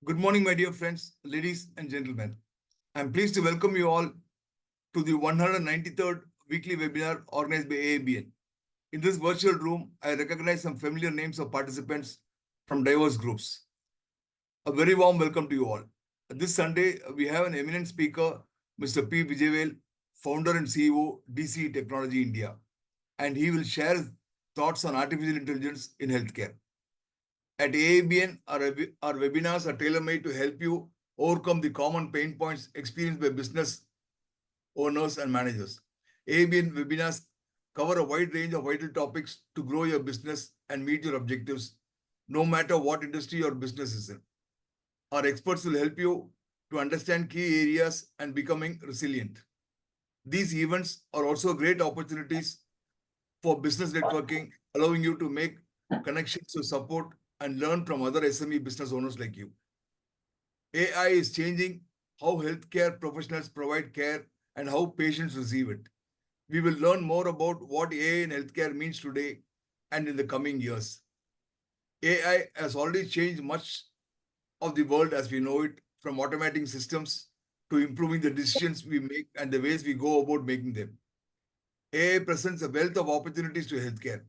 Good morning, my dear friends, ladies and gentlemen. I'm pleased to welcome you all to the 193rd weekly webinar organized by AABN. In this virtual room, I recognize some familiar names of participants from diverse groups. A very warm welcome to you all. This Sunday, we have an eminent speaker, Mr. P. Vijayavel, founder and CEO, DC Technology India, and he will share his thoughts on artificial intelligence in healthcare. At AABN, our webinars are tailor-made to help you overcome the common pain points experienced by business owners and managers. AABN webinars cover a wide range of vital topics to grow your business and meet your objectives, no matter what industry your business is in. Our experts will help you to understand key areas and becoming resilient. These events are also great opportunities for business networking, allowing you to make connections to support and learn from other SME business owners like you. AI is changing how healthcare professionals provide care and how patients receive it. We will learn more about what AI in healthcare means today and in the coming years. AI has already changed much of the world as we know it, from automating systems to improving the decisions we make and the ways we go about making them. AI presents a wealth of opportunities to healthcare.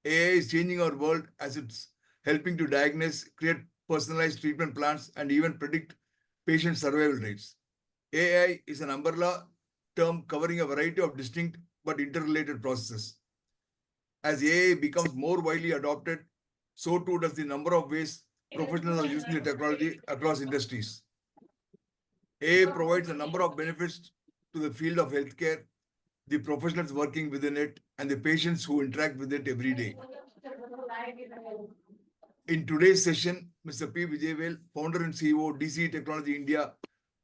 AI is changing our world as it's helping to diagnose, create personalized treatment plans, and even predict patient survival rates. AI is an umbrella term covering a variety of distinct but interrelated processes. As AI becomes more widely adopted, so too does the number of ways professionals are using the technology across industries. AI provides a number of benefits to the field of healthcare, the professionals working within it, and the patients who interact with it every day. In today's session, Mr. P. Vijayavel, founder and CEO, DC Technology India,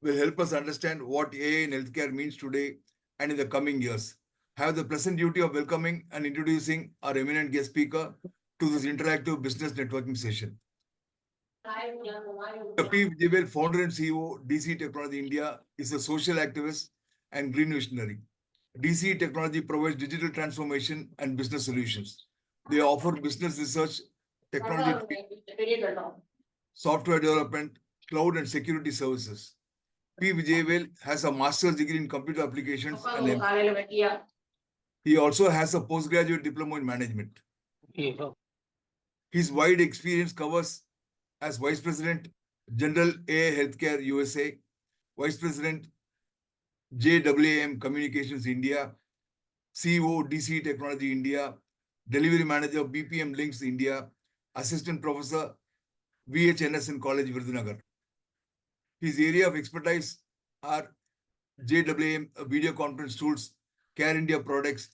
will help us understand what AI in healthcare means today and in the coming years. I have the pleasant duty of welcoming and introducing our eminent guest speaker to this interactive business networking session. Mr. P. Vijayavel, founder and CEO, DC Technology India, is a social activist and green visionary. DC Technology provides digital transformation and business solutions. They offer business research, technology, software development, cloud and security services. P. Vijayavel has a master's degree in computer applications and he also has a postgraduate diploma in management. His wide experience covers as Vice President, General AA Healthcare USA, Vice President, JAAM Communications India, CEO, DC Technology India, Delivery Manager, BPM Links India, Assistant Professor, VHNSN College, Virudunagar. His area of expertise are JAAM video conference tools, Care India projects,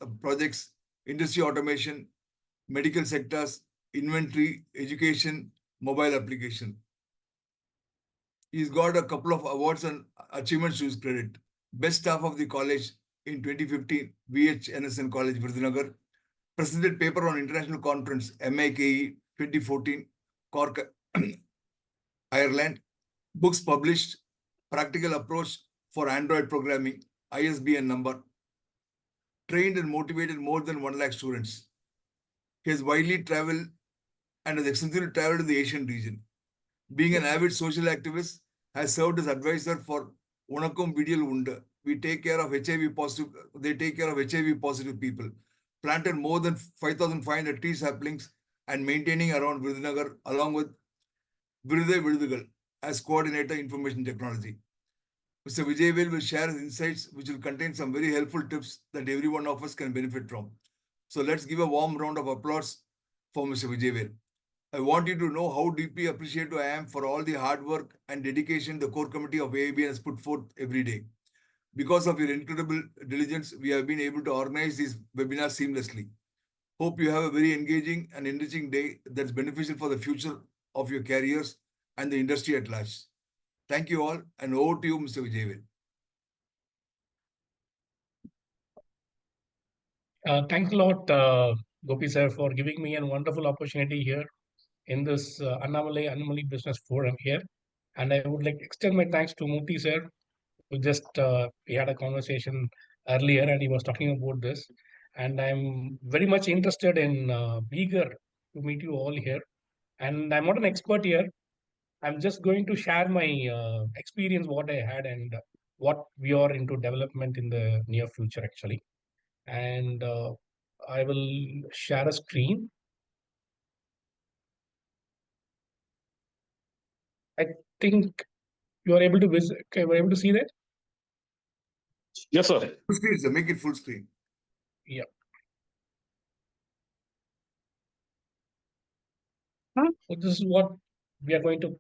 industry automation, medical sectors, inventory, education, mobile application. He's got a couple of awards and achievements to his credit. Best staff of the college in 2015, VHNSN College, Virudunagar. Presented paper on international conference, MIKE 2014, Cork, Ireland. Books published, Practical Approach for Android Programming, ISBN number. Trained and motivated more than 1 lakh students. He has widely traveled and has extensively traveled to the Asian region. Being an avid social activist, has served as advisor for Unakum Vidiyal Unda. We take care of HIV positive, they take care of HIV positive people. Planted more than 5,500 tree saplings and maintaining around Virudunagar along with Virudugal as coordinator information technology. Mr. Vijayavel will share his insights, which will contain some very helpful tips that every one of us can benefit from. So let's give a warm round of applause for Mr. Vijayavel. I want you to know how deeply appreciative I am for all the hard work and dedication the core committee of AABN has put forth every day. Because of your incredible diligence, we have been able to organize these webinars seamlessly. Hope you have a very engaging and enriching day that's beneficial for the future of your careers and the industry at large. Thank you all, and over to you, Mr. Vijayavel. Thanks a lot, Gopi sir, for giving me a wonderful opportunity here in this Anomaly Business Forum here. And I would like to extend my thanks to Murthy sir, who just we had a conversation earlier and he was talking about this. And I'm very much interested in, eager to meet you all here. And I'm not an expert here. I'm just going to share my experience, what I had, and what we are into development in the near future, actually. And I will share a screen. I think you are able to visit. Okay, we're able to see that. Yes, sir. Full screen, sir. Make it full screen. Yeah. So this is what we are going to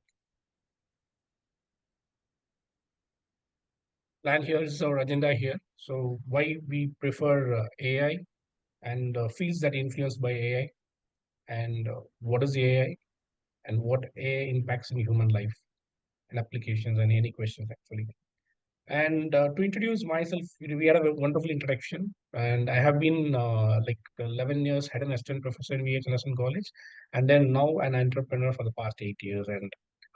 plan here. Is our agenda here. So why we prefer AI and fields that influenced by AI, and what is AI, and what AI impacts in human life and applications, and any questions actually. And to introduce myself, we had a wonderful introduction. And I have been like 11 years head and assistant professor in VH National College, and then now an entrepreneur for the past 8 years.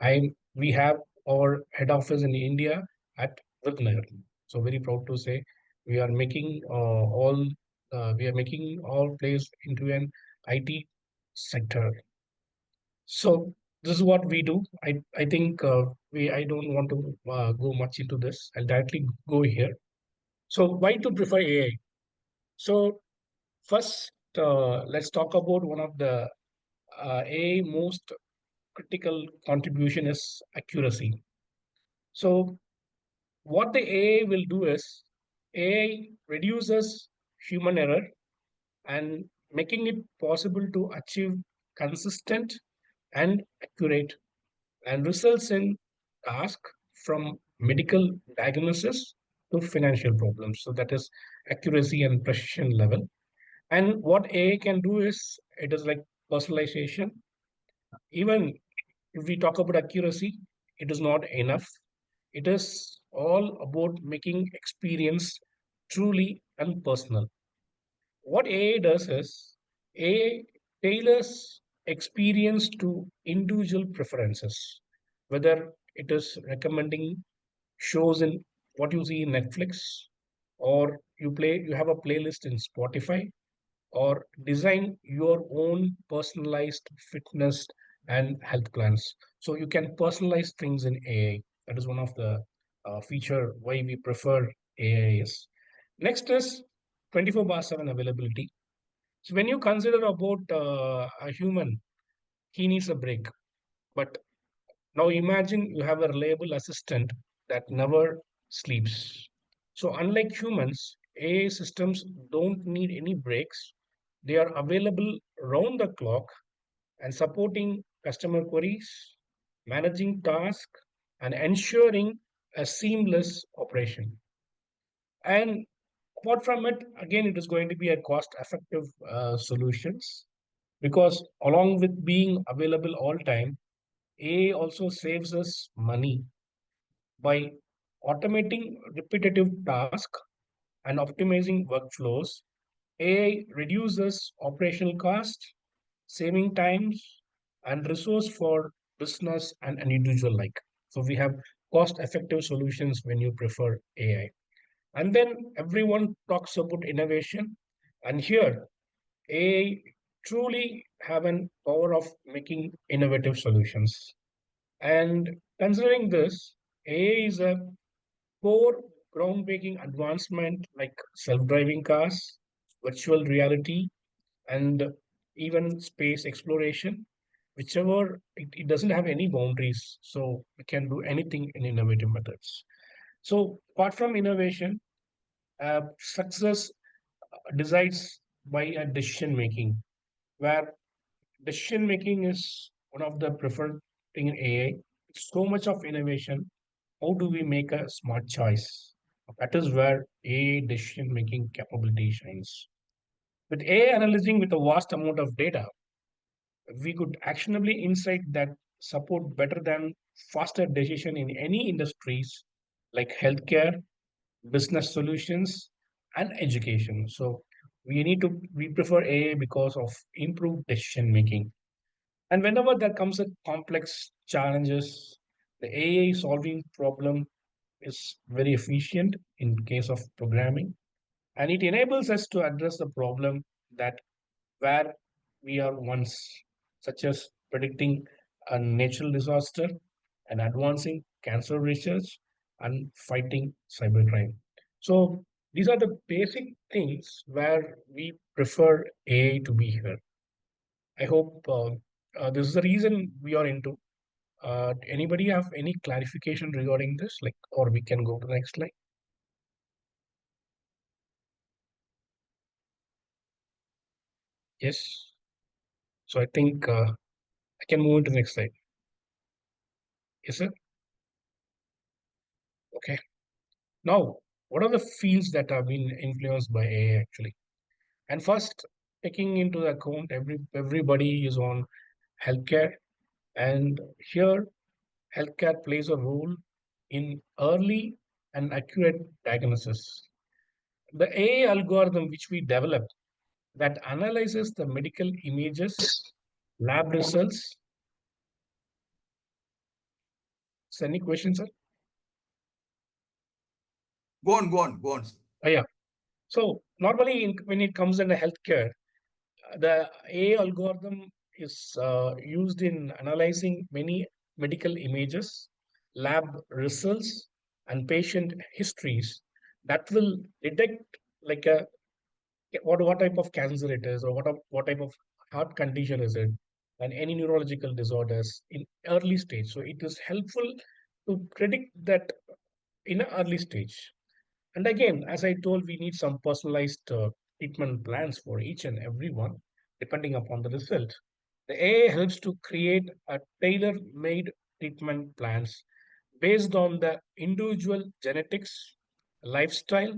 And we have our head office in India at Vijayavel. So very proud to say we are making all plays into an IT sector. So this is what we do. I think I don't want to go much into this. I'll directly go here. So why to prefer AI? So first, let's talk about one of the AI most critical contribution is accuracy. So what the AI will do is AI reduces human error and making it possible to achieve consistent and accurate and results in task from medical diagnosis to financial problems. So that is accuracy and precision level. And what AI can do is it is like personalization. Even if we talk about accuracy, it is not enough. It is all about making experience truly and personal. What AI does is AI tailors experience to individual preferences, whether it is recommending shows in what you see in Netflix, or you have a playlist in Spotify, or design your own personalized fitness and health plans. So you can personalize things in AI. That is one of the feature why we prefer AI is. Next is 24 bar 7 availability. So when you consider about a human, he needs a break. But now imagine you have a reliable assistant that never sleeps. So unlike humans, AI systems don't need any breaks. They are available round the clock and supporting customer queries, managing tasks, and ensuring a seamless operation. And apart from it, again, it is going to be a cost-effective solutions, because along with being available all time, AI also saves us money by automating repetitive tasks and optimizing workflows. AI reduces operational cost, saving times and resource for business and an individual like. So we have cost-effective solutions when you prefer AI. And then everyone talks about innovation. And here, AI truly have an power of making innovative solutions. And considering this, AI is a core groundbreaking advancement like self-driving cars, virtual reality, and even space exploration. Whichever it doesn't have any boundaries, so we can do anything in innovative methods. So apart from innovation, success decides by a decision making, where decision making is one of the preferred thing in AI. So much of innovation. How do we make a smart choice? That is where AI decision making capability shines. With AI analyzing with a vast amount of data, we could actionably insight that support better than faster decision in any industries like healthcare, business solutions, and education. So we prefer AI because of improved decision making. And whenever there comes a complex challenges, the AI solving problem is very efficient in case of programming, and it enables us to address the problem that where we are once, such as predicting a natural disaster and advancing cancer research and fighting cybercrime. So these are the basic things where we prefer AI to be here. I hope this is the reason we are into. Anybody have any clarification regarding this? Like, or we can go to the next slide. Yes. So I think I can move to the next slide. Yes, sir. Okay. Now, what are the fields that have been influenced by AI actually? And first, taking into the account everybody is on healthcare, and here healthcare plays a role in early and accurate diagnosis. The AI algorithm which we developed that analyzes the medical images, lab results. So any questions, sir? Go on. Yeah. So normally when it comes into healthcare, the AI algorithm is used in analyzing many medical images, lab results, and patient histories that will detect like a what type of cancer it is, or what type of heart condition is it, and any neurological disorders in early stage. So it is helpful to predict that in an early stage. And again, as I told, we need some personalized treatment plans for each and every one, depending upon the result. The AI helps to create a tailor-made treatment plans based on the individual genetics, lifestyle,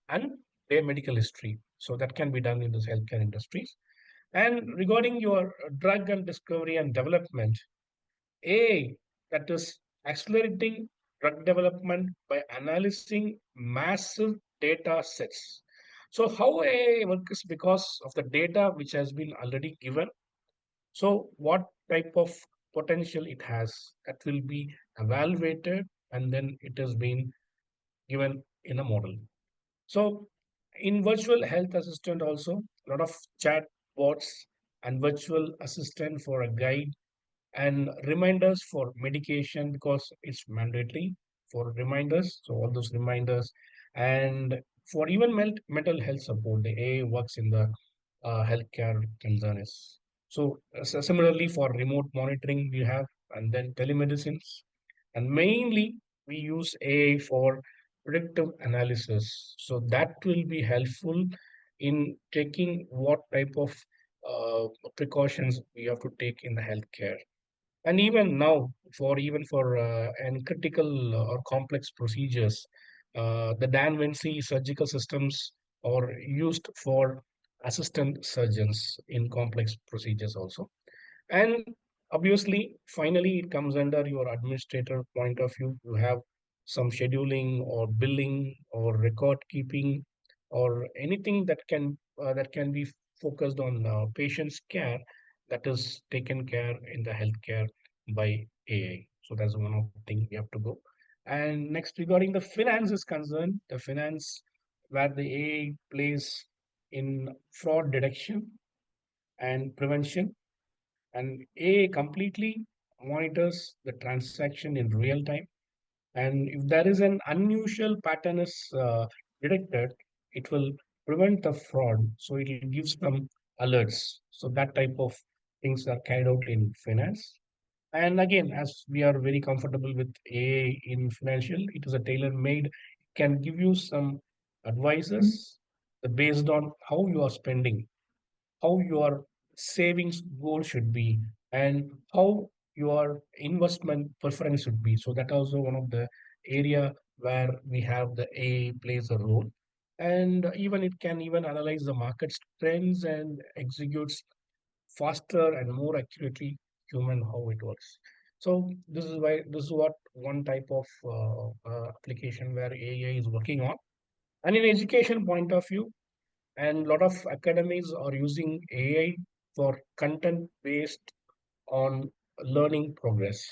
and their medical history. So that can be done in this healthcare industries. And regarding your drug and discovery and development, AI that is accelerating drug development by analyzing massive data sets. So how AI works because of the data which has been already given. So what type of potential it has that will be evaluated, and then it has been given in a model. So in virtual health assistant also, a lot of chat bots and virtual assistant for a guide and reminders for medication because it's mandatory for reminders. So all those reminders, and for even mental health support, the AI works in the healthcare concerns. So, similarly for remote monitoring, we have, and then telemedicines, and mainly we use AI for predictive analysis. So that will be helpful in taking what type of precautions we have to take in the healthcare. And even now, for even for and critical or complex procedures, the Dan Vinci surgical systems are used for assistant surgeons in complex procedures also. And obviously, finally, it comes under your administrator point of view. You have some scheduling or billing or record keeping or anything that can be focused on patient's care that is taken care in the healthcare by AI. So that's one of the thing we have to go. And next, regarding the finance is concerned, the finance where the AI plays in fraud detection and prevention, and AI completely monitors the transaction in real time. And if there is an unusual pattern is detected, it will prevent the fraud. So it will give some alerts. So that type of things are carried out in finance. And again, as we are very comfortable with AI in financial, it is a tailor-made, can give you some advices based on how you are spending, how your savings goal should be, and how your investment preference should be. So that also one of the area where we have the AI plays a role. And even it can even analyze the market trends and executes faster and more accurately human how it works. So this is what one type of application where AI is working on. And in education point of view, and a lot of academies are using AI for content based on learning progress.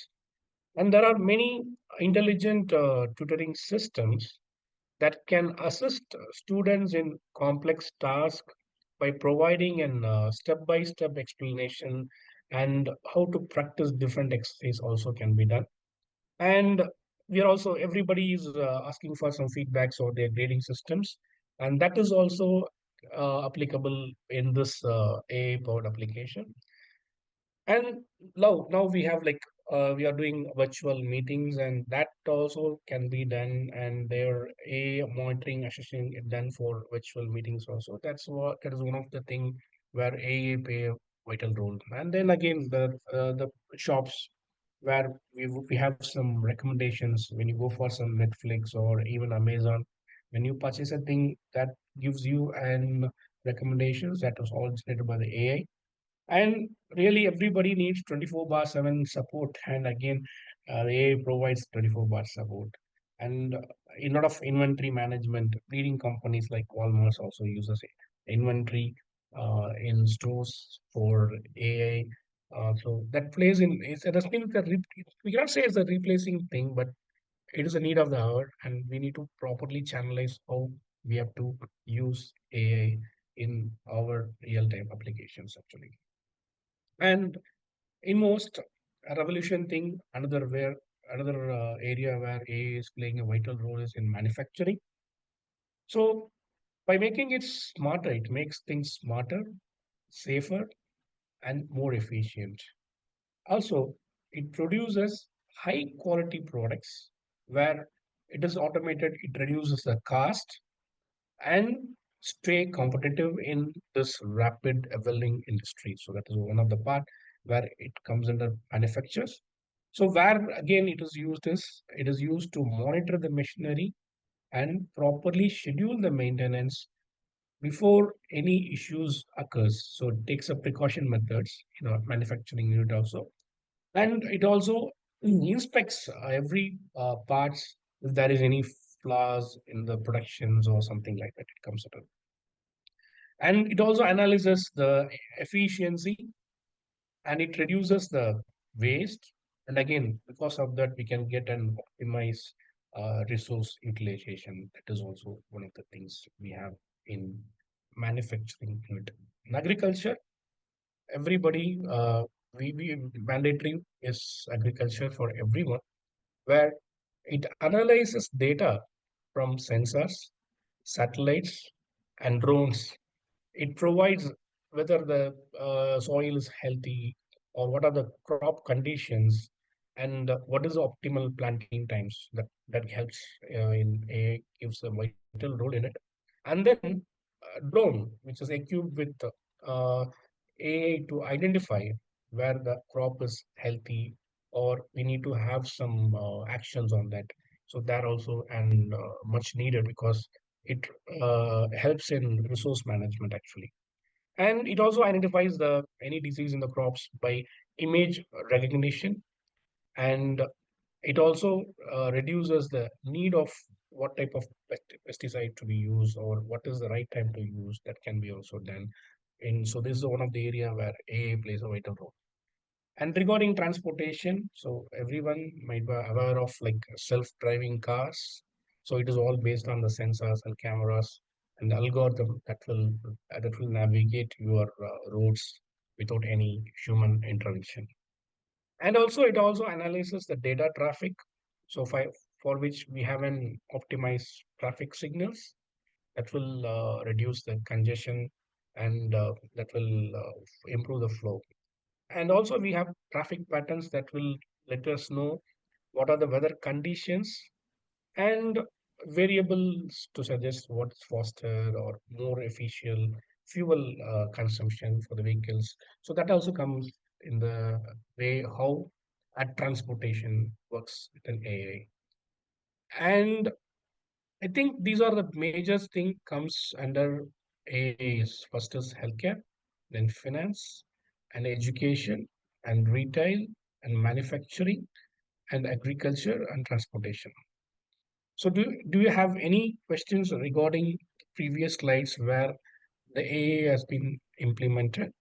And there are many intelligent tutoring systems that can assist students in complex tasks by providing an step-by-step explanation, and how to practice different exercise also can be done. And we are also, everybody is asking for some feedbacks on their grading systems, and that is also applicable in this AI powered application. And now we have like we are doing virtual meetings, and that also can be done. And their a monitoring assessing it done for virtual meetings also. That is one of the thing where AI play a vital role. And then again, the shops where we have some recommendations when you go for some Netflix or even Amazon. When you purchase a thing, that gives you an recommendations that was all generated by the AI. And really, everybody needs 24 bar 7 support. And again, the AI provides 24 bar support. And a lot of inventory management, leading companies like Walmart also uses inventory in stores for AI. So that plays in, it's a, we cannot say it's a replacing thing, but it is a need of the hour. And we need to properly channelize how we have to use AI in our real-time applications actually. And in most revolution thing, another area where AI is playing a vital role is in manufacturing. So by making it smarter, it makes things smarter, safer, and more efficient. Also, it produces high quality products where it is automated, it reduces the cost and stay competitive in this rapid evolving industry. So that is one of the part where it comes under manufacturers. So where again it is used to monitor the machinery and properly schedule the maintenance before any issues occurs. So it takes a precaution methods, manufacturing unit also, and it also inspects every parts if there is any flaws in the productions or something like that. It comes out, and it also analyzes the efficiency, and it reduces the waste. And again, because of that, we can get an optimized resource utilization. That is also one of the things we have in manufacturing unit. In agriculture, everybody we mandatory is agriculture for everyone, where it analyzes data from sensors, satellites, and drones. It provides whether the soil is healthy or what are the crop conditions, and what is the optimal planting times. That helps in a gives a vital role in it. And then drone, which is equipped with uh, AI to identify where the crop is healthy, or we need to have some actions on that. So that also and much needed because it helps in resource management actually. And it also identifies the any disease in the crops by image recognition. And it also reduces the need of what type of pesticide to be used or what is the right time to use. That can be also done. And so this is one of the area where AI plays a vital role. And regarding transportation, so everyone might be aware of like self-driving cars. So it is all based on the sensors and cameras and the algorithm that will navigate your roads without any human intervention. And also it also analyzes the data traffic. So for which we have an optimized traffic signals that will reduce the congestion, and that will improve the flow. And also we have traffic patterns that will let us know what are the weather conditions, and variables to suggest what's faster or more efficient fuel consumption for the vehicles. So that also comes in the way how a transportation works with an AI. And I think these are the major thing comes under AI's. First is healthcare, then finance and education and retail and manufacturing and agriculture and transportation. So do you have any questions regarding previous slides where the AA has been implemented?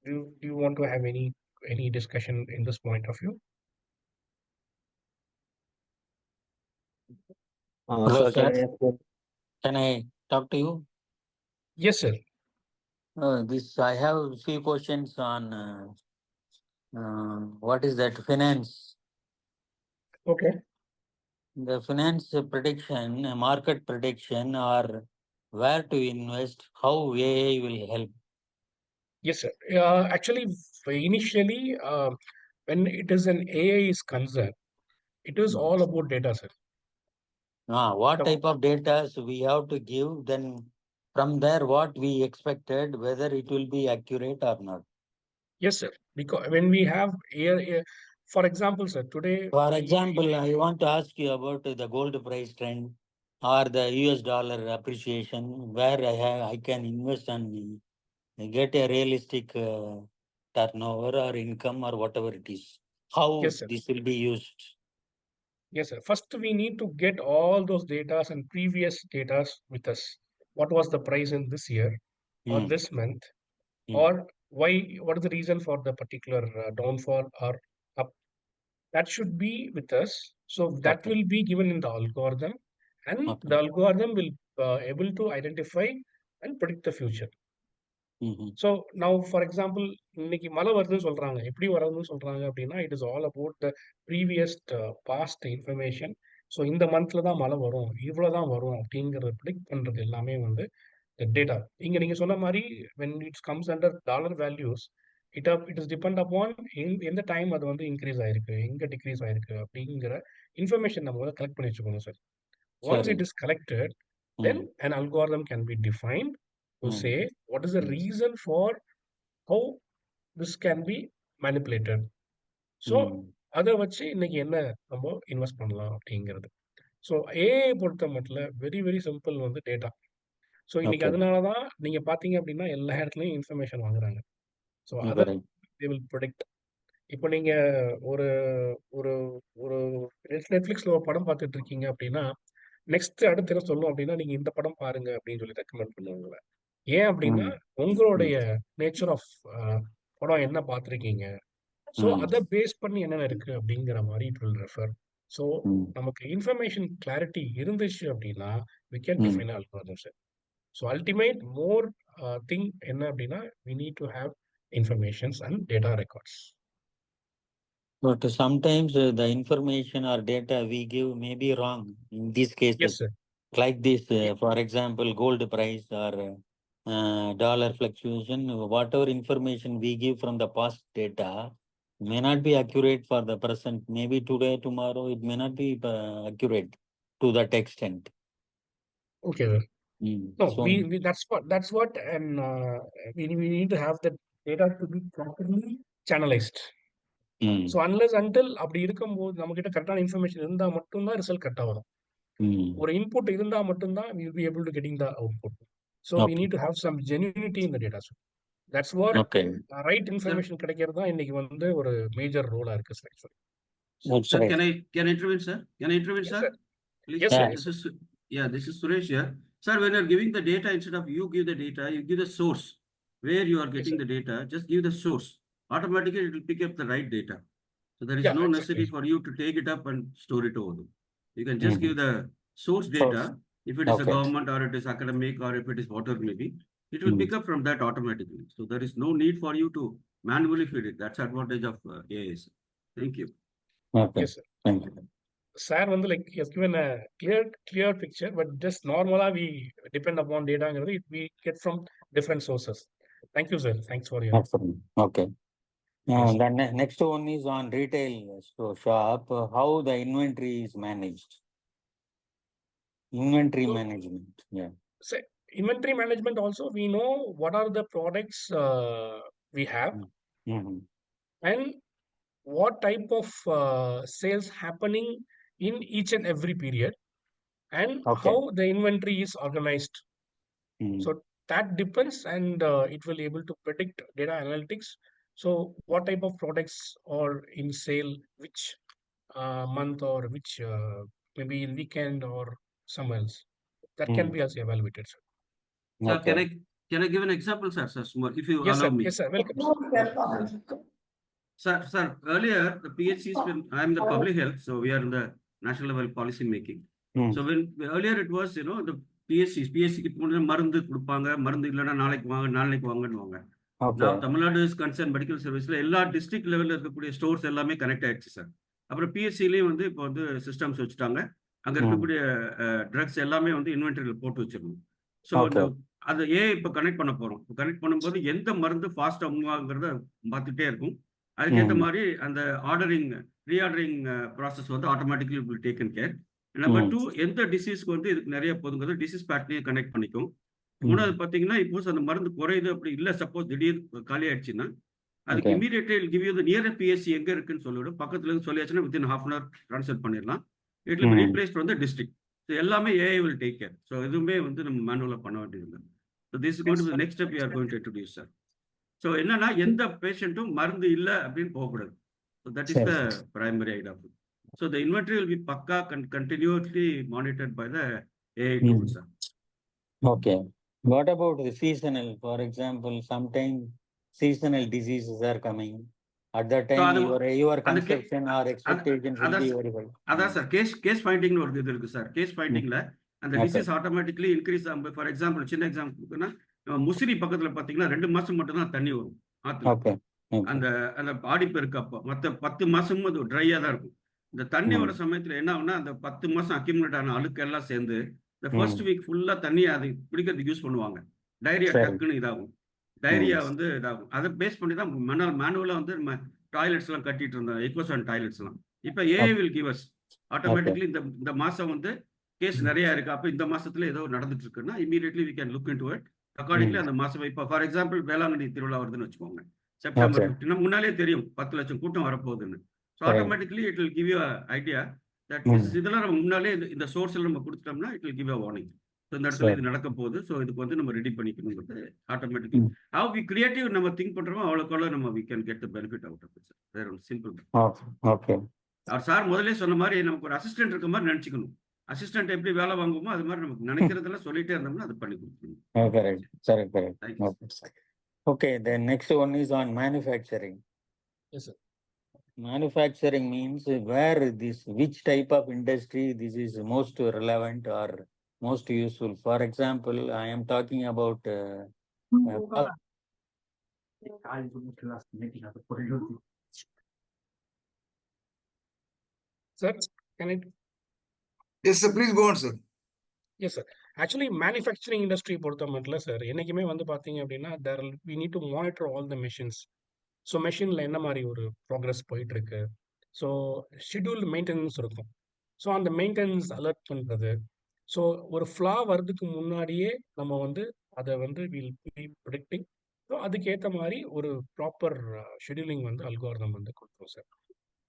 Do you want to have any discussion in this point of view? Hello, Sir, sir. can I talk to you? Yes, sir. This I have few questions on what is that finance? Okay. The finance prediction, market prediction, or where to invest, how AI will help. Yes, sir. Actually, initially, when it is an AI is concerned, it is all about data, sir. What The- type of data we have to give, then from there what we expected, whether it will be accurate or not. Yes, sir. Because when we have AI, for example, sir, today. For example, I want to ask you about the gold price trend or the US dollar appreciation, where I can invest and get a realistic turnover or income or whatever it is. How Yes, sir. this will be used. Yes, sir. First, we need to get all those data and previous data with us. What was the price in this year or this month, or why? What is the reason for the particular downfall or up? That should be with us. So that Okay. will be given in the algorithm, and Okay. the algorithm will able to identify and predict the future. So now for example இன்னைக்கு மழை வருதுன்னு சொல்றாங்க. எப்படி வருதுன்னு சொல்றாங்க அப்படின்னா, it is all about the previous past information. So இந்த மந்த்ல தான் மழை வரும், இவ்வளவுதான் வரும் அப்படிங்கறத ப்ரிடிக்ட் பண்றது எல்லாமே வந்து டேட்டா. இங்க நீங்க சொன்ன மாதிரி when it comes under dollar values, it is depend upon எந்த டைம் அது வந்து இன்க்ரீஸ் ஆயிருக்கு, எங்க டிக்ரீஸ் ஆயிருக்கு அப்படிங்கிற இன்ஃபர்மேஷன் நம்ம வந்து கலெக்ட் பண்ணி வச்சுக்கணும் sir. Once it is collected, then an algorithm can be defined to say what is the reason for how this can be manipulated. So அதை வச்சு இன்னைக்கு என்ன நம்ம இன்வெஸ்ட் பண்ணலாம் அப்படிங்கிறது. ஸோ ஏஐ பொறுத்த மட்டும் வெரி வெரி சிம்பிள் வந்து டேட்டா. ஸோ இன்னைக்கு அதனால தான் நீங்க பார்த்தீங்க அப்படின்னா எல்லா இடத்துலையும் இன்ஃபர்மேஷன் வாங்குறாங்க. ஸோ அதை they will predict. இப்போ நீங்க ஒரு ஒரு ஒரு நெட்ஃபிளிக்ஸ்ல ஒரு படம் பார்த்துட்டு இருக்கீங்க அப்படின்னா, நெக்ஸ்ட் அடுத்து என்ன சொல்லும் அப்படின்னா, நீங்க இந்த படம் பாருங்க அப்படின்னு சொல்லி ரெக்கமெண்ட் பண்ணுவாங்க. ஏன் அப்படின்னா, உங்களுடைய நேச்சர் ஆஃப் படம் என்ன பார்த்துருக்கீங்க, ஸோ அதை பேஸ் பண்ணி என்னென்ன இருக்கு அப்படிங்கிற மாதிரி இட் வில் ரெஃபர். ஸோ நமக்கு இன்ஃபர்மேஷன் கிளாரிட்டி இருந்துச்சு அப்படின்னா we can define algorithms. So ultimate more thing என்ன அப்படின்னா, we need to have informations and data records. But sometimes the information or data we give may be wrong in these cases. Yes, sir. Like this, for example, gold price or dollar fluctuation, whatever information we give from the past data may not be accurate for the present. Maybe today, tomorrow, it may not be accurate to that extent. Okay, sir. No, So, that's what, and we need to have the data to be properly channelized. So unless until அப்படி இருக்கும்போது நம்ம கிட்ட கரெக்டான information இருந்தா மட்டும்தான் result கரெக்டா வரும். ஒரு இன்புட் இருந்தா மட்டும்தான் we will be able to getting the output. So we need to have some genuinity in the data. So that's what right information கிடைக்கிறது தான் இன்னைக்கு வந்து ஒரு மேஜர் ரோலா இருக்கு sir. Sir, can I intervene, sir? Can I intervene, Yes, sir? sir. Please. Yes, sir. This is Suresh here. Sir, when you're giving the data, instead of you give the data, you give the source where you are getting the data. Just give the source. Automatically, it will pick up the right data. So there is no necessity for you to take it up and store it over there. You can just give the source data. If it is a government or it is academic or if it is whatever maybe, it will pick up from that automatically. So there is no need for you to manually feed it. That's the advantage of AI. Thank you. Yes, sir. Thank you. Sir, வந்து like he has given a clear picture, but just normally we depend upon data and we get from different sources. Thank you, sir. Thanks for your. Okay. The next one is on retail shop. How the inventory is managed? Inventory management. Yeah. So inventory management also, we know what are the products we have and what type of sales happening in each and every period and how the inventory is organized. So that depends and it will able to predict data analytics. So what type of products are in sale, which month or which maybe in weekend or somewhere else. That can be also evaluated. Sir. Sir, can I give an example, sir? If you allow me. Yes, sir. Welcome. Sir, earlier the PHCs, when I am the public health, so we are in the national level policy making. So when earlier it was, the PHCக்கு போன மருந்து கொடுப்பாங்க, மருந்து இல்லைன்னா நாளைக்கு வாங்கன்னு. Now Tamil Nadu is concerned medical service எல்லா district லெவல்ல இருக்கக்கூடிய ஸ்டோர்ஸ் எல்லாமே கனெக்ட் ஆயிடுச்சு சார். அப்புறம் பிஎஸ்சிலையும் வந்து இப்போ வந்து சிஸ்டம்ஸ் வச்சுட்டாங்க. அங்கே இருக்கக்கூடிய ட்ரக்ஸ் எல்லாமே வந்து இன்வென்டரியில் போட்டு வச்சிடணும். ஸோ இந்த அதை இப்போ கனெக்ட் பண்ண போகிறோம். கனெக்ட் பண்ணும்போது எந்த மருந்து ஃபாஸ்ட்டாக மூவ் ஆகுங்கிறத பார்த்துட்டே இருக்கும். அதுக்கேற்ற மாதிரி அந்த ரீஆர்டரிங் ப்ராசஸ் வந்து automatically will taken care. Number 2, எந்த டிசீஸ்க்கு வந்து இதுக்கு நிறைய போதுங்கிறது டிசீஸ் பேட்டர்னையும் கனெக்ட் பண்ணிக்கும். மூணாவது பார்த்தீங்கன்னா, இப்போ அந்த மருந்து குறையுது அப்படி இல்லை, சப்போஸ் திடீர் காலி ஆயிடுச்சுன்னா அதுக்கு immediately give you the near PSC எங்கே இருக்குன்னு சொல்லிவிடும். பக்கத்துல இருந்து சொல்லியாச்சுன்னா வித்தின் ½ hour ட்ரான்ஸ்ஃபர் பண்ணிடலாம். It will replaced from the district. So எல்லாமே AI will take care. So எதுவுமே வந்து நம்ம மேனுவலாக பண்ண வேண்டியது. So this is going to the next step we are going to introduce sir. So என்னன்னா, எந்த பேஷண்ட்டும் மருந்து இல்லை அப்படின்னு போகக்கூடாது. So that is the primary idea. So the inventory will be பக்கா continuously monitored by the AI tool sir. Okay. What about the seasonal? For example, sometimes seasonal diseases are coming. At that time, your conception or expectations will be very high. அதான் sir case ஃபைண்டிங்னு ஒரு இது இருக்கு sir. Case ஃபைண்டிங்ல அந்த disease automatically increase ஆகும். For example, சின்ன எக்ஸாம்பிள்னா, முசிறி பக்கத்துல பாத்தீங்கன்னா 2 மாசம் மட்டும் தான் தண்ணி வரும் ஆத்துல. அந்த அந்த ஆடிப்பெருக்கு அப்போ மற்ற 10 மாசமும் அது ட்ரையா தான் இருக்கும். இந்த தண்ணி வர சமயத்துல என்ன ஆகும்னா, அந்த 10 மாசம் அக்யூமுலேட் ஆன அழுக்கு எல்லாம் சேர்ந்து இந்த ஃபர்ஸ்ட் வீக் ஃபுல்லா தண்ணி அதை பிடிக்கிறதுக்கு யூஸ் பண்ணுவாங்க. டைரியா டக்குன்னு இதாகும். டைரியா வந்து இதாகும். அதை பேஸ் பண்ணி தான் மேனுவலா வந்து நம்ம டாய்லெட்ஸ் எல்லாம் கட்டிட்டு இருந்தோம், எக்வசான் டாய்லெட்ஸ் எல்லாம். இப்போ AI will give us automatically இந்த மாசம் வந்து கேஸ் நிறைய இருக்கு, அப்போ இந்த மாசத்துல ஏதோ நடந்துட்டு இருக்குன்னா immediately we can look into it. Accordingly அந்த மாசம் இப்போ ஃபார் எக்ஸாம்பிள் வேளாங்கண்ணி திருவிழா வருதுன்னு வச்சுக்கோங்க, செப்டம்பர் 15 முன்னாலே தெரியும் 10 லட்சம் கூட்டம் வரப்போகுதுன்னு. So automatically it will give you idea that இதெல்லாம் நம்ம முன்னாலே இந்த சோர்ஸ்ல நம்ம கொடுத்துட்டோம்னா it will give a warning. So இந்த இடத்துல இது நடக்க போகுது, ஸோ இதுக்கு வந்து நம்ம ரெடி பண்ணிக்கணுங்கிறது ஆட்டோமேட்டிக்லி. ஹவ் வி கிரியேட்டிவ் நம்ம திங்க் பண்றோமோ அவ்வளோக்கு நம்ம we can get the benefit out of it sir. வேற ஒரு சிம்பிள். ஓகே. சார் முதல்ல சொன்ன மாதிரி நமக்கு ஒரு அசிஸ்டன்ட் இருக்க மாதிரி நினைச்சுக்கணும். அசிஸ்டன்ட் எப்படி வேலை வாங்குமோ அது மாதிரி நமக்கு நினைக்கிறதெல்லாம் சொல்லிட்டே இருந்தோம்னா அது பண்ணி கொடுத்துருவோம். Correct. Okay, the next one is on manufacturing. Yes, sir. Manufacturing means which type of industry this is most relevant or most useful. For example, I am talking about Sir, can it? Yes, sir. Please go on, sir. Yes, sir. Actually, manufacturing industry பொறுத்த மட்டும் sir என்னைக்குமே வந்து பாத்தீங்க அப்படின்னா we need to monitor all the machines. So மெஷினில் என்ன மாதிரி ஒரு ப்ராக்ரஸ் போயிட்டு இருக்கு. ஸோ ஷெட்யூல்டு மெயின்டெனன்ஸ் இருக்கும். ஸோ அந்த மெயின்டெனன்ஸ் அலர்ட் பண்ணுறது. ஸோ ஒரு ஃப்ளா வர்றதுக்கு முன்னாடியே நம்ம வந்து அதை வந்து வில் பி ப்ரிடிக்டிங். ஸோ அதுக்கேற்ற மாதிரி ஒரு ப்ராப்பர் ஷெட்யூலிங் வந்து அல்காரிதம் வந்து கொடுத்துரும் சார்.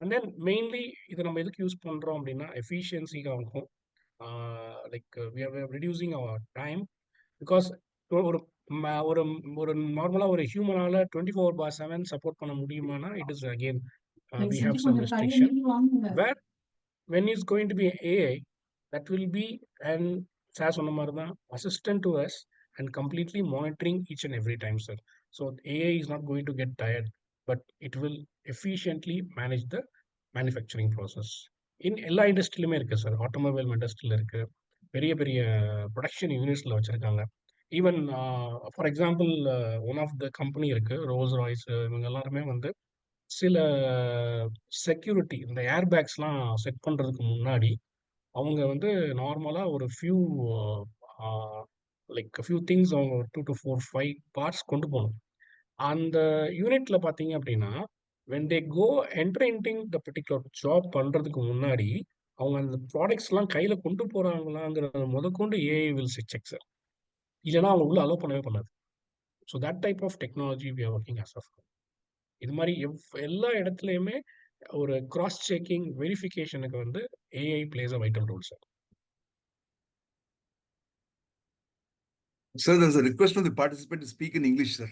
அண்ட் தென் மெயின்லி இதை நம்ம எதுக்கு யூஸ் பண்ணுறோம் அப்படின்னா எஃபிஷியன்சிக்காகும். Like we are reducing our time. Because ஒரு ஒரு ஒரு நார்மலா ஒரு ஹியூமனால 24/7 சப்போர்ட் பண்ண முடியுமானா it is again we have some restriction. Where when is going to be AI, that will be an sir சொன்ன மாதிரி தான் assistant to us and completely monitoring each and every time, sir. So AI is not going to get tired, but it will efficiently manage the manufacturing process. In எல்லா இண்டஸ்ட்ரியிலுமே இருக்கு sir. Automobile இண்டஸ்ட்ரியில் இருக்கு, பெரிய பெரிய production யூனிட்ஸ்ல வச்சிருக்காங்க. Even for example one of the company இருக்கு, Rolls Royce, இவங்க எல்லாருமே வந்து சில செக்யூரிட்டி இந்த ஏர் பேக்ஸ்லாம் செட் பண்ணுறதுக்கு முன்னாடி அவங்க வந்து நார்மலாக ஒரு ஃபியூ திங்ஸ் அவங்க 2 to 4, 5 பார்ட்ஸ் கொண்டு போகணும். அந்த யூனிட்ல பார்த்தீங்க அப்படின்னா when they go entering the particular job பண்ணுறதுக்கு முன்னாடி அவங்க அந்த ப்ராடக்ட்ஸ்லாம் கையில் கொண்டு போகிறாங்களாங்கிறத முதற்கொண்டு ஏஐ வில் செக் சார். இல்லைன்னா அவங்க உள்ள அலோவ் பண்ணவே பண்ணாது. So that type of technology we are working as of. இது மாதிரி எல்லா இடத்துலையுமே ஒரு கிராஸ் செக்கிங் வெரிஃபிகேஷனுக்கு வந்து AI plays a vital role sir. Sir, there's a request from the participant to speak in English, sir.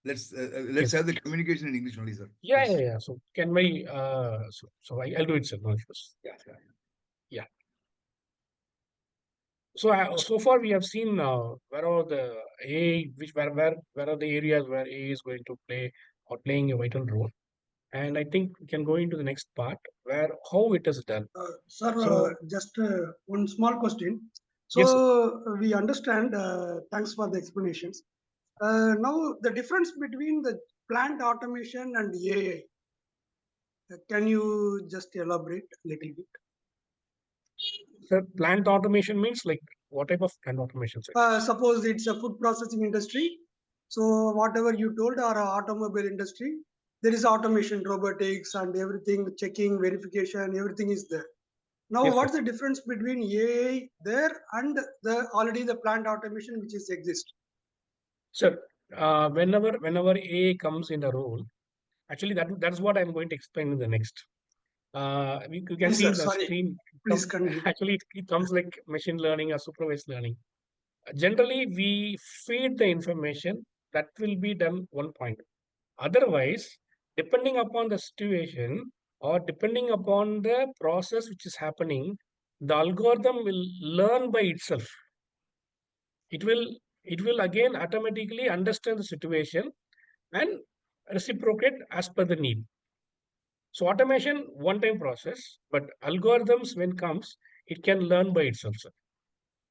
Let's yes. Have the communication in English only, sir. Yeah. So can we? I'll do it, sir. No issues. Yeah. So far we have seen where are the AI, where are the areas where AI is going to play or playing a vital role, and I think we can go into the next part where how it is done. Sir, just one small question. So yes, we understand. Thanks for the explanations. Now the difference between the plant automation and AI. Can you just elaborate a little bit? Sir, plant automation means like what type of plant automation, sir? Suppose it's a food processing industry. So whatever you told, or automobile industry, there is automation, robotics, and everything, checking, verification, everything is there. Now, Yes, what's the difference between AI there and the already the plant automation which is exist? sir. Whenever AI comes in a role, actually that's what I'm going to explain in the next. You can Please, see sir, in the sorry. screen. Please continue. Actually, it comes like machine learning or supervised learning. Generally, we feed the information that will be done one point. Otherwise, depending upon the situation or depending upon the process which is happening, the algorithm will learn by itself. It will it will again automatically understand the situation and reciprocate as per the need. So automation one time process, but algorithms when comes, it can learn by itself. Sir.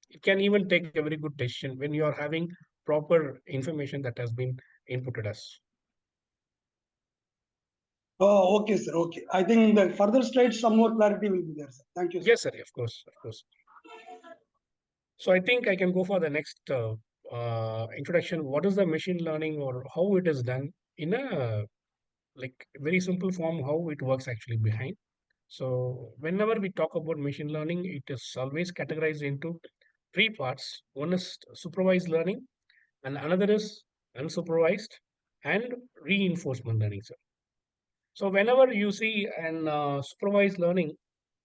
It can even take a very good decision when you are having proper information that has been inputted as. Oh, okay, sir. Okay. I think the further slides, some more clarity will be there, sir. Thank you, sir. Yes, sir. Of course, of course. So I think I can go for the next introduction. What is the machine learning or how it is done in a like very simple form? How it works actually behind. So whenever we talk about machine learning, it is always categorized into three parts. One is supervised learning, and another is unsupervised and reinforcement learning. Sir. So whenever you see an supervised learning,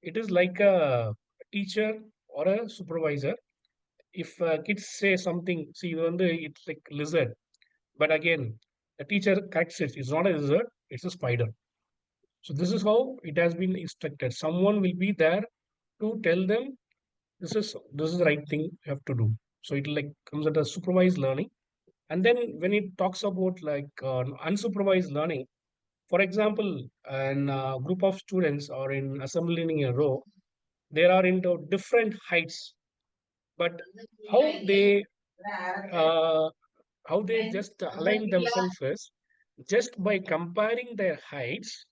it is like a teacher or a supervisor. If kids say something, see, it's like lizard, but again, the teacher corrects it. It's not a lizard; it's a spider. So this is how it has been instructed. Someone will be there to tell them this is the right thing you have to do. So it like comes under supervised learning. And then when it talks about like unsupervised learning, for example, an group of students are in assembling in a row, they are into different heights, but how they uh, how they just align themselves is just by comparing their heights.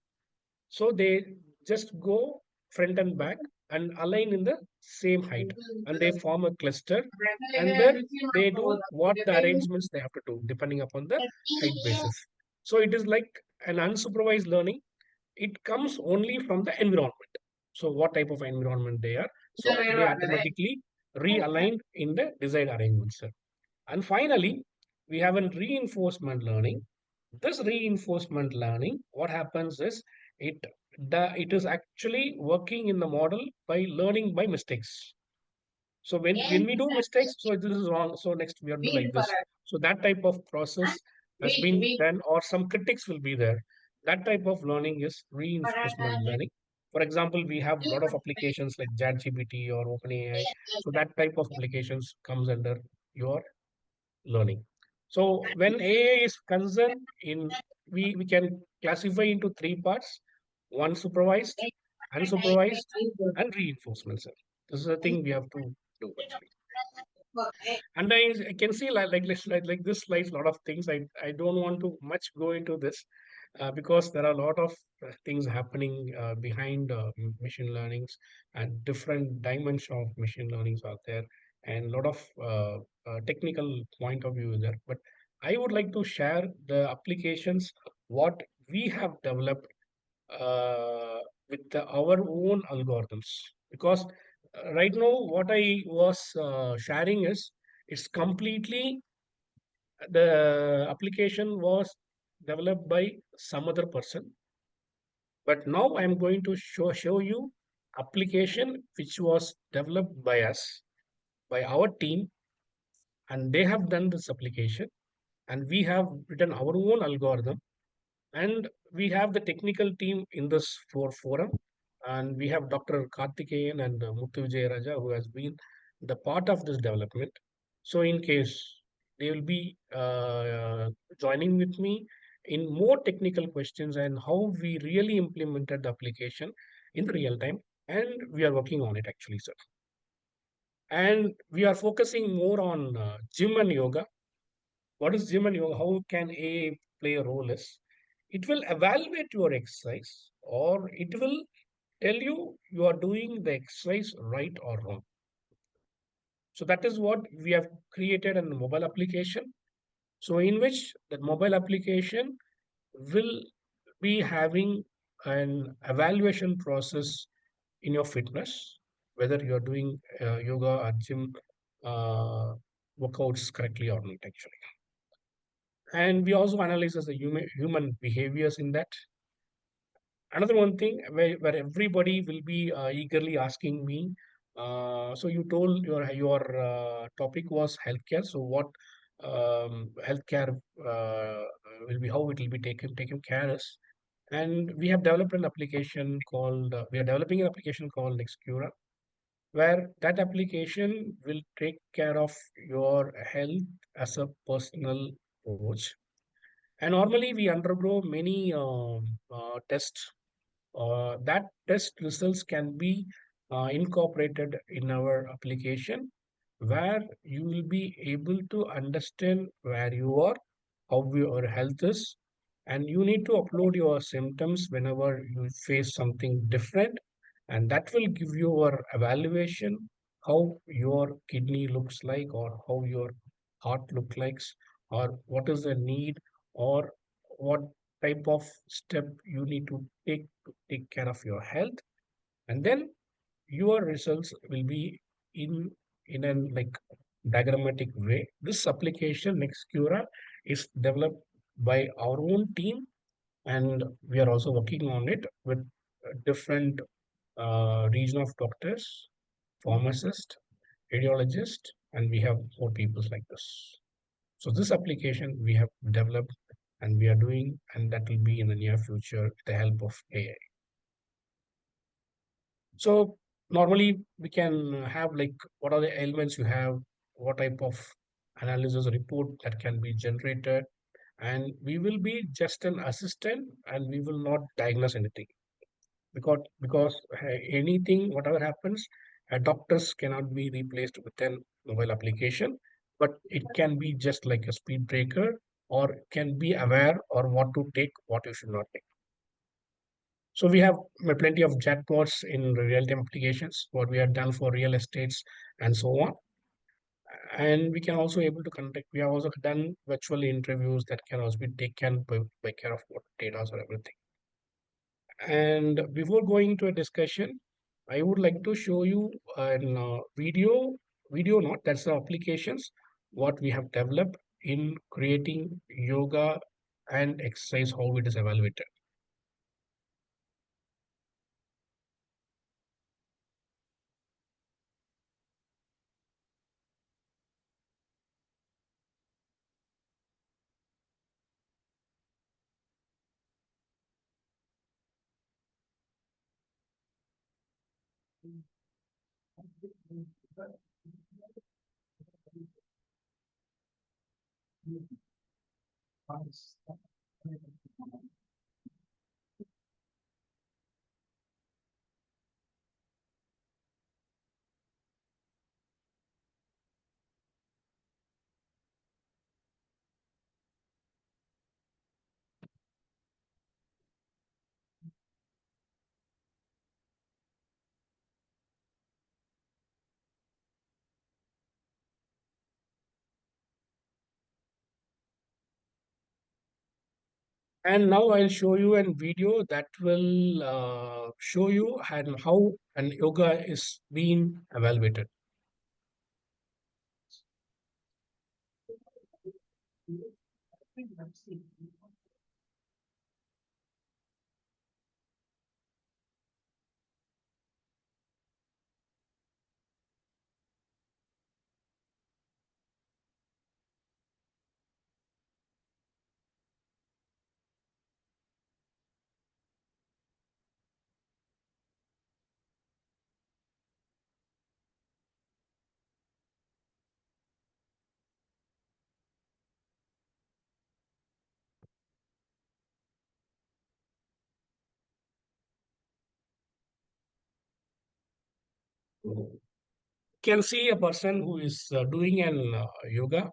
So they just go front and back and align in the same height, and they form a cluster, and then they do what the arrangements they have to do depending upon the height basis. So it is like an unsupervised learning. It comes only from the environment. So what type of environment they are, so they automatically realigned in the desired arrangement, sir. And finally, we have a reinforcement learning. This reinforcement learning, what happens is it it is actually working in the model by learning by mistakes. So when we do mistakes, so this is wrong. So next we are do like this. So that type of process has been done, or some critics will be there. That type of learning is reinforcement learning. For example, we have a lot of applications like ChatGPT or OpenAI. So that type of applications comes under your learning. So when AI is concerned in we can classify into three parts: one supervised, unsupervised, and reinforcement. Sir. This is the thing we have to do actually. And I can see like this slides a lot of things. I don't want to much go into this because there are a lot of things happening behind machine learnings, and different dimension of machine learnings are there, and a lot of technical point of view is there. But I would like to share the applications what we have developed uh, with our own algorithms, because right now what I was sharing is it's completely the application was developed by some other person, but now I'm going to show you application which was developed by us, by our team, and they have done this application, and we have written our own algorithm, and we have the technical team in this forum, and we have Dr. Karthikeyan and Muthu Vijayaraja who has been the part of this development. So in case they will be joining with me in more technical questions and how we really implemented the application in the real time, and we are working on it actually, sir. And we are focusing more on gym and yoga. What is gym and yoga? How can AI play a role is it will evaluate your exercise, or it will tell you are doing the exercise right or wrong. So that is what we have created in the mobile application. So in which that mobile application will be having an evaluation process in your fitness, whether you're doing yoga or gym uh, workouts correctly or not, actually. And we also analyze the human behaviors in that. Another one thing where everybody will be eagerly asking me. So you told your topic was healthcare. So what healthcare will be, how it will be taken care of. And we have developed an application called we are developing an application called Excura, where that application will take care of your health as a personal coach. And normally we undergo many tests. That test results can be incorporated in our application, where you will be able to understand where you are, how your health is, and you need to upload your symptoms whenever you face something different, and that will give you your evaluation, how your kidney looks like, or how your heart looks like, or what is the need, or what type of step you need to take care of your health. And then your results will be in an like diagrammatic way. This application Nexcura is developed by our own team, and we are also working on it with different region of doctors, pharmacists, radiologists, and we have more people like this. So this application we have developed and we are doing, and that will be in the near future with the help of AI. So normally we can have like what are the elements you have, what type of analysis report that can be generated, and we will be just an assistant and we will not diagnose anything, because anything whatever happens, doctors cannot be replaced with an mobile application, but it can be just like a speed breaker, or can be aware or what to take, what you should not take. So we have plenty of chatbots in real-time applications, what we have done for real estates and so on. And we can also able to conduct, we have also done virtual interviews that can also be taken by care of what data or everything. And before going to a discussion, I would like to show you a video note, that's the applications, what we have developed in creating yoga and exercise, how it is evaluated. And now I'll show you a video that will show you and how an yoga is being evaluated. Can see a person who is doing an yoga,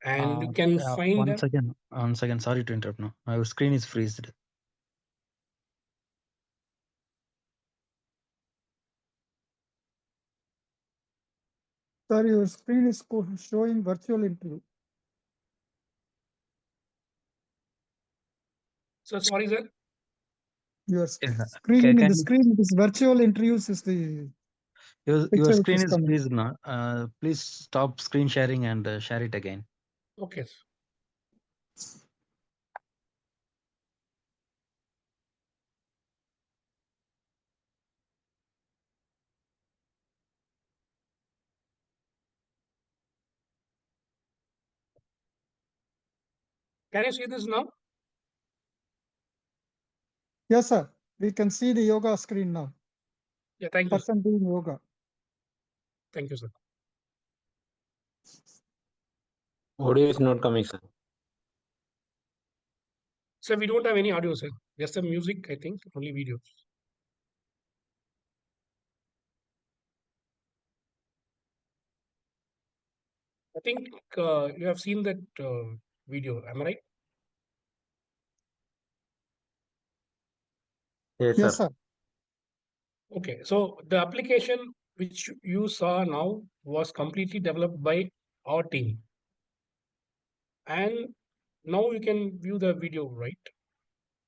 and you can find One them. second. One second. Sorry to interrupt. No, my screen is freezed. Sir, your screen is showing virtual interview. So sorry, sir. Your Yeah. screen in the Can screen, it is virtual interviews is the your picture which screen is is coming. freezed now. Please stop screen sharing and share it again. Okay. Can you see this now? Yes, sir. We can see the yoga screen now. Yeah, thank you. Sir. Person doing yoga. Thank you, sir. Audio is not coming, sir. Sir, we don't have any audio, sir. Just the music, I think, only videos. I think you have seen that video, am I right? Yes, Yes, sir. sir. Okay, so the application which you saw now was completely developed by our team. And now you can view the video, right?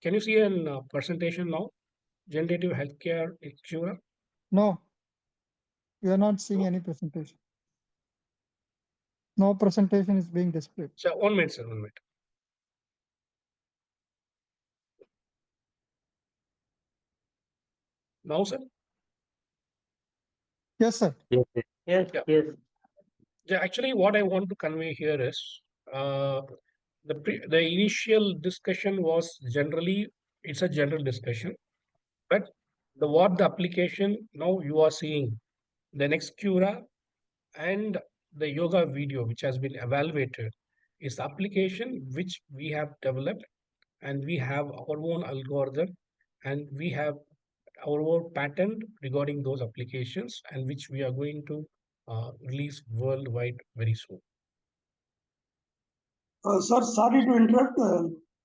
Can you see a presentation now? Generative healthcare insurer. No, we are not seeing any presentation. No presentation is being displayed. So 1 minute, sir, 1 minute. Now, sir? Yes, sir. Yes, yes, Yeah. yes. Yeah, actually, what I want to convey here is the initial discussion was generally, it's a general discussion, but what the application now you are seeing, the next Cura and the yoga video which has been evaluated is the application which we have developed, and we have our own algorithm, and we have our own patent regarding those applications, and which we are going to release worldwide very soon. Sir, sorry to interrupt.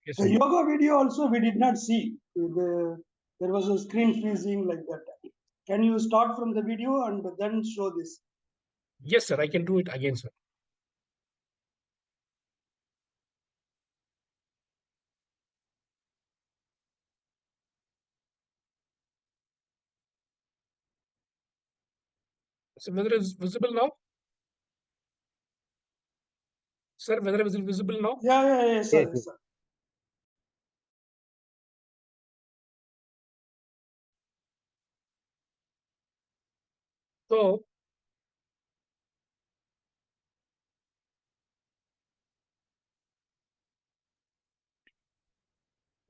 Yes, The sir. yoga video also we did not see. There was a screen freezing like that. Can you start from the video and then show this? Yes, sir. I can do it again, sir. So whether it's visible now? Sir, whether it is visible now? Yeah, yes, sir. Yes, sir. So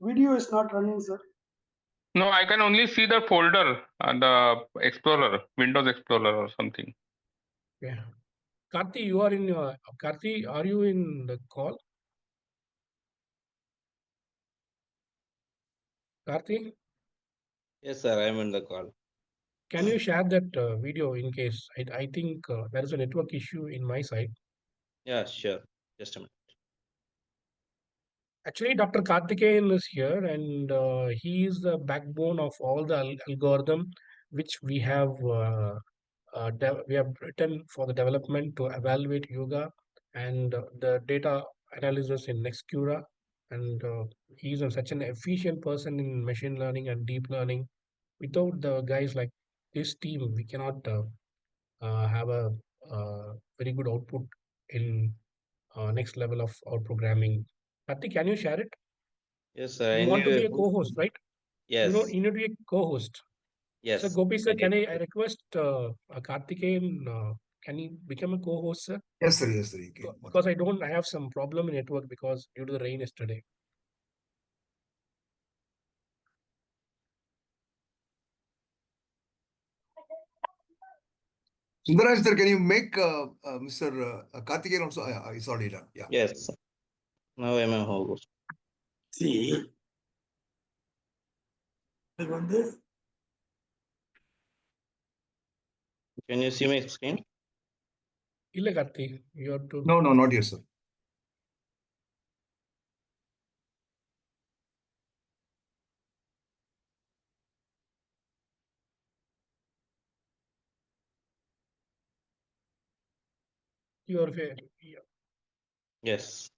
Video is not running, sir. No, I can only see the folder, the Explorer, Windows Explorer or something. yeah. Karthi, you are in your Karthi, are you in the call? Karthi, Yes, sir, I'm in the call. can you share that video in case I think there is a network issue in my side. Yeah, sure. Just a minute. Actually, Dr. Karthikeyan is here, and he is the backbone of all the algorithm which we have written for the development to evaluate yoga and the data analysis in Nextcura. And he is such an efficient person in machine learning and deep learning. Without the guys like this team, we cannot have a very good output in next level of our programming. Karthik, can you share it? Yes, sir. I You want need to be a a co-host, right? yes, You need to be a co-host. So yes. Gopi I sir, need can I request Karthikeyan, can he become a co-host, sir? Yes, sir. Yes, sir. You can. Because I have some problem in network because due to the rain yesterday. Sundaraj, sir, can you make Mr. Karthikeyan also? It's already done. Yeah. yes. Now I'm a host. See. Can you see my screen? Illa Karthi, you have to. No, not yet, sir. You are fair. Yeah. Yes.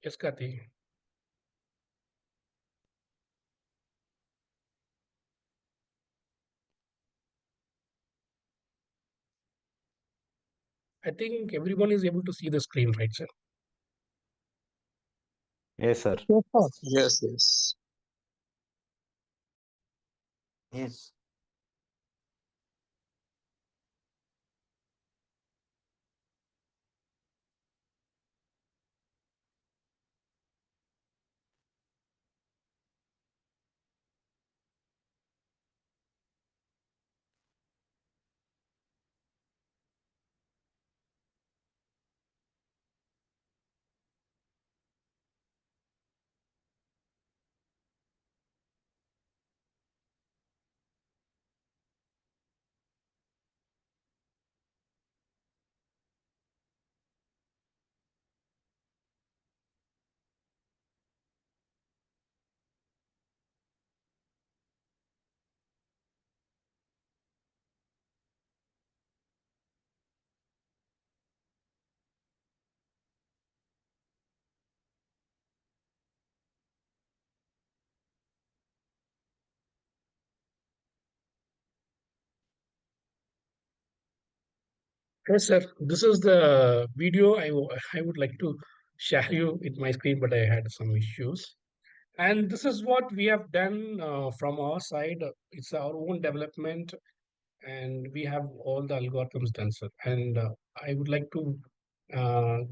Yes, Kathy. I think everyone is able to see the screen, right, sir? Yes, sir. Yes, sir. Yes, yes. Yes. Yes, sir. This is the video I would like to share you with my screen, but I had some issues. And this is what we have done from our side. It's our own development, and we have all the algorithms done, sir. And I would like to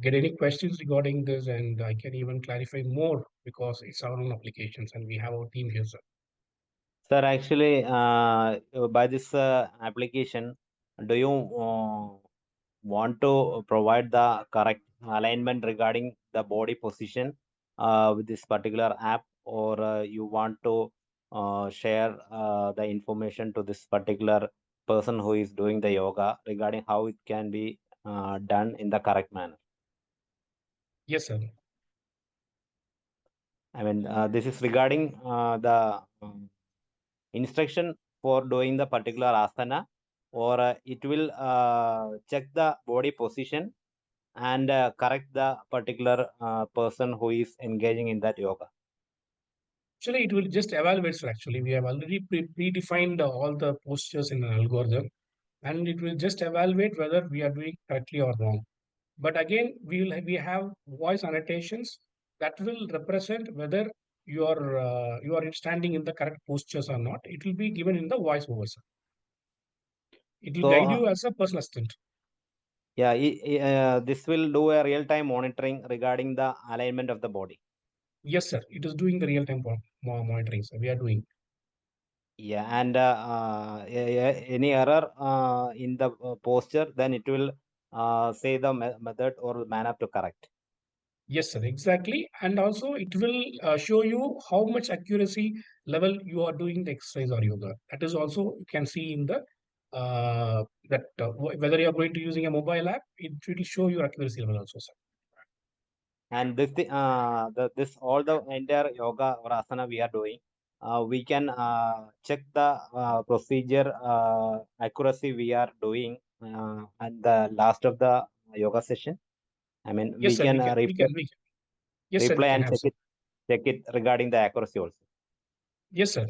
get any questions regarding this, and I can even clarify more because it's our own applications, and we have our team here, sir. Sir, actually, by this application, do you want to provide the correct alignment regarding the body position with this particular app, or you want to share the information to this particular person who is doing the yoga regarding how it can be done in the correct manner? Yes, sir. I mean, this is regarding the instruction for doing the particular asana, or it will check the body position and correct the particular person who is engaging in that yoga. Actually, it will just evaluate, sir. Actually, we have already predefined all the postures in an algorithm, and it will just evaluate whether we are doing correctly or wrong. But again, we have voice annotations that will represent whether you are standing in the correct postures or not. It will be given in the voice over, sir. It will So guide you as a personal assistant. yeah, this will do a real-time monitoring regarding the alignment of the body. Yes, sir. It is doing the real-time monitoring, sir. We are doing. Yeah, and any error in the posture, then it will say the method or manner to correct. Yes, sir, exactly. And also it will show you how much accuracy level you are doing the exercise or yoga. That is also you can see in the whether you are going to using a mobile app, it will show your accuracy level also, sir. And this this all the entire yoga or asana we are doing, we can check the procedure accuracy we are doing at the last of the yoga session. I mean, Yes, we sir, can we can. Yes, sir, we replay can and have, sir. check it regarding the accuracy also. Yes, sir.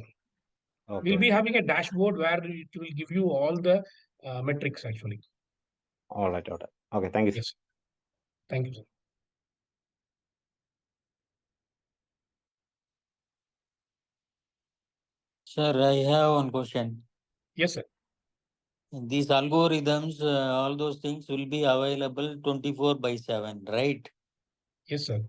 Okay. We'll be having a dashboard where it will give you all the metrics actually. All right. Okay. Thank you, sir. Yes. Thank you, sir. Sir, I have one question. Yes, sir. These algorithms, all those things will be available 24/7, right? Yes, sir.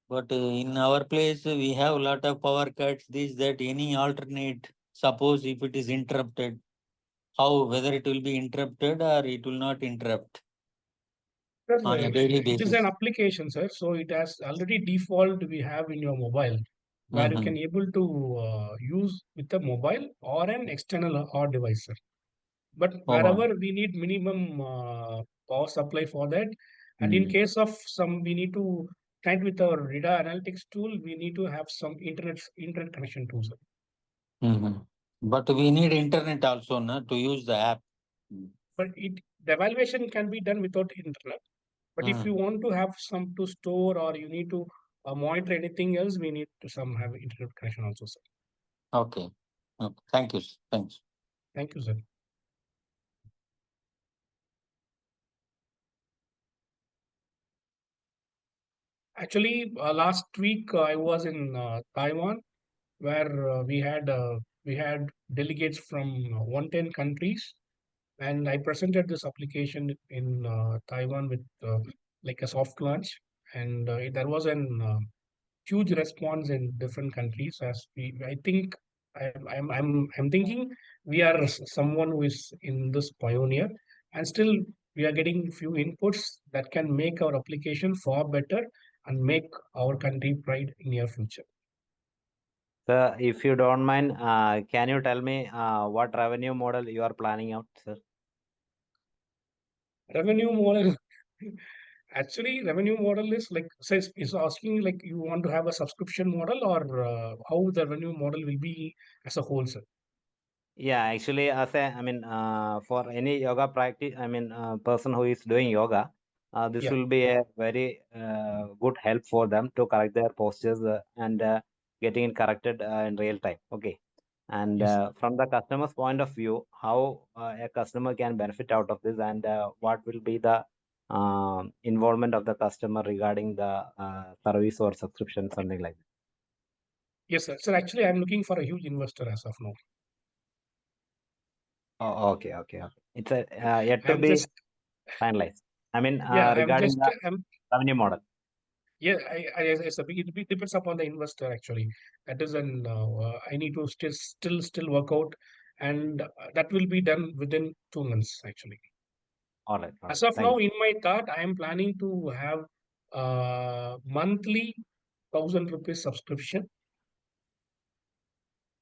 But in our place, we have a lot of power cuts, this, that, any alternate. Suppose if it is interrupted, how, whether it will be interrupted or it will not interrupt Sir, on a daily it is an basis. application, sir. So it has already default we have in your mobile where you can able to use with the mobile or an external hard device, sir. But wherever we need minimum power supply for that, and in case of some we need to connect with our radar analytics tool, we need to have some internet connection too, sir. But we need internet also, na, to use the app. But the evaluation can be done without internet. But if you want to have some to store or you need to monitor anything else, we need to some have internet connection also, sir. Okay. Okay. Thank you. Thanks. Thank you, sir. Actually, last week I was in Taiwan, where we had delegates from 110 countries, and I presented this application in Taiwan with like a soft launch, and there was an huge response in different countries. I think I'm thinking we are someone who is in this pioneer, and still we are getting few inputs that can make our application far better and make our country pride in near future. Sir, if you don't mind, can you tell me what revenue model you are planning out, sir? Revenue model. Actually, revenue model is like says is asking like you want to have a subscription model or how the revenue model will be as a whole, sir. Yeah, actually, for any yoga practice, person who is doing yoga, this Yeah. will be a very good help for them to correct their postures and getting it corrected in real time. Okay. And Yes. from the customer's point of view, how a customer can benefit out of this and what will be the involvement of the customer regarding the service or subscription, something like that. Yes, sir. So actually, I'm looking for a huge investor as of now. Oh, okay. It's yet to I'm be just finalized. yeah. Regarding the revenue model. Yeah. It depends upon the investor actually. That is an I need to still work out, and that will be done within 2 months actually. All right. As of Thank now, you. in my thought, I am planning to have monthly 1,000 rupees subscription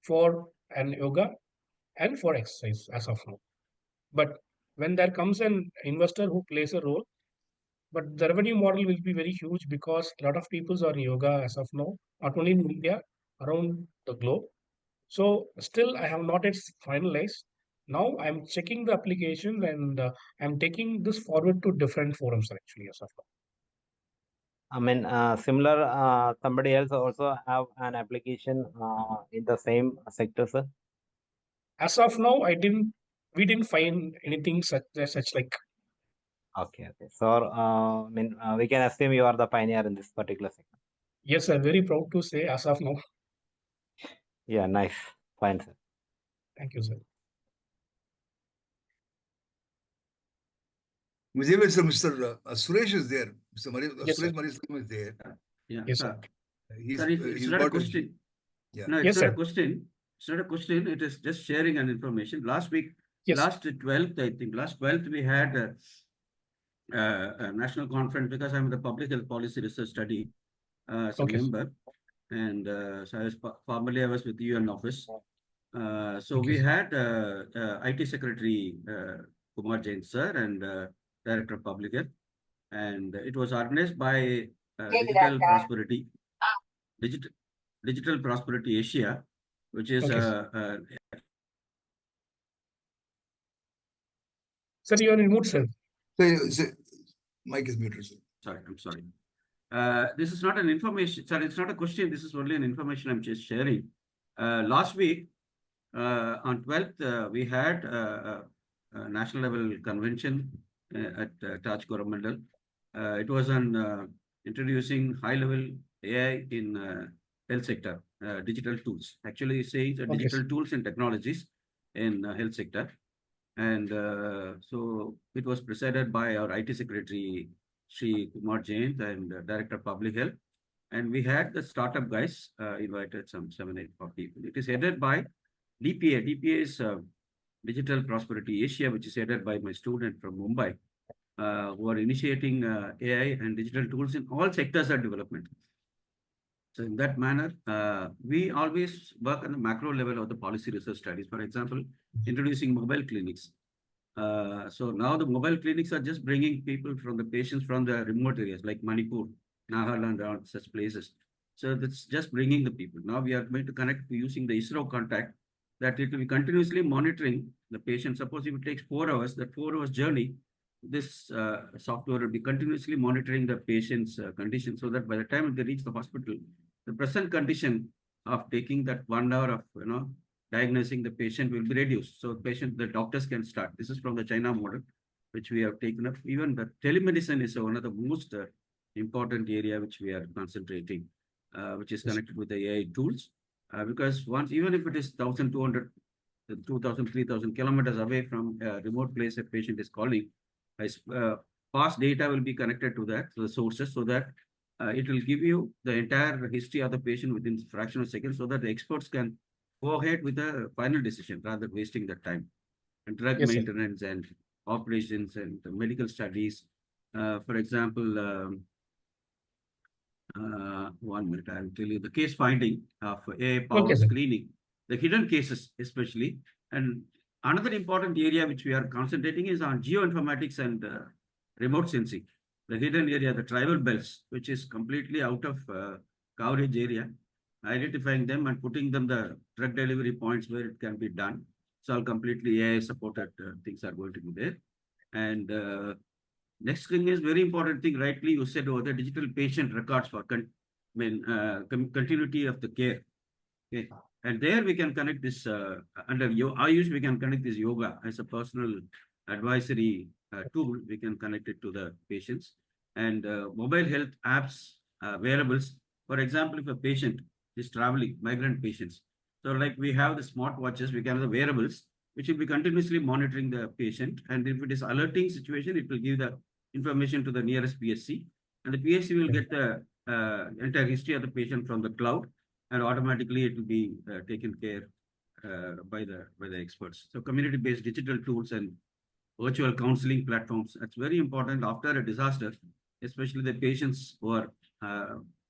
for an yoga and for exercise as of now. But when there comes an investor who plays a role, but the revenue model will be very huge because a lot of people are in yoga as of now, not only in India, around the globe. So still, I have not yet finalized. Now I'm checking the application and I'm taking this forward to different forums actually as of now. Similar, somebody else also have an application in the same sector, sir? As of now, we didn't find anything such like. Okay. So, we can assume you are the pioneer in this particular sector. Yes, I'm very proud to say as of now. Yeah, nice. Fine, sir. Thank you, sir. Vijayavel, sir, Mr. Suresh is there. Yes, Suresh sir. Mariswamy is there. Yeah, Yes, sir. He's, Sir, it's not a question. Yeah. No, it's Yes, not sir. a question. It's not a question. It is just sharing an information. Last week, Yes. last 12th, I think, last 12th, we had a national conference because I'm the public health policy research study as a Okay. member. And so formerly I was with the UN office. So Okay, we sir. had IT Secretary Kumar Jain sir and Director of Public Health. And it was organized by Digital Prosperity Asia, which is Okay, sir, you are in mute, sir. Mic is muted, sir. Sorry, I'm sorry. This is not an information. Sorry, it's not a question. This is only an information I'm just sharing. Last week, on 12th, we had a national level convention at Taj Coromandel. It was on introducing high level AI in health sector, digital tools. Actually, it says digital tools and technologies in health sector. And so it was presided by our IT Secretary, Shri Kumar Jain, and Director of Public Health. And we had the startup guys invited some 7-8 people. It is headed by DPA. DPA is Digital Prosperity Asia, which is headed by my student from Mumbai, who are initiating AI and digital tools in all sectors of development. So in that manner, we always work on the macro level of the policy research studies. For example, introducing mobile clinics. So now the mobile clinics are just bringing people from the patients from the remote areas like Manipur Nagaland, all such places. So that's just bringing the people. Now we are going to connect using the ISRO contact, that it will be continuously monitoring the patient. Suppose if it takes 4 hours, that 4 hours journey, this software will be continuously monitoring the patient's condition, so that by the time they reach the hospital, the present condition of taking that 1 hour of diagnosing the patient will be reduced. So the doctors can start. This is from the China model, which we have taken up. Even the telemedicine is one of the most important area which we are concentrating, which is connected with the AI tools. Because once, even if it is 1,200, 2,000, 3,000 kilometers away from a remote place a patient is calling, past data will be connected to that, to the sources, so that it will give you the entire history of the patient within a fraction of seconds, so that the experts can go ahead with the final decision rather than wasting the time. And drug Yes, sir. maintenance and operations and the medical studies. For example, 1 minute, I will tell you the case finding of AI-powered Okay, sir. screening, the hidden cases especially. And another important area which we are concentrating is on geoinformatics and remote sensing. The hidden area, the tribal belts, which is completely out of coverage area, identifying them and putting them the drug delivery points where it can be done. So all completely AI supported things are going to be there. And next thing is very important thing, rightly you said over the digital patient records for continuity of the care. Okay. And there we can connect this under Ayush, we can connect this yoga as a personal advisory tool. We can connect it to the patients and mobile health apps, wearables. For example, if a patient is traveling, migrant patients. So like we have the smartwatches, we can have the wearables, which will be continuously monitoring the patient. And if it is alerting situation, it will give the information to the nearest PSC. And the PSC will get the entire history of the patient from the cloud, and automatically it will be taken care by the experts. So community-based digital tools and virtual counseling platforms, that's very important after a disaster, especially the patients who are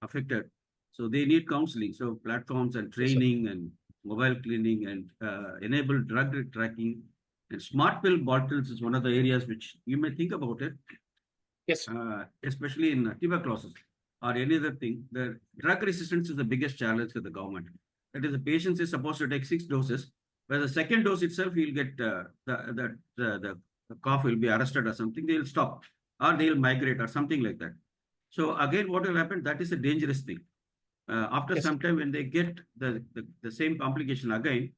affected. So they need counseling. So platforms and training and mobile cleaning and enable drug tracking and smart pill bottles is one of the areas which you may think about it. Yes. Especially in tuberculosis or any other thing. The drug resistance is the biggest challenge for the government. That is, the patient is supposed to take 6 doses, but the second dose itself, he'll get the cough will be arrested or something. They'll stop, or they'll migrate or something like that. So again, what will happen? That is a dangerous thing. After some time, when they get the same complication again,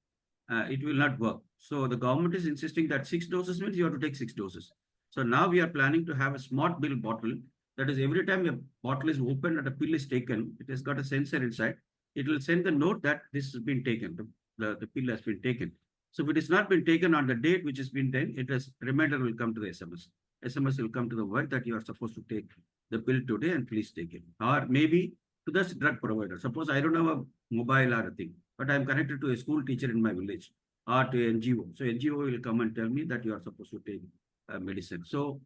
it will not work. So the government is insisting that 6 doses means you have to take 6 doses. So now we are planning to have a smart pill bottle. That is, every time a bottle is opened and a pill is taken, it has got a sensor inside. It will send the note that this has been taken, the pill has been taken. So if it has not been taken on the date which has been done, reminder will come to the SMS. SMS will come to the word that you are supposed to take the pill today and please take it. Or maybe to the drug provider. Suppose I don't have a mobile or a thing, but I'm connected to a school teacher in my village or to an NGO. So NGO will come and tell me that you are supposed to take medicine. So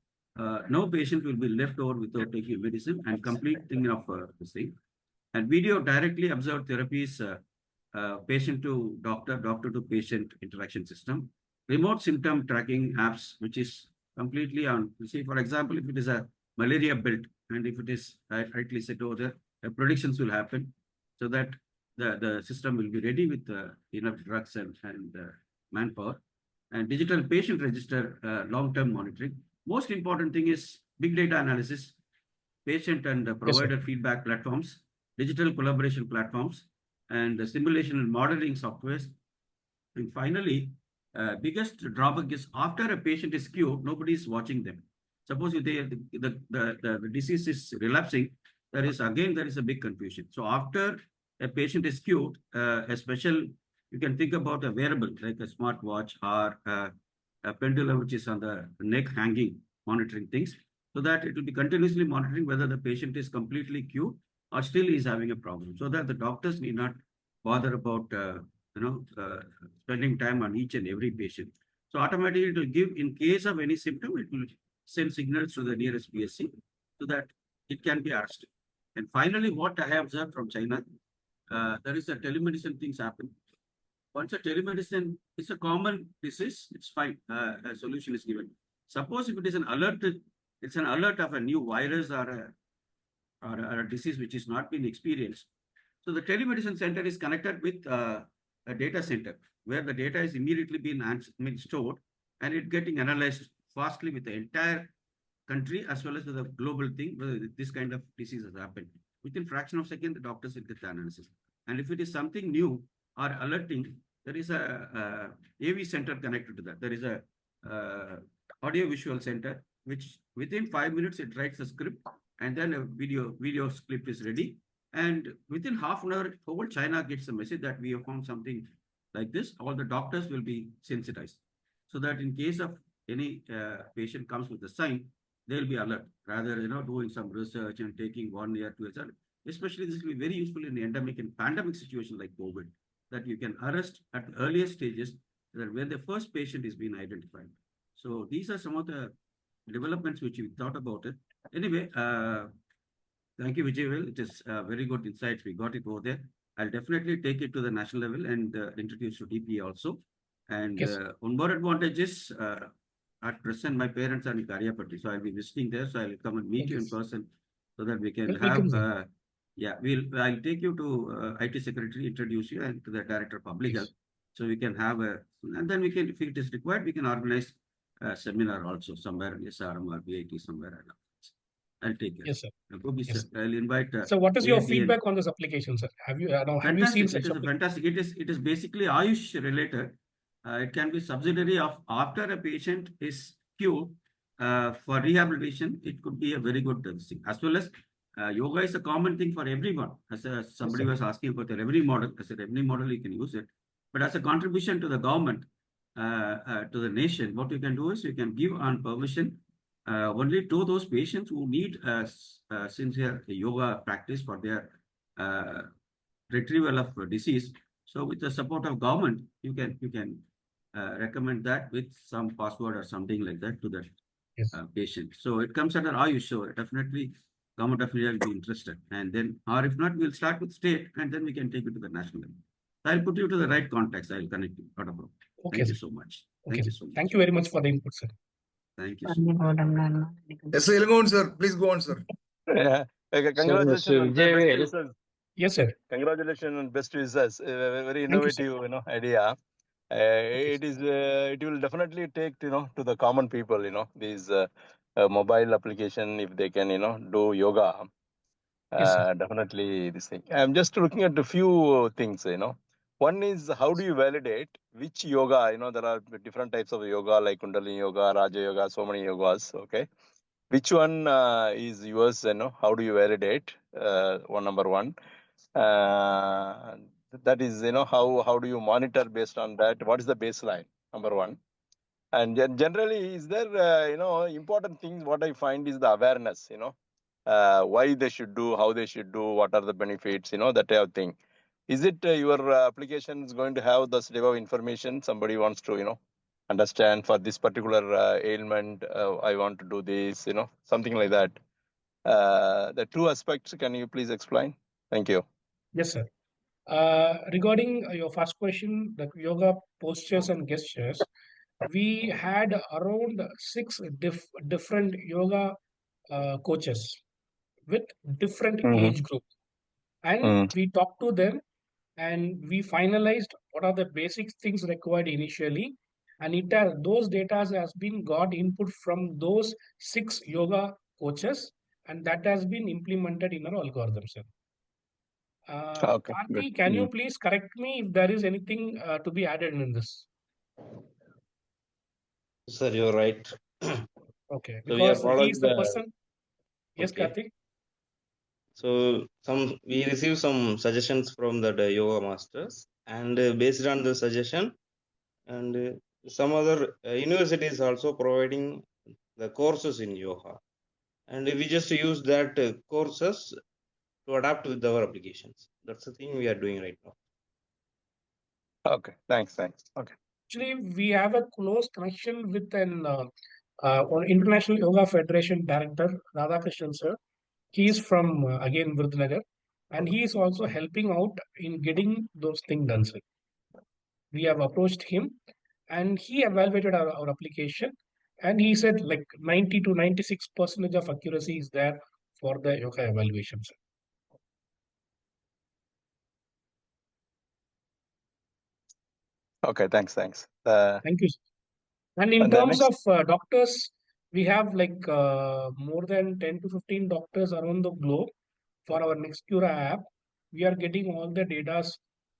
no patient will be left over without taking medicine, and complete thing of this thing. And video directly observed therapies, patient to doctor, doctor to patient interaction system, remote symptom tracking apps, which is completely on, you see, for example, if it is a malaria belt, and if it is rightly said over there, predictions will happen, so that the system will be ready with enough drugs and manpower. And digital patient register, long-term monitoring. Most important thing is big data analysis, patient and provider feedback platforms, digital collaboration platforms, and the simulation and modeling softwares. And finally, biggest drawback is after a patient is cured, nobody is watching them. Suppose if the disease is relapsing, there is a big confusion. So after a patient is cured, you can think about a wearable like a smartwatch or a pendulum which is on the neck hanging, monitoring things, so that it will be continuously monitoring whether the patient is completely cured or still is having a problem, so that the doctors need not bother about spending time on each and every patient. So automatically it will give, in case of any symptom, it will send signals to the nearest PSC so that it can be arrested. And finally, what I have observed from China, there is a telemedicine things happen. Once a telemedicine is a common disease, it's fine. A solution is given. Suppose if it is an alert, it's an alert of a new virus or or a disease which is not been experienced. So the telemedicine center is connected with a data center where the data is immediately being stored and it getting analyzed fastly with the entire country as well as with the global thing, whether this kind of disease has happened. Within fraction of a second, the doctors will get the analysis. And if it is something new or alerting, there is a AV center connected to that. There is a audio visual center, which within 5 minutes, it writes a script and then a video clip is ready. And within half an hour, whole China gets a message that we have found something like this. All the doctors will be sensitized. So that in case of any patient comes with a sign, they'll be alert rather, doing some research and taking 1 year, 2 years. Especially this will be very useful in the endemic and pandemic situation like COVID, that you can arrest at the earliest stages that when the first patient is being identified. So these are some of the developments which we thought about it. Anyway, thank you, Vijayavel. It is very good insights. We got it over there. I'll definitely take it to the national level and introduce to DPA also. And Yes. one more advantage is at present, my parents are in Karyapati, so I'll be visiting there. So I'll come and meet you in person so that we can Welcome, sir. have. I'll take you to IT secretary, introduce you, and to the director of public health, so we can have and then we can, if it is required, we can organize a seminar also somewhere in SRM or BIT somewhere. I'll take care. Yes, sir. Yes. I'll invite. So what is your AABN. feedback on this application, sir? Have you have you seen Fantastic. such It is fantastic. It is basically Ayush related. It can be subsidiary of after a patient is cured for rehabilitation. It could be a very good thing. As well as yoga is a common thing for everyone. As somebody was asking about the revenue model, as a revenue model, you can use it. But as a contribution to the government, to the nation, what you can do is you can give on permission only to those patients who need sincere yoga practice for their retrieval of disease. So with the support of government, you can recommend that with some password or something like that to the patient. So it comes under Ayush. So definitely government definitely will be interested. And then, or if not, we'll start with state and then we can take it to the national level. So I'll put you to the right contacts. I'll connect you. Not a problem. Okay, Thank you sir. so much. Okay, Thank you sir. so much. Thank you very much for the input, sir. Thank you so much. Yes, sir. Go on, sir. Please go on, sir. Okay, congratulations Mr. on the best Vijayavel. results. Yes, sir. Congratulations on best results. Very Thank you, sir. innovative, idea. It will definitely take, to the common people, these mobile application, if they can, do yoga. Yes, sir. Definitely this thing. I'm just looking at a few things, One is, how do you validate which yoga? There are different types of yoga like Kundalini yoga, Raja yoga, so many yogas. Okay. Which one is yours? How do you validate? Number one. That is, how do you monitor based on that? What is the baseline? Number one. And generally, is there, important things? What I find is the awareness, why they should do, how they should do, what are the benefits, that type of thing. Is it your application is going to have this type of information? Somebody wants to, understand for this particular ailment, I want to do this, something like that. The two aspects, can you please explain? Thank you. Yes, sir. Regarding your first question, the yoga postures and gestures, we had around 6 different yoga coaches with different age group, and we talked to them and we finalized what are the basic things required initially, and those data has been got input from those 6 yoga coaches, and that has been implemented in our algorithm, sir. Okay, good. Karthi, can you please correct me if there is anything to be added in this? Sir, you're right. Okay, So we are because he following is the person. Yes, Okay. Karthik. So we receive some suggestions from the yoga masters, and based on the suggestion, and some other universities also providing the courses in yoga, and we just use that courses to adapt with our applications. That's the thing we are doing right now. Okay, thanks. Okay. Actually, we have a close connection with an International Yoga Federation director, Radhakrishnan sir. He is from again Virudhunagar, and he is also helping out in getting those things done, sir. We have approached him, and he evaluated our application, and he said like 90 to 96% of accuracy is there for the yoga evaluations. Okay, thanks. Thank you. And in And the terms next, of doctors, we have like more than 10 to 15 doctors around the globe for our Nextcura app. We are getting all the data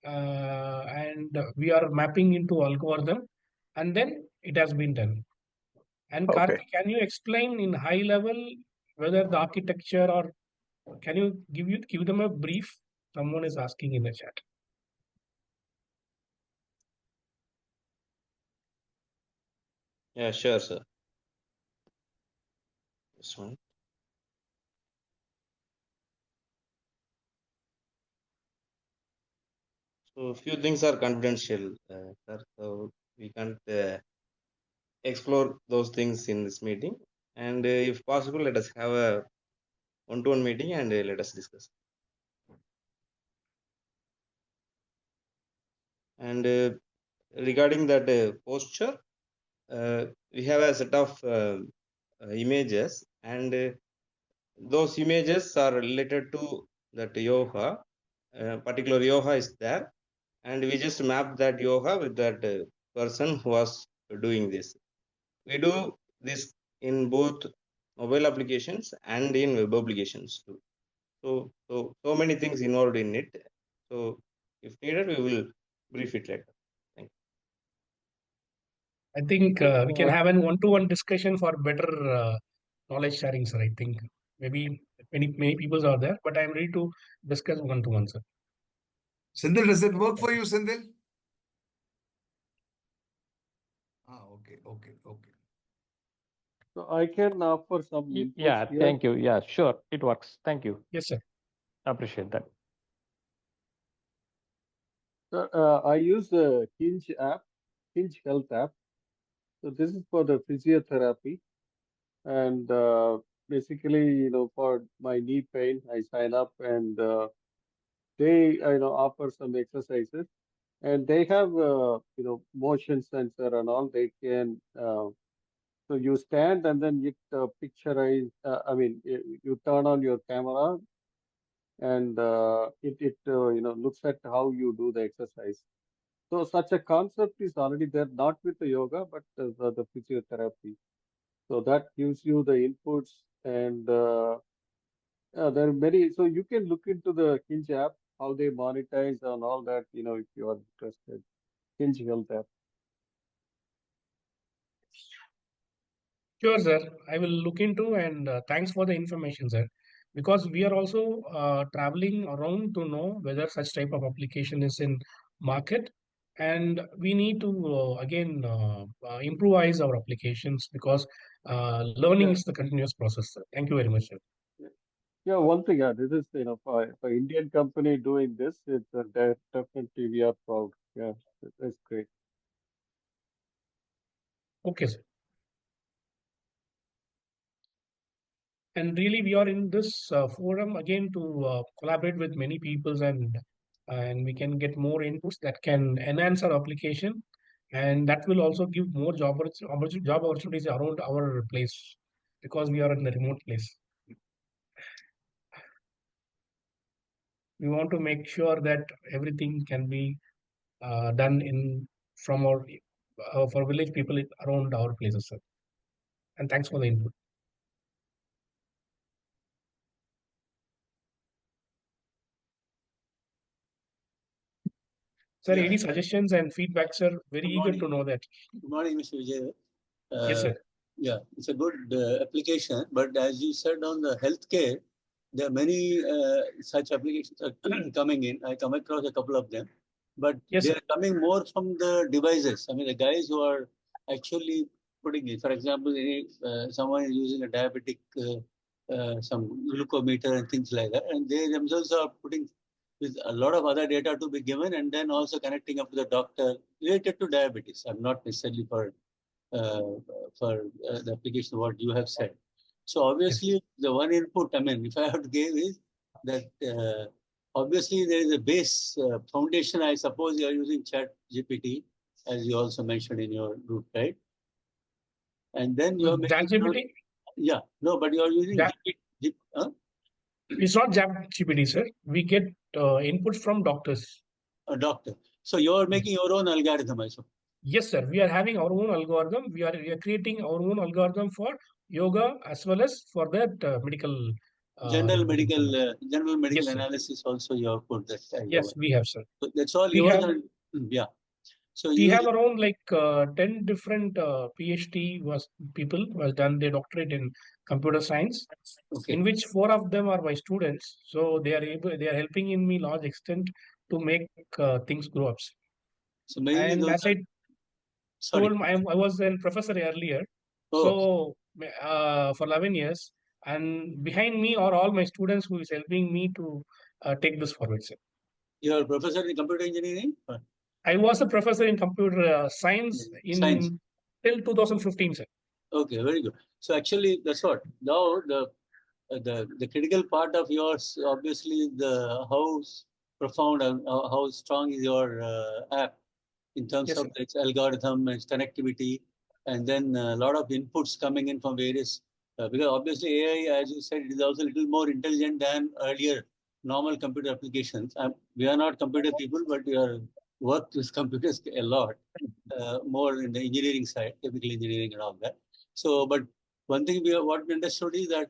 and we are mapping into algorithm, and then it has been done. And okay. Karthik, can you explain in high level whether the architecture, or can you give them a brief? Someone is asking in the chat. Yeah, sure, sir. This one. So few things are confidential, sir. So we can't explore those things in this meeting. And if possible, let us have a one-to-one meeting and let us discuss. And regarding that posture, we have a set of images, and those images are related to that yoga. Particular yoga is there, and we just map that yoga with that person who was doing this. We do this in both mobile applications and in web applications too. So many things involved in it. So if needed, we will brief it later. Thank I think we can have an one-to-one discussion for better knowledge sharing, sir. I think maybe many people are there, but I'm ready to discuss one-to-one, sir. Sendil, does that work for you, Sendil? Okay. So I can offer some inputs Yeah, here. thank you. Yeah, sure. It works. Thank you. Yes, sir. Appreciate that. So, I use the Hinge app, Hinge Health app. So this is for the physiotherapy, and basically, for my knee pain, I sign up, and they, offer some exercises, and they have, motion sensor and all. They can, so you stand, and then it picturize. You turn on your camera, and it looks at how you do the exercise. So such a concept is already there, not with the yoga, but the physiotherapy. So that gives you the inputs, and there are many. So you can look into the Hinge app, how they monetize and all that, if you are interested. Hinge Health app. Sure, sir. I will look into, and thanks for the information, sir. Because we are also traveling around to know whether such type of application is in market, and we need to again improvise our applications, because learning is the continuous process, sir. Thank you very much, sir. Yeah, one thing, this is, for Indian company doing this, it's definitely we are proud. Yeah, that's great. Okay, sir. And really, we are in this forum again to collaborate with many peoples, and we can get more inputs that can enhance our application, and that will also give more job opportunities around our place, because we are in a remote place. We want to make sure that everything can be done from our for village people around our places, sir. And thanks for the input. Sir, Yeah. any suggestions and feedback, sir? Very Good eager morning. to know that. Good morning, Mr. Vijayavel. Yes, sir. Yeah, it's a good application, but as you said on the healthcare, there are many such applications are coming in. I come across a couple of them, but Yes, they sir. are coming more from the devices. I mean, the guys who are actually putting it. For example, someone is using a diabetic, some glucometer and things like that, and they themselves are putting with a lot of other data to be given, and then also connecting up to the doctor related to diabetes. I'm not necessarily for the application of what you have said. So obviously, the one input, I mean, if I have to give is that obviously there is a base foundation. I suppose you are using Chat GPT, as you also mentioned in your group, right? And then you are making ChatGPT? yeah, no, but you are using Yeah. GPT, It's not GPT, sir. We get inputs from doctors. A doctor. So you're making your own algorithm, I suppose. Yes, sir. We are having our own algorithm. We are creating our own algorithm for yoga as well as for that medical. General medical Yes, sir. analysis also you have put that. Yes, we have, sir. So that's all We yours. have, Yeah. So we you have around like 10 different PhD people who has done their doctorate in computer science, okay. in which 4 of them are my students. So they are helping in me large extent to make things grow up. So mainly And those as I sorry. told, I was a professor earlier. Oh. So for 11 years, and behind me are all my students who is helping me to take this forward, sir. You're a professor in computer engineering? I was a professor in computer science till 2015, sir. Okay, very good. So actually, that's what now the critical part of yours, obviously, the how profound and how strong is your app in terms Yes, of its algorithm and its connectivity, and then a lot of inputs coming in from various. Because obviously AI, as you said, it is also a little more intelligent than earlier normal computer applications. We are not computer people, but we are worked with computers a lot, more in the engineering side, chemical engineering and all that. So, but one thing what we understood is that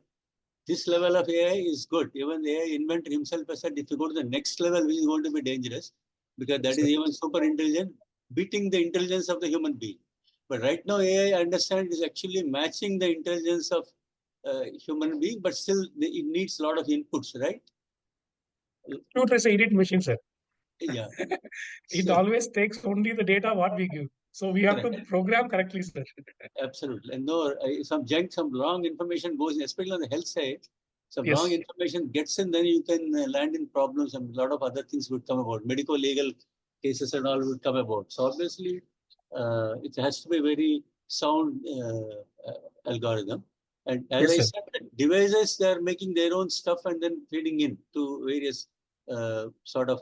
this level of AI is good. Even the AI inventor himself has said, if you go to the next level, which is going to be dangerous, because that is even super intelligent, beating the intelligence of the human being. But right now, AI, I understand, is actually matching the intelligence of human being, but still it needs a lot of inputs, right? Computer is a idiot machine, sir. Yeah. It always takes only the data what we give. So we have to program correctly, sir. Absolutely. And no, some wrong information goes in, especially on the health side. Some wrong information gets in, then you can land in problems, and a lot of other things would come about. Medical, legal cases and all would come about. So obviously, it has to be very sound algorithm. And as I said, devices, they're making their own stuff and then feeding in to various sort of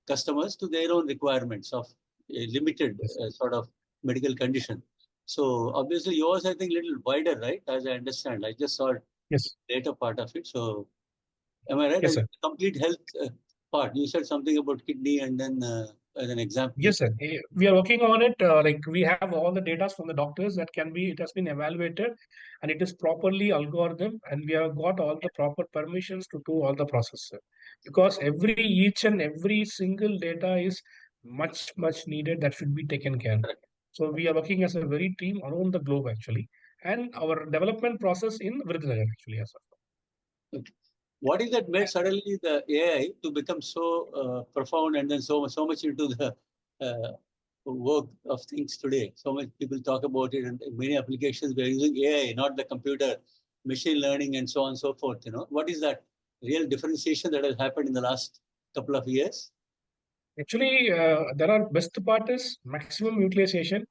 customers to their own requirements of a limited sort of medical condition. So obviously yours, I think, little wider, right? As I understand, I just saw data part of it. So am I right? Yes, sir. Complete health part. You said something about kidney, and then as an example. Yes, sir. We are working on it. Like we have all the data from the doctors that can be. It has been evaluated, and it is properly algorithm, and we have got all the proper permissions to do all the process, sir. Because each and every single data is much needed that should be taken care of. So we are working as a very team around the globe actually, and our development process in Virudunagar actually as well. Okay. What is that made suddenly the AI to become so profound and then so much into the work of things today? So much people talk about it, and many applications we are using AI, not the computer, machine learning, and so on and so forth. You know, what is that real differentiation that has happened in the last couple of years? Actually, there are best part is maximum utilization.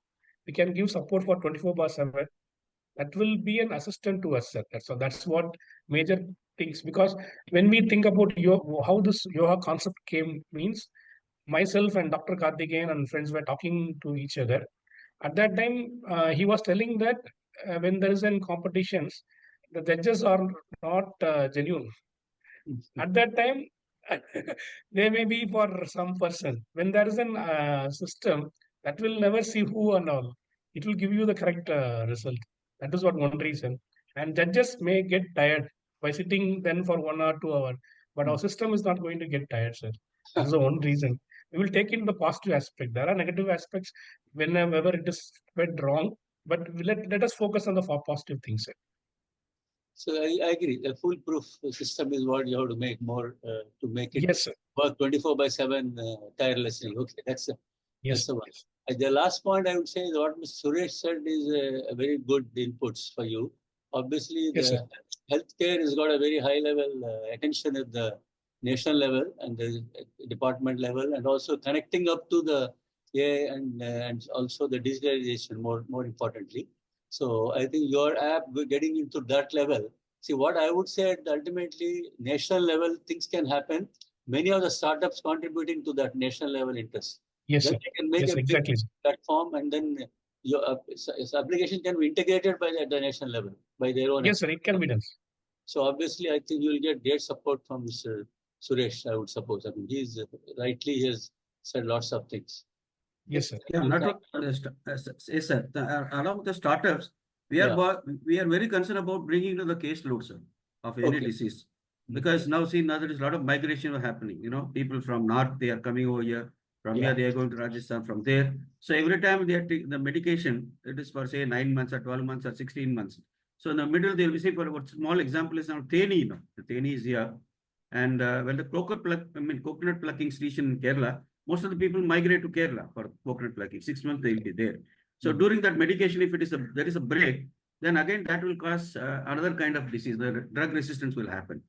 We can give support for 24/7. That will be an assistant to us, sir. So that's what major things. Because when we think about how this yoga concept came, means myself and Dr. Karthikeyan and friends were talking to each other. At that time, he was telling that when there is in competitions, the judges are not genuine. At that time, they may be for some person. When there is a system, that will never see who and all. It will give you the correct result. That is what one reason. And judges may get tired by sitting then for 1 or 2 hours. But our system is not going to get tired, sir. That is the one reason. We will take in the positive aspect. There are negative aspects whenever it is went wrong. But let us focus on the positive things, sir. So I agree. A foolproof system is what you have to make more to make it work 24/7 tirelessly. Okay, that's the one. The last point I would say is what Mr. Suresh said is a very good inputs for you. Obviously, the healthcare has got a very high level attention at the national level and the department level, and also connecting up to the AI and also the digitalization more importantly. So I think your app getting into that level. See, what I would say ultimately, national level things can happen. Many of the startups contributing to that national level interest. Yes, then sir. they can make a exactly. big platform, and then your application can be integrated by the national level by their own. Yes, sir. It can be done. So obviously, I think you will get great support from Mr. Suresh, I would suppose. I mean, he has said lots of things. Yes, sir. Yeah, not yes, sir. Along with the startups, we are very concerned about bringing to the caseload, sir, of any disease. Because now there is a lot of migration happening. You know, people from north, they are coming over here. From here, they are going to Rajasthan. From there, so every time they are taking the medication, it is for say 9 months or 12 months or 16 months. So in the middle, they will say, for a small example is now Theni. You know, the Theni is here, and when the coconut plucking station in Kerala, most of the people migrate to Kerala for coconut plucking. 6 months they will be there. So during that medication, if there is a break, then again that will cause another kind of disease. The drug resistance will happen.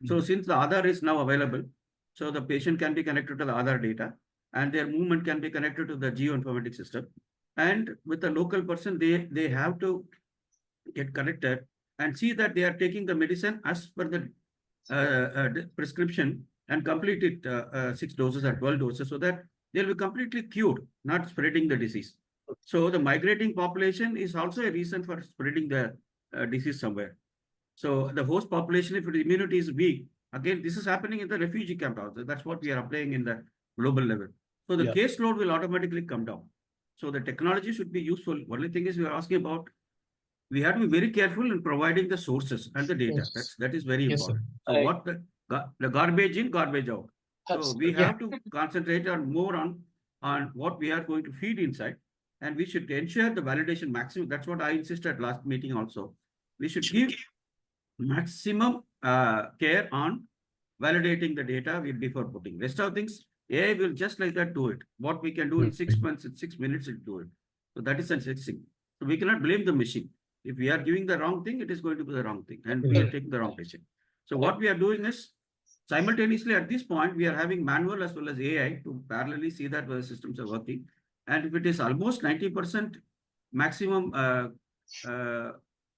So since the Aadhaar is now available, so the patient can be connected to the Aadhaar data, and their movement can be connected to the geoinformatics system. And with the local person, they have to get connected and see that they are taking the medicine as per the prescription and complete it 6 doses or 12 doses, so that they'll be completely cured, not spreading the disease. So the migrating population is also a reason for spreading the disease somewhere. So the host population, if the immunity is weak, again, this is happening in the refugee camp also. That's what we are applying in the global level. So the caseload will automatically come down. So the technology should be useful. Only thing is we are asking about, we have to be very careful in providing the sources and the data. That is very important. So what the garbage in, garbage out. So we have to concentrate on more on what we are going to feed inside, and we should ensure the validation maximum. That's what I insisted last meeting also. We should give maximum care on validating the data before putting. Rest of things, AI will just like that do it. What we can do in 6 months, in 6 minutes, it do it. So that is a thing. So we cannot blame the machine. If we are giving the wrong thing, it is going to be the wrong thing, and we are taking the wrong decision. So what we are doing is, simultaneously at this point, we are having manual as well as AI to parallelly see that the systems are working. And if it is almost 90% maximum,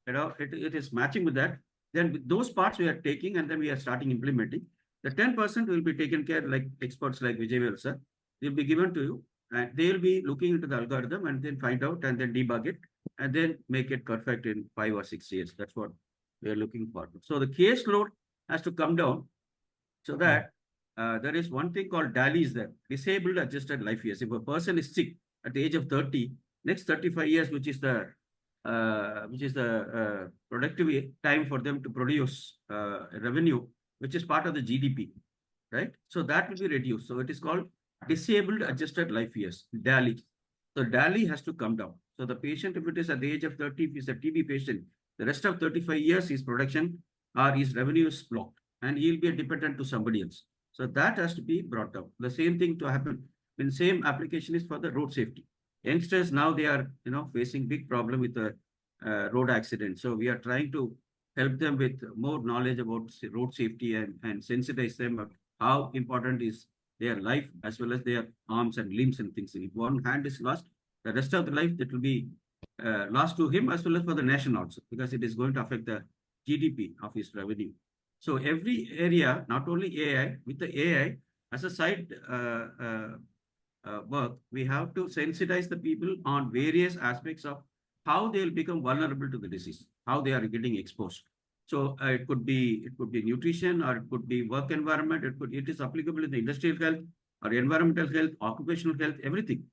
it is matching with that, then with those parts we are taking, and then we are starting implementing. The 10% will be taken care, like experts like Vijayavel sir, they'll be given to you, and they'll be looking into the algorithm and then find out and then debug it and then make it perfect in 5 or 6 years. That's what we are looking for. So the case load has to come down, so that there is one thing called DALI is there, disabled adjusted life years. If a person is sick at the age of 30, next 35 years, which is the productive time for them to produce revenue, which is part of the GDP, right? So that will be reduced. So it is called disabled adjusted life years, DALI. So DALI has to come down. So the patient, if it is at the age of 30, if he is a TB patient, the rest of 35 years, his production or his revenue is blocked, and he'll be dependent to somebody else. So that has to be brought down. The same thing to happen. The same application is for the road safety. Youngsters now, they are facing big problem with the road accidents. So we are trying to help them with more knowledge about road safety and sensitize them of how important is their life as well as their arms and limbs and things. If one hand is lost, the rest of the life that will be lost to him as well as for the nation also, because it is going to affect the GDP of his revenue. So every area, not only AI, with the AI as a side work, we have to sensitize the people on various aspects of how they will become vulnerable to the disease, how they are getting exposed. So it could be nutrition, or it could be work environment. It is applicable in the industrial health or environmental health, occupational health, everything.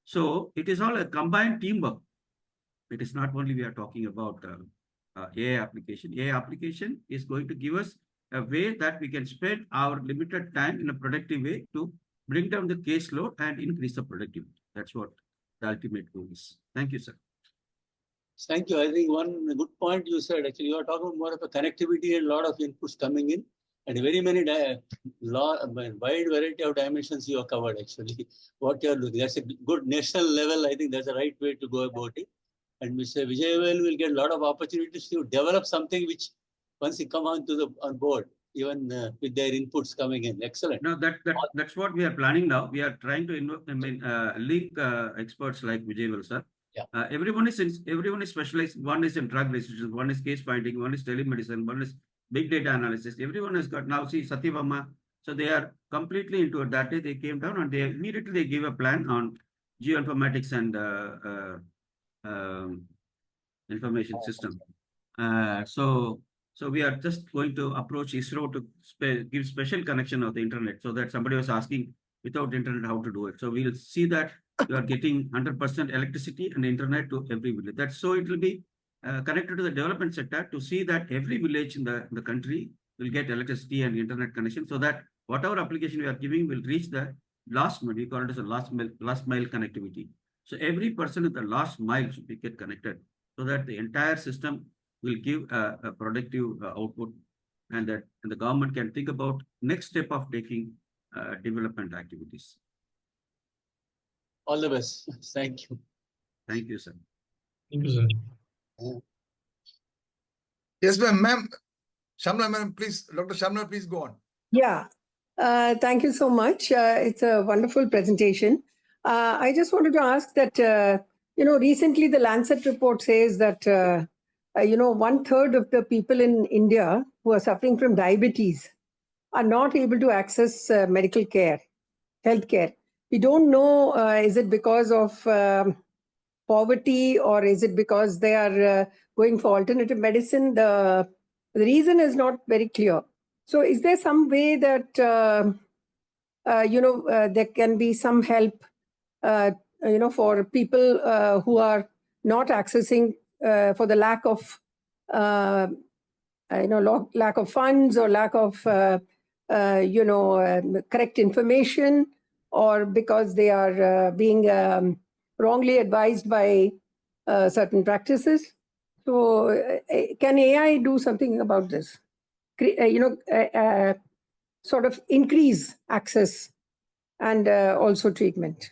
So it is all a combined teamwork. It is not only we are talking about AI application. AI application is going to give us a way that we can spend our limited time in a productive way to bring down the caseload and increase the productivity. That's what the ultimate goal is. Thank you, sir. Thank you. I think one good point you said, actually, you are talking more of a connectivity and a lot of inputs coming in, and very many wide variety of dimensions you have covered, actually. What you are looking, that's a good national level. I think that's the right way to go about it. And Mr. Vijayavel will get a lot of opportunities to develop something which, once he come on board, even with their inputs coming in. Excellent. No, that's what we are planning now. We are trying to link experts like Vijayavel sir. Yeah. Everyone is specialized. One is in drug resistance, one is case finding, one is telemedicine, one is big data analysis. Everyone has got now. See Satyabama. So they are completely into it. That day they came down and they immediately gave a plan on geoinformatics and information system. So So we are just going to approach ISRO to give special connection of the internet, so that somebody was asking without internet how to do it. So we'll see that you are getting 100% electricity and internet to every village. That's so it will be connected to the development sector to see that every village in the country will get electricity and internet connection, so that whatever application we are giving will reach the last mile. We call it as a last mile connectivity. So every person in the last mile should be get connected, so that the entire system will give a productive output, and that the government can think about next step of taking development activities. All the best. Thank you. Thank you, sir. Thank you, sir. Yes, ma'am. Shamla, ma'am, please. Dr. Shamla, please go on. Yeah. Thank you so much. It's a wonderful presentation. I just wanted to ask that, recently the Lancet report says that, 1/3 of the people in India who are suffering from diabetes are not able to access medical care, healthcare. We don't know, is it because of poverty, or is it because they are going for alternative medicine? The reason is not very clear. So is there some way that, there can be some help, for people who are not accessing for the lack of, lack of funds, or lack of, correct information, or because they are being wrongly advised by certain practices? So can AI do something about this? Sort of increase access and also treatment.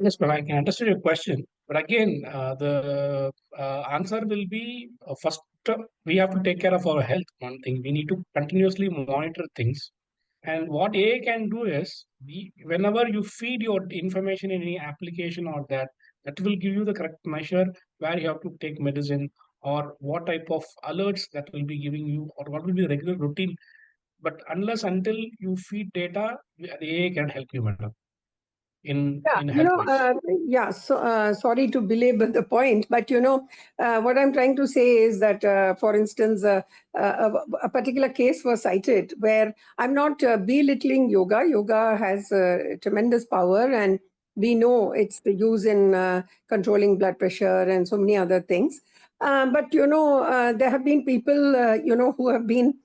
Yes, ma'am, I can understand your question. But again, the answer will be first, we have to take care of our health. One thing, we need to continuously monitor things. And what AI can do is, whenever you feed your information in any application or that will give you the correct measure where you have to take medicine, or what type of alerts that will be giving you, or what will be the regular routine. But unless until you feed data, the AI can help you, madam, in health-wise. So sorry to belabor the point, but what I'm trying to say is that, for instance, a particular case was cited where I'm not belittling yoga. Yoga has tremendous power, and we know it's the use in controlling blood pressure and so many other things. But there have been people who have been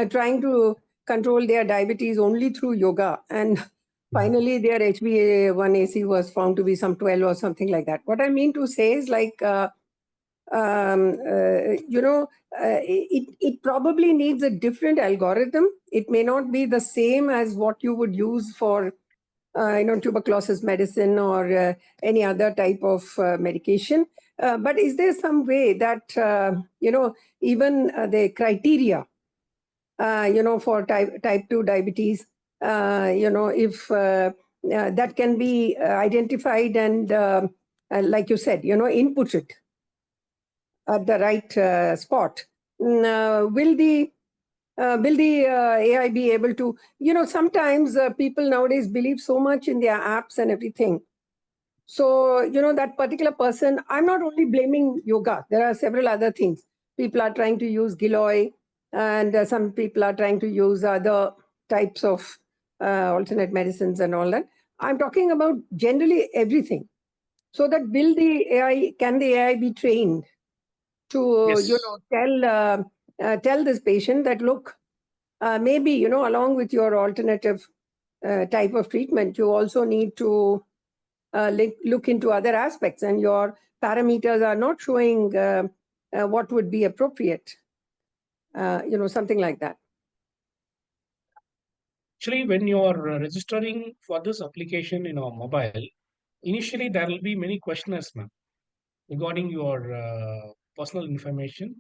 trying to control their diabetes only through yoga, and finally their HbA1c was found to be some 12 or something like that. What I mean to say is, like, it probably needs a different algorithm. It may not be the same as what you would use for tuberculosis medicine or any other type of medication. But is there some way that even the criteria for type 2 diabetes, if that can be identified and, like you said, input it at the right spot? Will the AI be able to, sometimes people nowadays believe so much in their apps and everything. So, that particular person, I'm not only blaming yoga, there are several other things. People are trying to use Giloy, and some people are trying to use other types of alternate medicines and all that. I'm talking about generally everything. So that can the AI be trained to, Yes. tell this patient that, look, maybe, along with your alternative type of treatment, you also need to look into other aspects, and your parameters are not showing what would be appropriate, something like that. Actually, when you are registering for this application in our mobile, initially there will be many questionnaires, ma'am, regarding your personal information.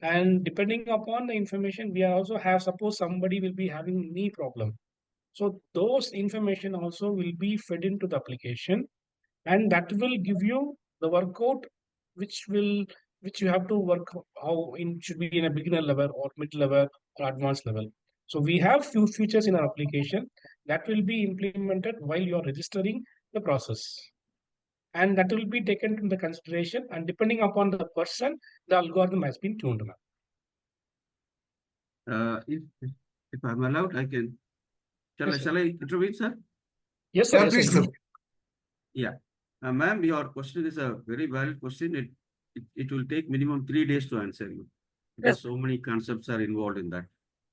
And depending upon the information, we also have, suppose somebody will be having knee problem. So those information also will be fed into the application, and that will give you the workout which you have to work how in should be in a beginner level or mid level or advanced level. So we have few features in our application that will be implemented while you are registering the process. and that will be taken into consideration. And depending upon the person, the algorithm has been tuned, ma'am. If I'm allowed, I can. Shall I intervene, sir? Yes, sir. Yeah, Yes, please, sir. sir. Yeah. Ma'am, your question is a very valid question. It will take minimum 3 days to answer you, because so many concepts are involved in that.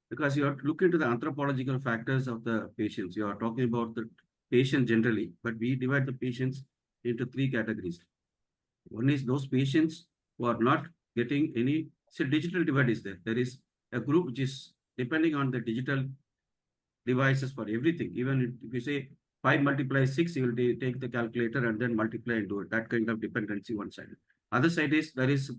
Because you have to look into the anthropological factors of the patients. You are talking about the patient generally, but we divide the patients into 3 categories. One is those patients who are not getting any, so digital divide is there. There is a group which is depending on the digital devices for everything. Even if you say 5 multiply 6, you will take the calculator and then multiply and do it. That kind of dependency one side. Other side is there is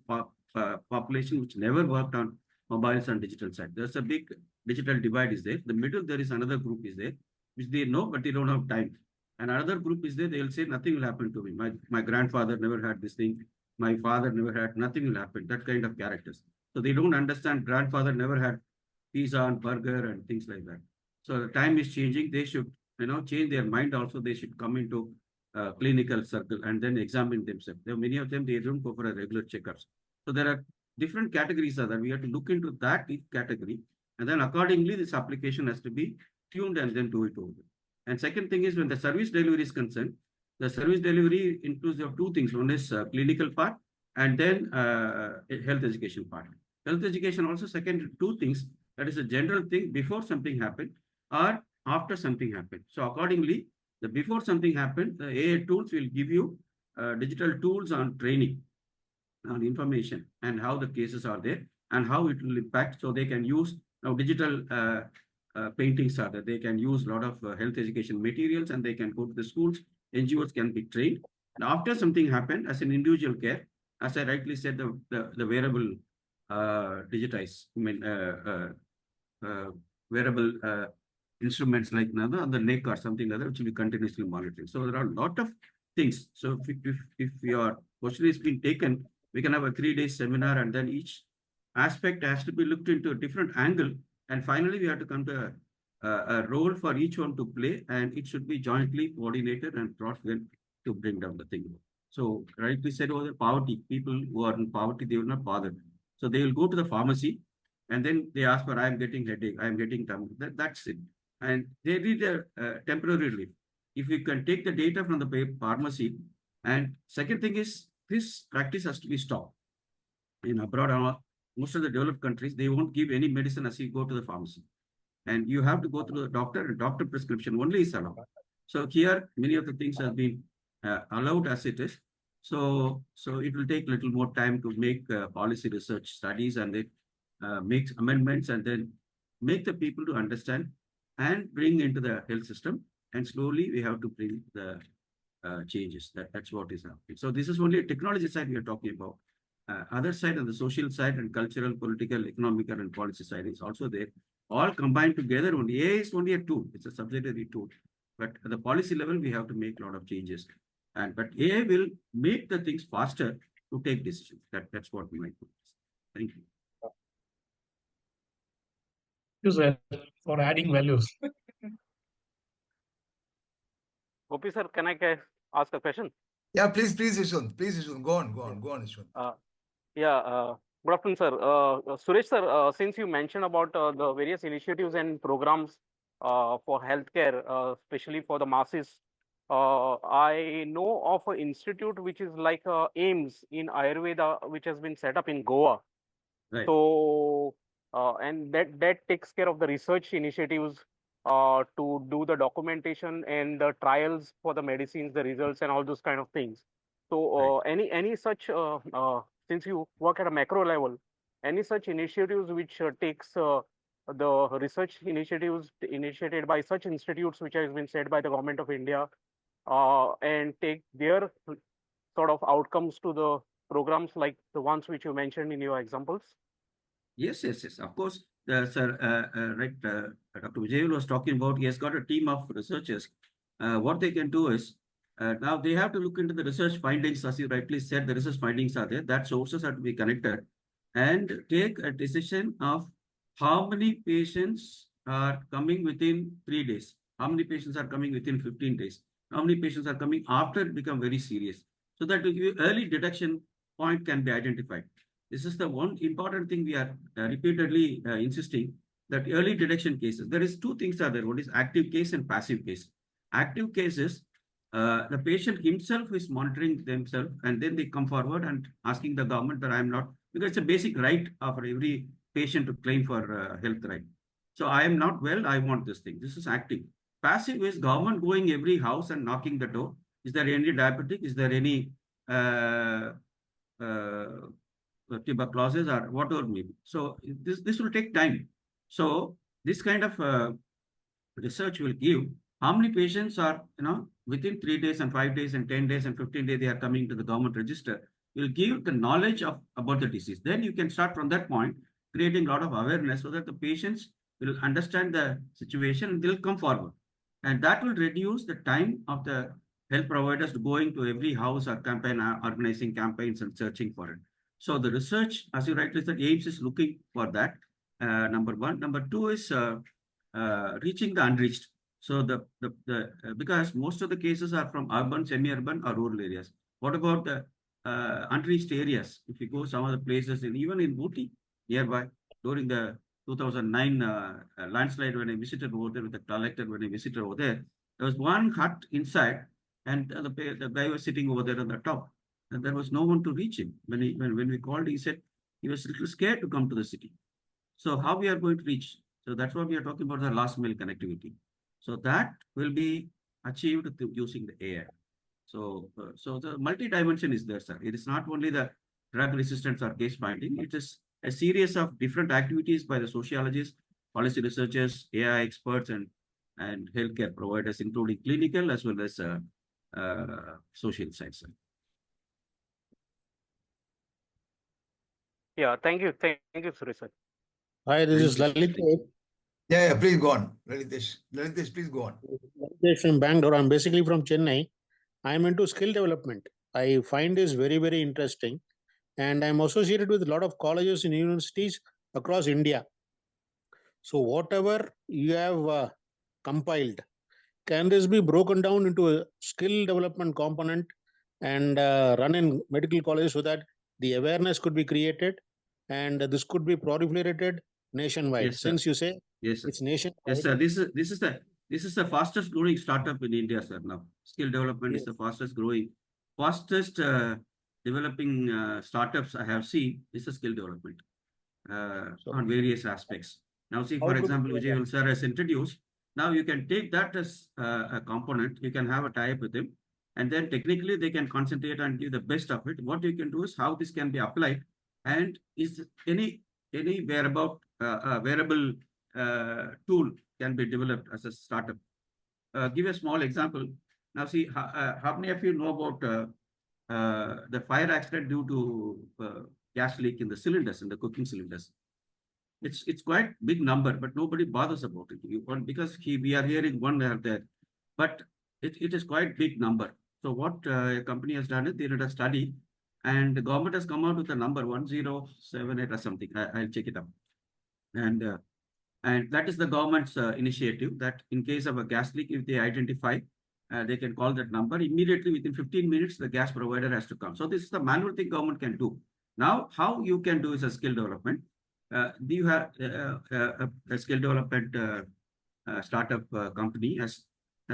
population which never worked on mobiles and digital side. There's a big digital divide is there. The middle, there is another group is there, which they know, but they don't have time. And another group is there, they'll say nothing will happen to me. My grandfather never had this thing. My father never had, nothing will happen. That kind of characters. So they don't understand grandfather never had pizza and burger and things like that. So the time is changing. They should, change their mind also. They should come into clinical circle and then examine themselves. There are many of them, they don't go for a regular checkups. So there are different categories that we have to look into that category. And then accordingly, this application has to be tuned and then do it over. And second thing is when the service delivery is concerned, the service delivery includes of 2 things. One is clinical part and then health education part. Health education also second 2 things. That is a general thing before something happened or after something happened. So accordingly, the before something happened, the AI tools will give you digital tools on training, on information and how the cases are there and how it will impact. So they can use now digital paintings are there. They can use a lot of health education materials and they can go to the schools. NGOs can be trained. And after something happened as an individual care, as I rightly said, the wearable digitized, wearable instruments like another on the neck or something like that, which will be continuously monitored. So there are a lot of things. So if your question is being taken, we can have a 3-day seminar and then each aspect has to be looked into a different angle. And finally, we have to come to a role for each one to play, and it should be jointly coordinated and brought in to bring down the thing. So rightly said over the poverty, people who are in poverty, they will not bother. So they will go to the pharmacy and then they ask for, I am getting headache, I am getting tummy. That's it. And they need a temporary relief. If we can take the data from the pharmacy, and second thing is this practice has to be stopped. In abroad, most of the developed countries, they won't give any medicine as you go to the pharmacy. And you have to go through the doctor, and doctor prescription only is allowed. So here, many of the things have been allowed as it is. So it will take a little more time to make policy research studies and then make amendments and then make the people to understand and bring into the health system. And slowly we have to bring the changes. That's what is happening. So this is only a technology side we are talking about. Other side on the social side and cultural, political, economical, and policy side is also there. All combined together. Only AI is only a tool. It's a subsidiary tool. But at the policy level, we have to make a lot of changes. But AI will make the things faster to take decisions. That's what we might do. Thank you. Thank you, sir, for adding values. Gopi sir, can I ask a question? Yeah, please, Yashwant. Please, Yashwant. Go on, Yashwant. Good afternoon, sir. Suresh sir, since you mentioned about the various initiatives and programs for healthcare, especially for the masses, I know of an institute which is like AIMS in Ayurveda, which has been set up in Goa. Right. So, and that takes care of the research initiatives to do the documentation and the trials for the medicines, the results, and all those kind of things. So, any such since you work at a macro level, any such initiatives which takes the research initiatives initiated by such institutes which has been set by the government of India and take their sort of outcomes to the programs like the ones which you mentioned in your examples? Yes. Of course, sir, Dr. Vijayavel was talking about, he has got a team of researchers. What they can do is, now they have to look into the research findings. As you rightly said, the research findings are there. That sources have to be connected and take a decision of how many patients are coming within 3 days, how many patients are coming within 15 days, how many patients are coming after it become very serious. so that early detection point can be identified. This is the one important thing we are repeatedly insisting, that early detection cases. There is two things are there. One is active case and passive case. Active cases, the patient himself is monitoring themselves, and then they come forward and asking the government that I am not, because it's a basic right of every patient to claim for health right. So I am not well, I want this thing. This is active. Passive is government going every house and knocking the door. Is there any diabetic? Is there any tuberculosis or whatever maybe? So this will take time. So this kind of research will give how many patients are, within 3 days and 5 days and 10 days and 15 days, they are coming to the government register. Will give the knowledge about the disease. Then you can start from that point, creating a lot of awareness so that the patients will understand the situation and they'll come forward. And that will reduce the time of the health providers going to every house or campaign, organizing campaigns and searching for it. So the research, as you rightly said, AIMS is looking for that. Number one. Number two is reaching the unreached. So because most of the cases are from urban, semi-urban or rural areas. What about the unreached areas? If you go some of the places, even in Ooty nearby, during the 2009 landslide, when I visited over there with the collector, when I visited over there was one hut inside, and the guy was sitting over there on the top, and there was no one to reach him. When we called, he said he was a little scared to come to the city. So how we are going to reach? So that's what we are talking about, the last mile connectivity. So that will be achieved using the AI. So the multi-dimension is there, sir. It is not only the drug resistance or case finding. It is a series of different activities by the sociologists, policy researchers, AI experts, and healthcare providers, including clinical as well as social science. Yeah, thank you, Suresh sir. Hi, this is Lalit. Yeah, please go on. Lalitesh, please go on. Lalitesh from Bangalore. I'm basically from Chennai. I'm into skill development. I find this very, very interesting. And I'm associated with a lot of colleges and universities across India. So whatever you have compiled, can this be broken down into a skill development component and run in medical colleges so that the awareness could be created and this could be proliferated nationwide? Yes, sir. Since you say yes, sir. It's nationwide. Yes, sir. This is the fastest growing startup in India, sir. Now, skill development is the fastest growing, fastest developing startups I have seen is the skill development on various aspects. Now, see, for example, Vijayavel sir has introduced. Now you can take that as a component. You can have a tie-up with him, and then technically they can concentrate and give the best of it. What you can do is how this can be applied, and is any wearable tool can be developed as a startup. Give a small example. Now, see, how many of you know about the fire accident due to gas leak in the cylinders, in the cooking cylinders? It's quite big number, but nobody bothers about it. Because we are hearing one or there, but it is quite big number. So what a company has done is they did a study, and the government has come out with a number 1078 or something. I'll check it up, and that is the government's initiative. That in case of a gas leak, if they identify, they can call that number immediately. Within 15 minutes, the gas provider has to come. So this is the manual thing government can do. Now, how you can do is a skill development. You have a skill development startup company has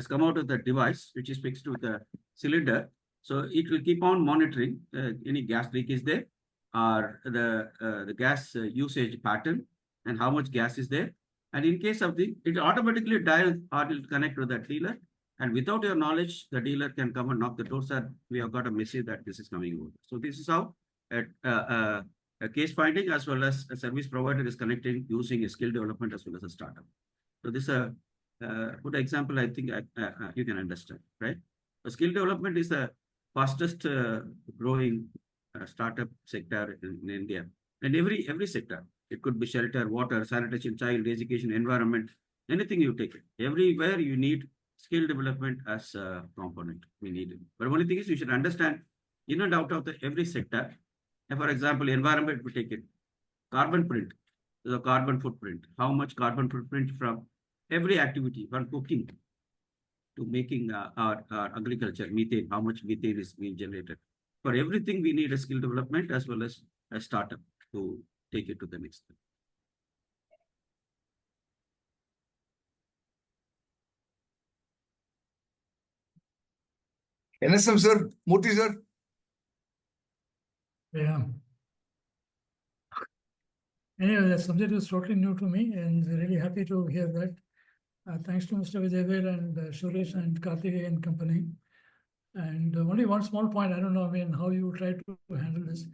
come out with a device which is fixed to the cylinder. So it will keep on monitoring any gas leak is there, or the gas usage pattern, and how much gas is there. And in case of it automatically dials or will connect to the dealer. And without your knowledge, the dealer can come and knock the door, sir, we have got a message that this is coming over. So this is how a case finding as well as a service provider is connecting using a skill development as well as a startup. So this is a good example, I think you can understand, right? So skill development is the fastest growing startup sector in India. And every sector, it could be shelter, water, sanitation, child, education, environment, anything you take it. Everywhere you need skill development as a component, we need it. But only thing is you should understand in and out of every sector. And for example, environment, we take it. Carbon print, the carbon footprint. How much carbon footprint from every activity, from cooking to making our agriculture, methane, how much methane is being generated. For everything, we need a skill development as well as a startup to take it to the next level. NSM, sir. Murthy, sir. Yeah. Anyway, the subject is totally new to me and really happy to hear that. Thanks to Mr. Vijayavel and Suresh and Karthikeya and company. And only one small point, I don't know, I mean, how you try to handle this.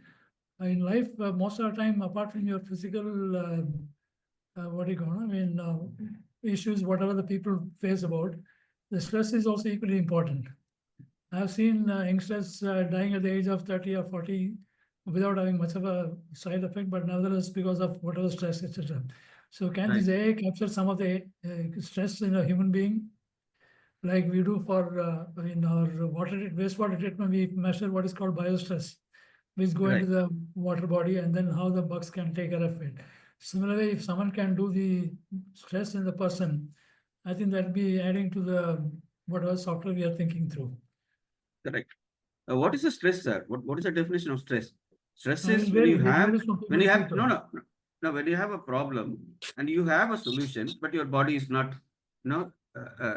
In life, most of the time, apart from your physical, what do you call it? I mean, issues, whatever the people face about, the stress is also equally important. I've seen youngsters dying at the age of 30 or 40 without having much of a side effect, but nevertheless because of whatever stress, etc. So can this AA capture some of the stress in a human being? Like we do for in our wastewater treatment, we measure what is called biostress, which go into the water body, and then how the bugs can take care of it. Similarly, if someone can do the stress in the person, I think that'd be adding to the whatever software we are thinking through. Correct. What is the stress, sir? What is the definition of stress? Stress is when you have when you have when you have a problem and you have a solution, but your body is not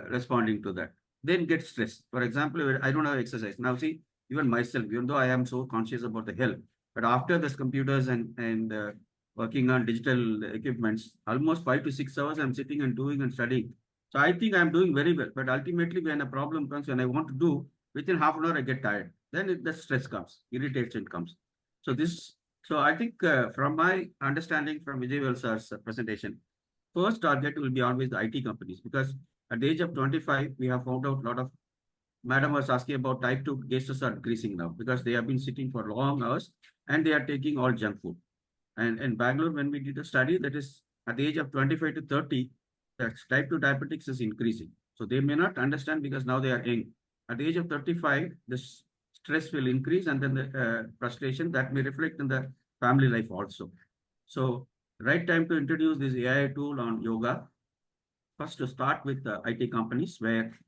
responding to that, then get stressed. For example, I don't have exercise. Now see, even myself, even though I am so conscious about the health, but after this computers and working on digital equipments, almost 5 to 6 hours I'm sitting and doing and studying. So I think I'm doing very well. But ultimately, when a problem comes, when I want to do, within half an hour I get tired. Then the stress comes, irritation comes. So I think from my understanding from Vijayavel sir's presentation, first target will be always the IT companies, because at the age of 25, we have found out a lot of, madam was asking about type 2 cases are increasing now because they have been sitting for long hours and they are taking all junk food. And in Bangalore, when we did a study, that is at the age of 25 to 30, that type 2 diabetics is increasing. So they may not understand because now they are young. At the age of 35, this stress will increase, and then the frustration that may reflect in the family life also. So right time to introduce this AI tool on yoga. First to start with the IT companies where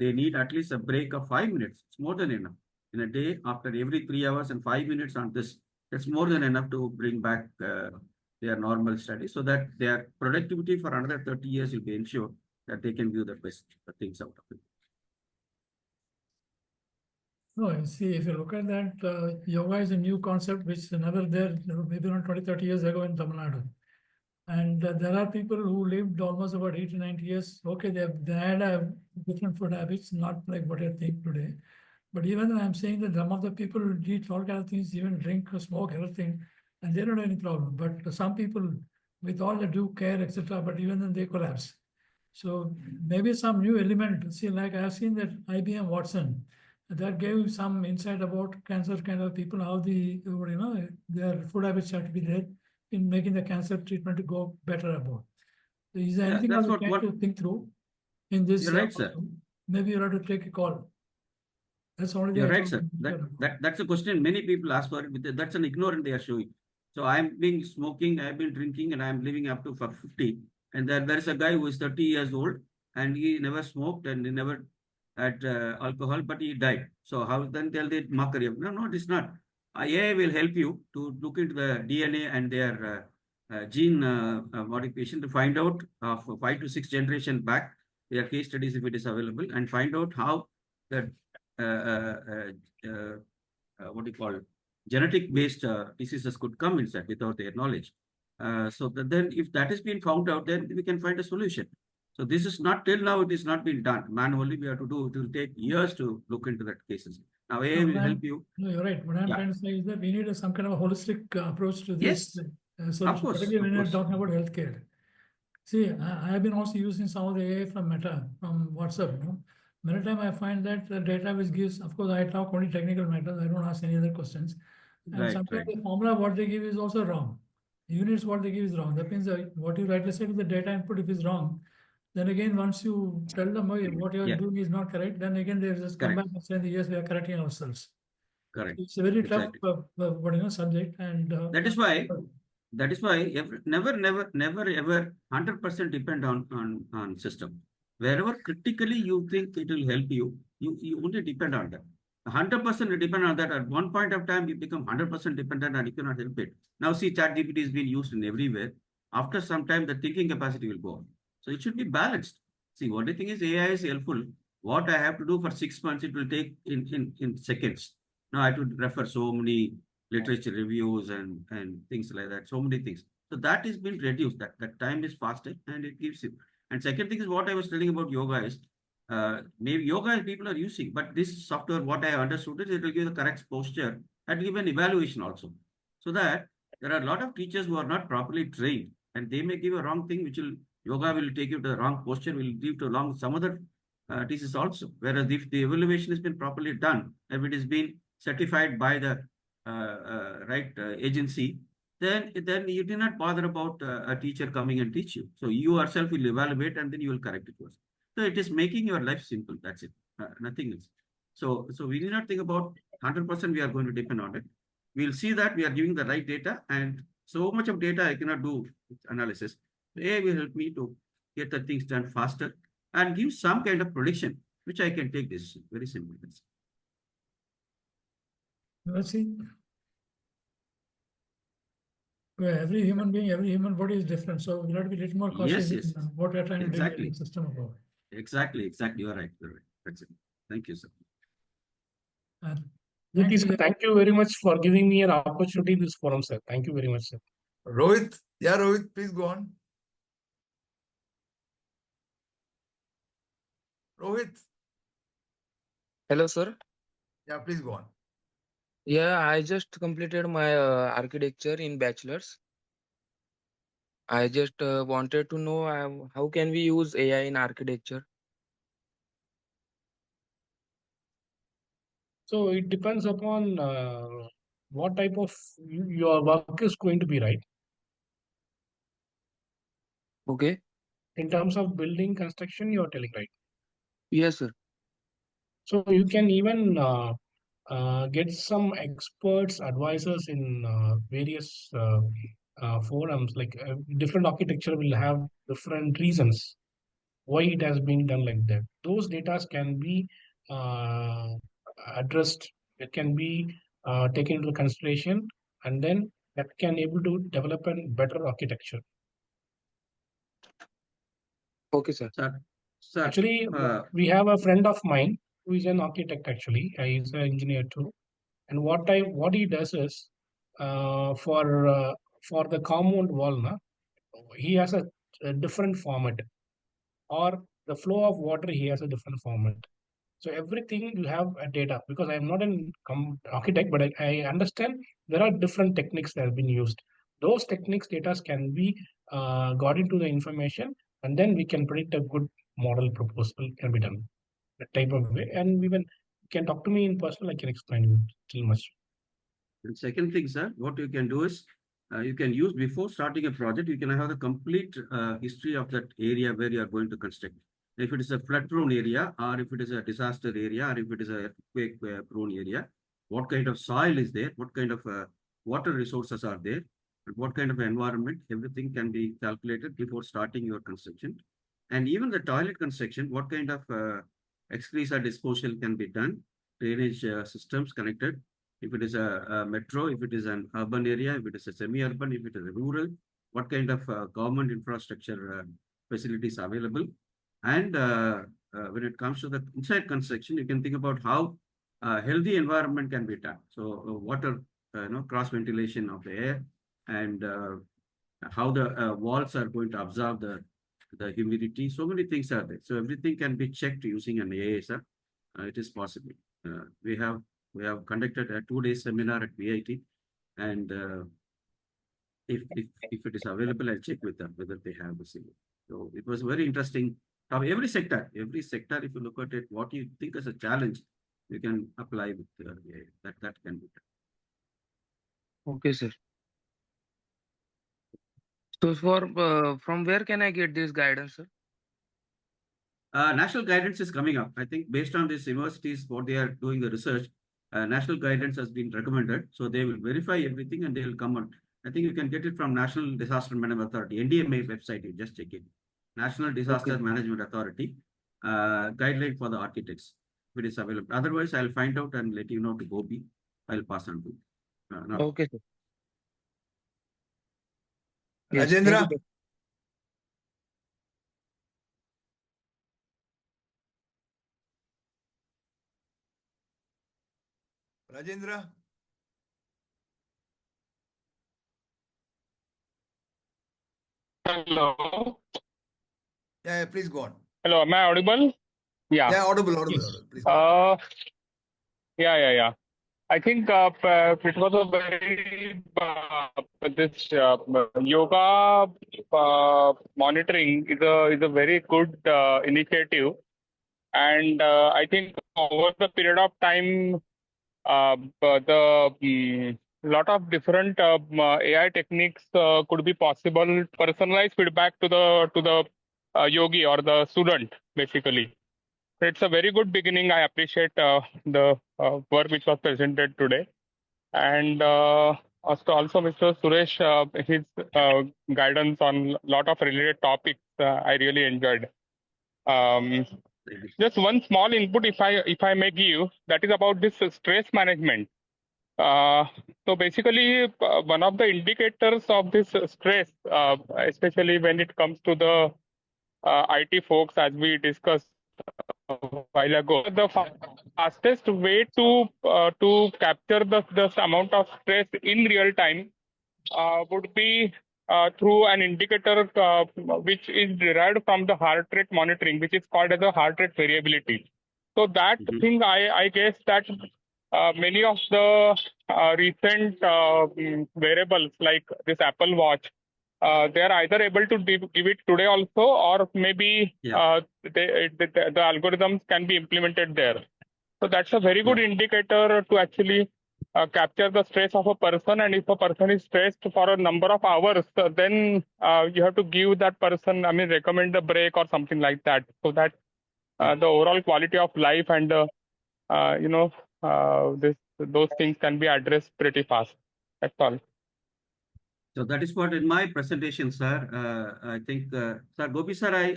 they need at least a break of 5 minutes. It's more than enough. In a day, after every 3 hours and 5 minutes on this, that's more than enough to bring back their normal study, so that their productivity for another 30 years will be ensured that they can do the best things out of it. No, you see, if you look at that, yoga is a new concept which is never there, maybe around 20, 30 years ago in Tamil Nadu. And there are people who lived almost about 80, 90 years. Okay, they had a different food habits, not like what I think today. But even though I'm saying that some of the people eat all kind of things, even drink, smoke, everything, and they don't have any problem. But some people, with all the due care, etc., but even then they collapse. So maybe some new element. See, like I've seen that IBM Watson, that gave some insight about cancer kind of people, how their food habits have to be there in making the cancer treatment to go better about. Is there anything else you try to think through in this? You're right, sir. Maybe you'll have to take a call. That's only You're right, sir. That's a question many people ask for. That's an ignorant they are showing. So I'm being smoking, I've been drinking, and I'm living up to 50. And there is a guy who is 30 years old, and he never smoked and he never had alcohol, but he died. So how then they'll mockery? No, it is not. AI will help you to look into the DNA and their gene modification to find out of 5 to 6 generation back their case studies if it is available, and find out how the what do you call it? Genetic based diseases could come inside without their knowledge. Then if that has been found out, then we can find a solution. So this is not, till now, it is not been done. Manually, we have to do, it will take years to look into that cases. Now AI will help you. No, you're right. What I'm trying to say is that we need some kind of a holistic approach to this solution, of course, particularly when you're talking about healthcare. See, I have been also using some of the AI from Meta, from WhatsApp. Many times I find that the data which gives, of course, I talk only technical matters. I don't ask any other questions. And sometimes the formula what they give is also wrong. The units what they give is wrong. That means what you rightly said is the data input if is wrong. Then again, once you tell them what you're doing is not correct, then again they just come back and say, yes, we are correcting ourselves. Correct. It's a very tough subject, and that is why never ever 100% depend on system. Wherever critically you think it will help you, you only depend on that. 100% depend on that. At one point of time, you become 100% dependent and you cannot help it. Now, see, ChatGPT is being used in everywhere. After some time, the thinking capacity will go. So it should be balanced. See, only thing is AI is helpful. What I have to do for 6 months, it will take in seconds. Now I have to refer so many literature reviews and things like that, so many things. So that is been reduced. That time is faster and it gives you. And second thing is what I was telling about yoga is maybe yoga people are using, but this software, what I understood is it will give the correct posture and give an evaluation also. So that there are a lot of teachers who are not properly trained and they may give a wrong thing, which will yoga will take you to the wrong posture, will lead to long some other diseases also. Whereas if the evaluation has been properly done, if it is been certified by the right agency, then you do not bother about a teacher coming and teach you. So you yourself will evaluate and then you will correct it. So it is making your life simple. That's it. Nothing else. So we need not think about 100% we are going to depend on it. We'll see that we are giving the right data, and so much of data I cannot do analysis. AI will help me to get the things done faster and give some kind of prediction, which I can take decision. Very simple. Let's see. Well, every human being, every human body is different. So we have to be a little more cautious Yes. in what we're trying to do Exactly. in the system about. Exactly. You are right. That's it. Thank you, sir. Gopi, sir, thank you very much for giving me an opportunity in this forum, sir. Thank you very much, sir. Rohit, yeah, Rohit, please go on. Rohit. Hello, sir. Yeah, please go on. Yeah, I just completed my architecture in bachelor's. I just wanted to know how can we use AI in architecture? So it depends upon what type of your work is going to be, right? Okay. In terms of building construction, you're telling, right? Yes, sir. So you can even get some experts, advisors in various forums. Like different architecture will have different reasons why it has been done like that. Those data can be addressed. It can be taken into consideration, and then that can able to develop a better architecture. Okay, sir. Sir, actually, we have a friend of mine who is an architect. Actually, he's an engineer too. And what he does is for the compound wall, he has a different format, or the flow of water he has a different format. So everything you have a data, because I am not an architect, but I understand there are different techniques that have been used. Those techniques data can be got into the information, and then we can predict a good model proposal can be done that type of way. And even you can talk to me in person, I can explain you too much. And second thing, sir, what you can do is you can use before starting a project, you can have the complete history of that area where you are going to construct. If it is a flood prone area, or if it is a disaster area, or if it is a earthquake prone area, what kind of soil is there, what kind of water resources are there, and what kind of environment, everything can be calculated before starting your construction. And even the toilet construction, what kind of excreta disposal can be done, drainage systems connected, if it is a metro, if it is an urban area, if it is a semi-urban, if it is a rural, what kind of government infrastructure facilities available. And when it comes to the inside construction, you can think about how healthy environment can be done. So water, cross ventilation of the air, and how the walls are going to absorb the humidity. So many things are there. So everything can be checked using an AI, sir. It is possible. We have conducted a 2-day seminar at VIT, and if it is available, I'll check with them whether they have the same. So it was very interesting. Now, every sector, if you look at it, what you think is a challenge, you can apply with AI. That can be done. Okay, sir. So from where can I get this guidance, sir? National guidance is coming up. I think based on these universities, what they are doing the research, national guidance has been recommended. So they will verify everything and they will come on. I think you can get it from National Disaster Management Authority, NDMA website. You just check it. National Disaster Management Authority, guideline for the architects. it is available. Otherwise, I'll find out and let you know to Gopi. I'll pass on to. No. Okay, sir. Yes, Rajendra? thank you, sir. Rajendra? Hello. Yeah, please go on. Hello, am I audible? Yeah. Yeah, audible. Please go on. Yeah. I think it was a very this yoga monitoring is a very good initiative, and I think over the period of time, the lot of different AI techniques could be possible. Personalized feedback to the yogi or the student, basically. It's a very good beginning. I appreciate the work which was presented today. And also Mr. Suresh, his guidance on a lot of related topics, I really enjoyed. Just one small input, if I may give, that is about this stress management. So basically, one of the indicators of this stress, especially when it comes to the IT folks, as we discussed a while ago, the fastest way to capture the amount of stress in real time would be through an indicator which is derived from the heart rate monitoring, which is called as a heart rate variability. So that thing, I guess that many of the recent wearables like this Apple Watch, they are either able to give it today also, or maybe the algorithms can be implemented there. So that's a very good indicator to actually capture the stress of a person. And if a person is stressed for a number of hours, then you have to give that person, recommend a break or something like that, so that the overall quality of life and those things can be addressed pretty fast. That's all. So that is what in my presentation, sir. I think, Sir Gopi, sir,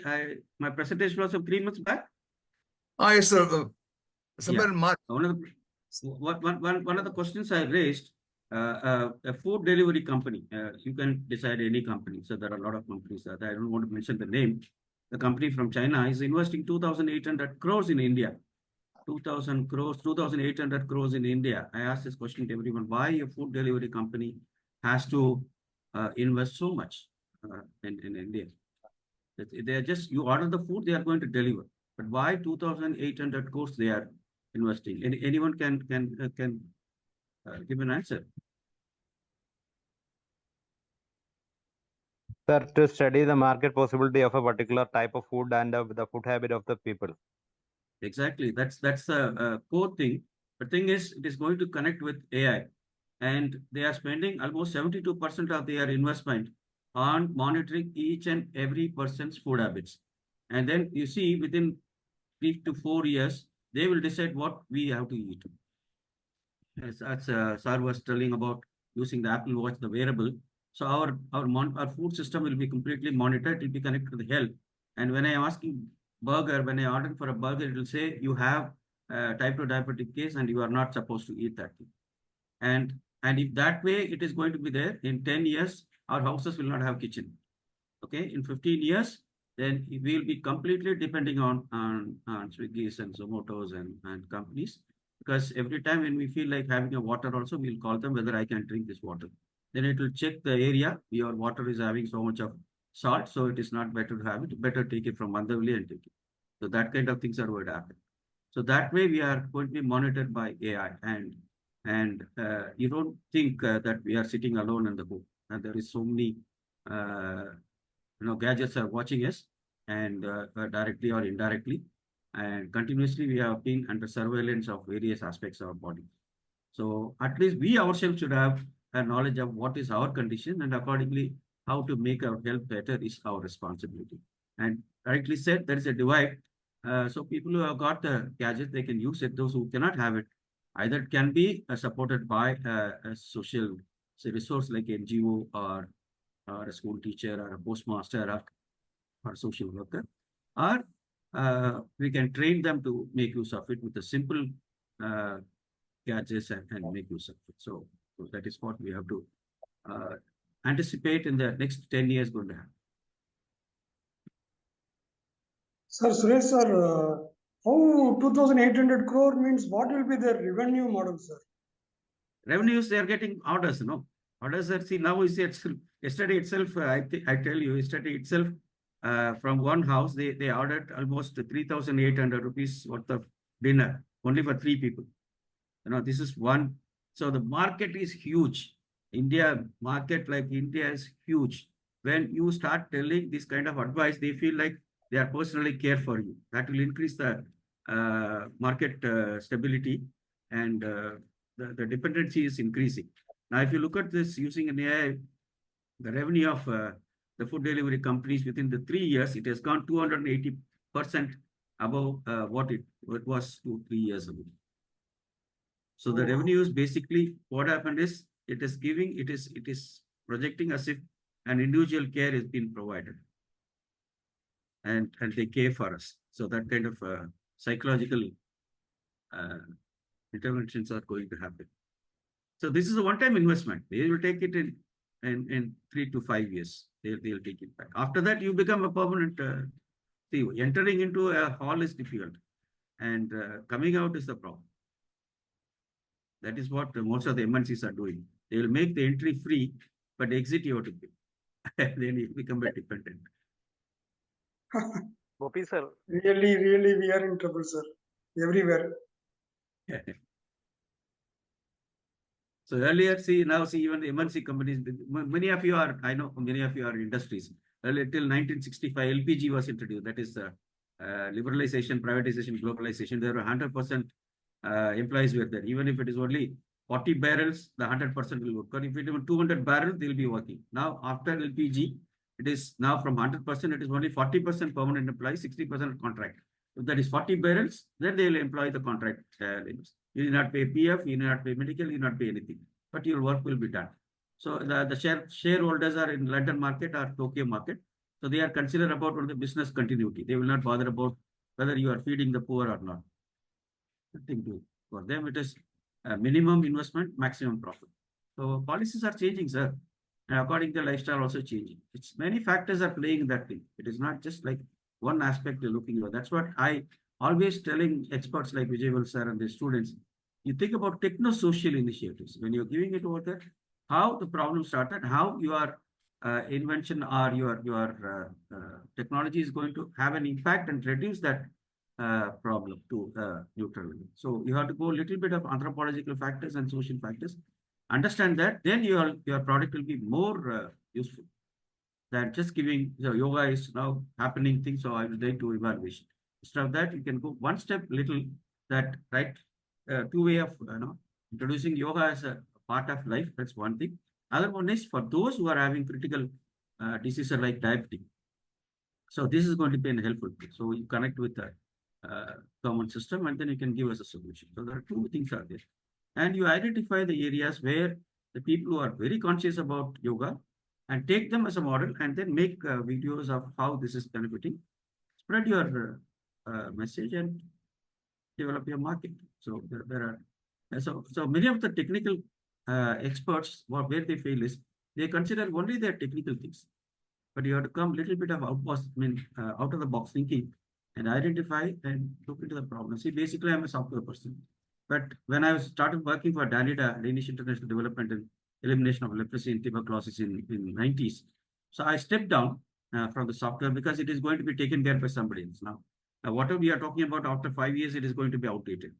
my presentation was of 3 months back. Yes, sir. Somewhere in March. One of the questions I raised, a food delivery company, you can decide any company. So there are a lot of companies that I don't want to mention the name. The company from China is investing 2,800 crores in India. 2,000 crores, 2,800 crores in India. I asked this question to everyone: why a food delivery company has to invest so much in India? They are just, you order the food, they are going to deliver. But why 2,800 crores they are investing? Anyone can give an answer. Sir, to study the market possibility of a particular type of food and the food habit of the people. Exactly. That's a core thing. The thing is, it is going to connect with AI, and they are spending almost 72% of their investment on monitoring each and every person's food habits. And then you see, within 3 to 4 years, they will decide what we have to eat. As Sir was telling about using the Apple Watch, the wearable. So our food system will be completely monitored. It will be connected to the health. And when I am asking burger, when I order for a burger, it will say you have type 2 diabetic case and you are not supposed to eat that thing. And if that way it is going to be there, in 10 years, our houses will not have kitchen. Okay, in 15 years, then we will be completely depending on Swiggy's and Zomatos and companies. Because every time when we feel like having a water also, we'll call them whether I can drink this water. Then it will check the area. Your water is having so much of salt, so it is not better to have it. Better take it from Mandavali and take it. So that kind of things are going to happen. So that way we are going to be monitored by AI. And you don't think that we are sitting alone in the book. And there is so many gadgets are watching us, and directly or indirectly. And continuously we have been under surveillance of various aspects of our body. So at least we ourselves should have a knowledge of what is our condition, and accordingly how to make our health better is our responsibility. And rightly said, there is a divide. So people who have got the gadget, they can use it. Those who cannot have it, either it can be supported by a social resource like NGO or a school teacher or a postmaster or a social worker, or we can train them to make use of it with a simple gadgets and make use of it. So that is what we have to anticipate in the next 10 years going to happen. Sir, Suresh sir, how 2,800 crore means what will be the revenue model, sir? Revenues, they are getting orders, no? Orders are, see, now is yesterday itself, I tell you, yesterday itself, from one house, they ordered almost 3,800 rupees worth of dinner, only for 3 people. You know, this is one. So the market is huge. Market like India is huge. When you start telling this kind of advice, they feel like they are personally care for you. That will increase the market stability, and the dependency is increasing. Now, if you look at this using an AI, the revenue of the food delivery companies within the 3 years, it has gone 280% above what it was 2-3 years ago. So the revenue is basically what happened is it is projecting as if an individual care is being provided, and they care for us. So that kind of psychological interventions are going to happen. So this is a one-time investment. They will take it in 3 to 5 years. They'll take it back. After that, you become a permanent. See, entering into a hall is difficult, and coming out is the problem. That is what most of the MNCs are doing. They will make the entry free, but exit you have to pay. Then you become a dependent. Gopi sir. Really, we are in trouble, sir. Everywhere. So earlier, now even the MNC companies, many of you are, I know many of you are industries. Earlier, till 1965, LPG was introduced. That is liberalization, privatization, globalization. There were 100% employees were there. Even if it is only 40 barrels, the 100% will work. But if it is 200 barrels, they will be working. Now, after LPG, it is now from 100%, it is only 40% permanent employees, 60% contract. If that is 40 barrels, then they will employ the contract labors. You need not pay PF, you need not pay medical, you need not pay anything, but your work will be done. So the shareholders are in London market or Tokyo market. So they are considered about the business continuity. They will not bother about whether you are feeding the poor or not. Nothing to for them. It is a minimum investment, maximum profit. So policies are changing, sir. And according to the lifestyle also changing. It's many factors are playing in that thing. It is not just like one aspect you're looking at. That's what I always telling experts like Vijayavel sir and the students. You think about techno-social initiatives. When you're giving it over there, how the problem started, how your invention or your technology is going to have an impact and reduce that problem to neutral. So you have to go a little bit of anthropological factors and social factors. Understand that, then your product will be more useful than just giving. Yoga is now happening thing, so I will do evaluation. Instead of that, you can go one step little that right two way of introducing yoga as a part of life. That's one thing. Other one is for those who are having critical diseases like diabetes. So this is going to be a helpful thing. So you connect with the common system, and then you can give us a solution. So there are two things are there. And you identify the areas where the people who are very conscious about yoga and take them as a model, and then make videos of how this is benefiting. Spread your message and develop your market. So there are so many of the technical experts, where they fail is they consider only their technical things, but you have to come a little bit of out of the box thinking and identify and look into the problem. See, basically, I'm a software person. But when I started working for DANIDA, Danish International Development and Elimination of Leprosy and Tuberculosis in 90s, so I stepped down from the software because it is going to be taken care by somebody else now. Whatever we are talking about after 5 years, it is going to be outdated,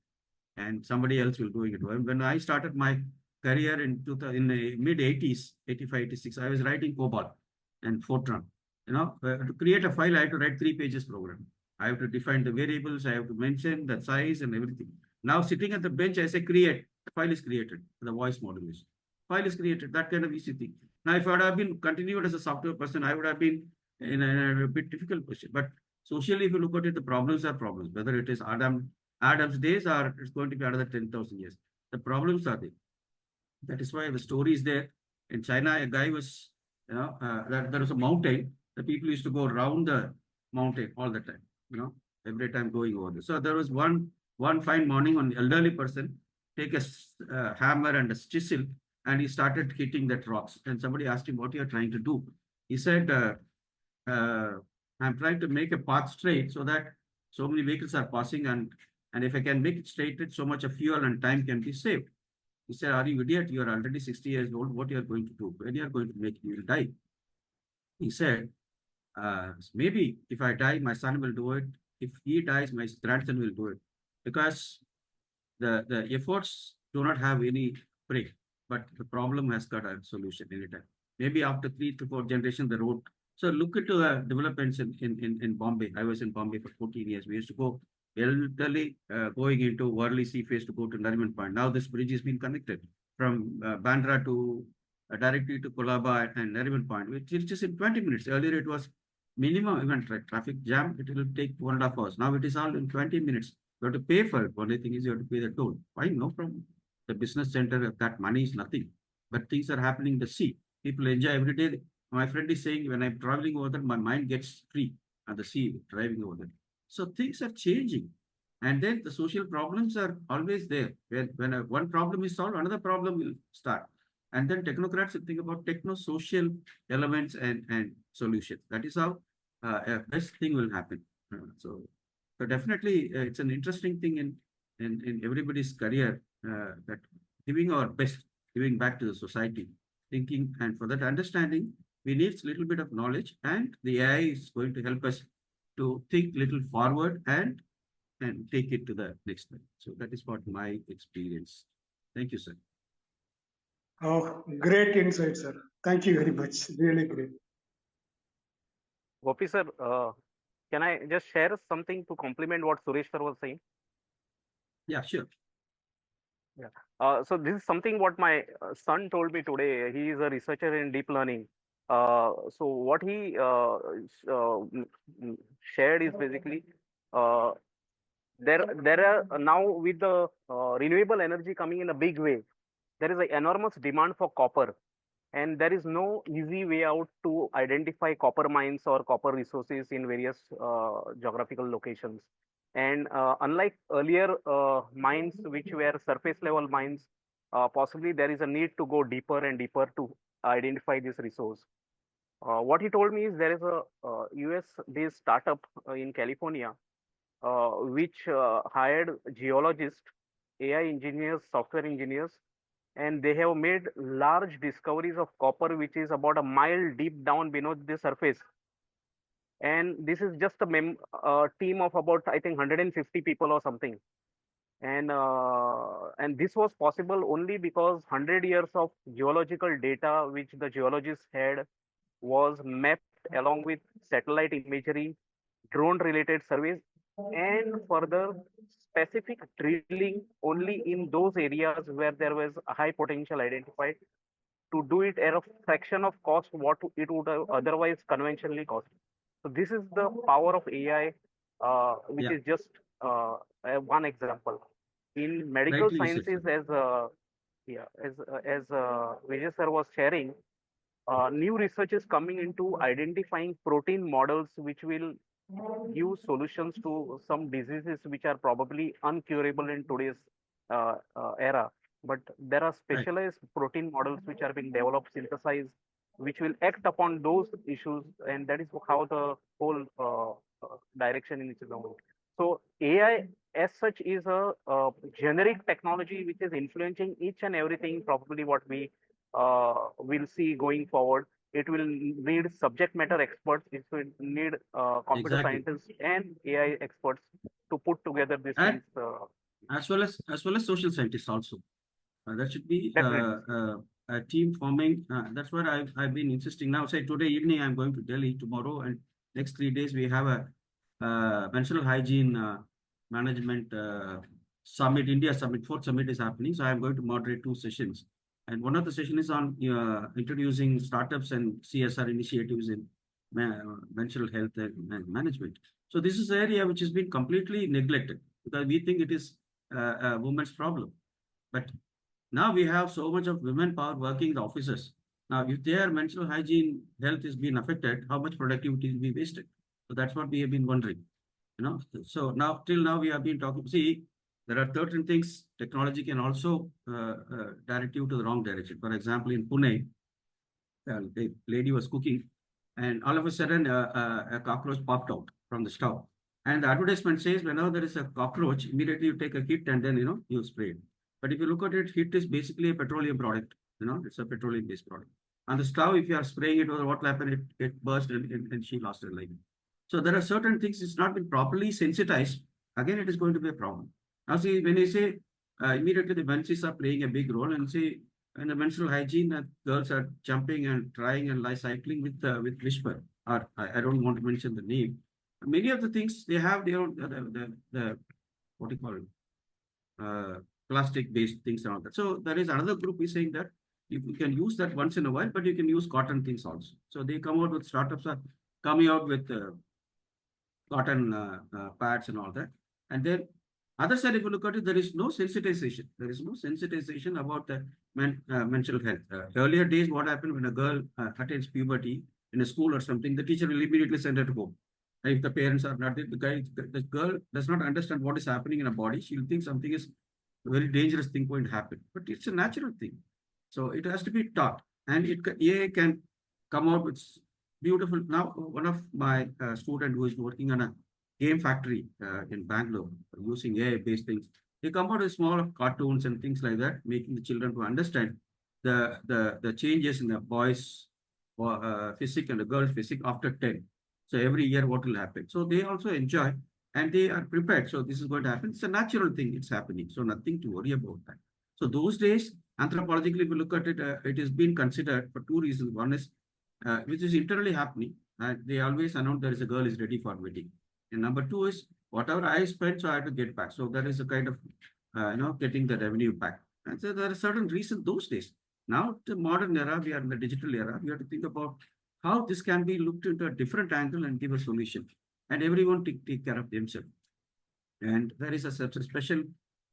and somebody else will do it. When I started my career in the mid 80s, 85, 86, I was writing COBOL and Fortran. To create a file, I have to write 3 pages program. I have to define the variables. I have to mention the size and everything. Now sitting at the bench, I say create. The file is created. The voice modulation. File is created. That kind of easy thing. Now, if I would have been continued as a software person, I would have been in a bit difficult position. But socially, if you look at it, the problems are problems. Whether it is Adam's days or it's going to be another 10,000 years. The problems are there. That is why the story is there. In China, a guy was, there was a mountain. The people used to go around the mountain all the time. every time going over there. So there was one fine morning, an elderly person take a hammer and a chisel, and he started hitting that rocks. And somebody asked him, what you are trying to do? He said, I'm trying to make a path straight so that so many vehicles are passing, and if I can make it straight, so much of fuel and time can be saved. He said, are you idiot? You are already 60 years old. What you are going to do? When you are going to make, you will die. He said, maybe if I die, my son will do it. If he dies, my grandson will do it. Because the efforts do not have any break, but the problem has got a solution anytime. Maybe after 3 to 4 generations, the road. So look into the developments in Bombay. I was in Bombay for 14 years. We used to go elderly going into Worli Sea Face to go to Nariman Point. Now this bridge has been connected from Bandra to directly to Colaba and Nariman Point, which is just in 20 minutes. Earlier it was minimum even traffic jam. It will take 1.5 hours. Now it is all in 20 minutes. You have to pay for it. Only thing is you have to pay the toll. Fine, no problem. The business center, that money is nothing. But things are happening in the sea. People enjoy every day. My friend is saying, when I'm traveling over there, my mind gets free at the sea, driving over there. So things are changing. And then the social problems are always there. When one problem is solved, another problem will start. And then technocrats will think about techno-social elements and solutions. That is how a best thing will happen. So definitely it's an interesting thing in everybody's career, that giving our best, giving back to the society, thinking, and for that understanding, we need a little bit of knowledge, and the AI is going to help us to think little forward and take it to the next level. So that is what my experience. Thank you, sir. Oh, great insight, sir. Thank you very much. Really great. Gopi sir, can I just share something to complement what Suresh sir was saying? Yeah, sure. Yeah. So this is something what my son told me today. He is a researcher in deep learning. So what he shared is basically there are now with the renewable energy coming in a big way, there is an enormous demand for copper, and there is no easy way out to identify copper mines or copper resources in various geographical locations. And unlike earlier mines, which were surface level mines, possibly there is a need to go deeper and deeper to identify this resource. What he told me is there is a US-based startup in California which hired geologists, AI engineers, software engineers, and they have made large discoveries of copper, which is about a mile deep down beneath the surface. And this is just a team of about, I think, 150 people or something. And this was possible only because 100 years of geological data, which the geologists had, was mapped along with satellite imagery, drone-related surveys, and further specific drilling only in those areas where there was a high potential identified, to do it at a fraction of cost what it would have otherwise conventionally cost. So this is the power of AI, which is just one example. In medical sciences, as Vijay sir was sharing, new research is coming into identifying protein models which will give solutions to some diseases which are probably uncurable in today's era. But there are specialized protein models which are being developed, synthesized, which will act upon those issues, and that is how the whole direction in which is going. So AI as such is a generic technology which is influencing each and everything, probably what we will see going forward. It will need subject matter experts. It will need computer scientists and AI experts to put together these things. As well as social scientists also. That should be a team forming. That's what I've been insisting now. Say today evening I'm going to Delhi. Tomorrow and next 3 days we have a menstrual hygiene management summit. India summit, 4th summit is happening. So I'm going to moderate 2 sessions. And one of the sessions is on introducing startups and CSR initiatives in menstrual health and management. So this is an area which has been completely neglected because we think it is a woman's problem. But now we have so much of women power working in the offices. Now, if their menstrual hygiene health is being affected, how much productivity will be wasted? So that's what we have been wondering. So now, till now, we have been talking. See, there are certain things technology can also direct you to the wrong direction. For example, in Pune, the lady was cooking, and all of a sudden, a cockroach popped out from the stove. And the advertisement says, whenever there is a cockroach, immediately you take a hit and then you spray it. But if you look at it, hit is basically a petroleum product. It's a petroleum-based product. On the stove, if you are spraying it, what will happen? It burst and she lost her life. So there are certain things it's not been properly sensitized. Again, it is going to be a problem. Now, see, when I say immediately the menses are playing a big role, and see, in the menstrual hygiene, girls are jumping and trying and cycling with Whisper, or I don't want to mention the name. Many of the things they have their own the what do you call it, plastic-based things and all that. So there is another group is saying that you can use that once in a while, but you can use cotton things also. So they come out with startups are coming out with cotton pads and all that. And then other side, if you look at it, there is no sensitization. There is no sensitization about the mental health. Earlier days, what happened when a girl attains puberty in a school or something, the teacher will immediately send her to home. If the parents are not there, the girl does not understand what is happening in her body. She will think something is a very dangerous thing going to happen. But it's a natural thing. So it has to be taught. And AI can come out with beautiful. Now, one of my student who is working on a game factory in Bangalore using AI-based things, they come out with small cartoons and things like that, making the children to understand the changes in the boys' physique and the girls' physique after 10. So every year, what will happen? So they also enjoy and they are prepared. So this is going to happen. It's a natural thing. It's happening. So nothing to worry about that. So those days, anthropologically, if you look at it, it is being considered for two reasons. One is which is internally happening. They always announce there is a girl is ready for wedding. And number two is whatever I spent, so I have to get back. So that is a kind of getting the revenue back. And so there are certain reasons those days. Now the modern era, we are in the digital era. We have to think about how this can be looked into a different angle and give a solution. And everyone take care of themselves. And there is a special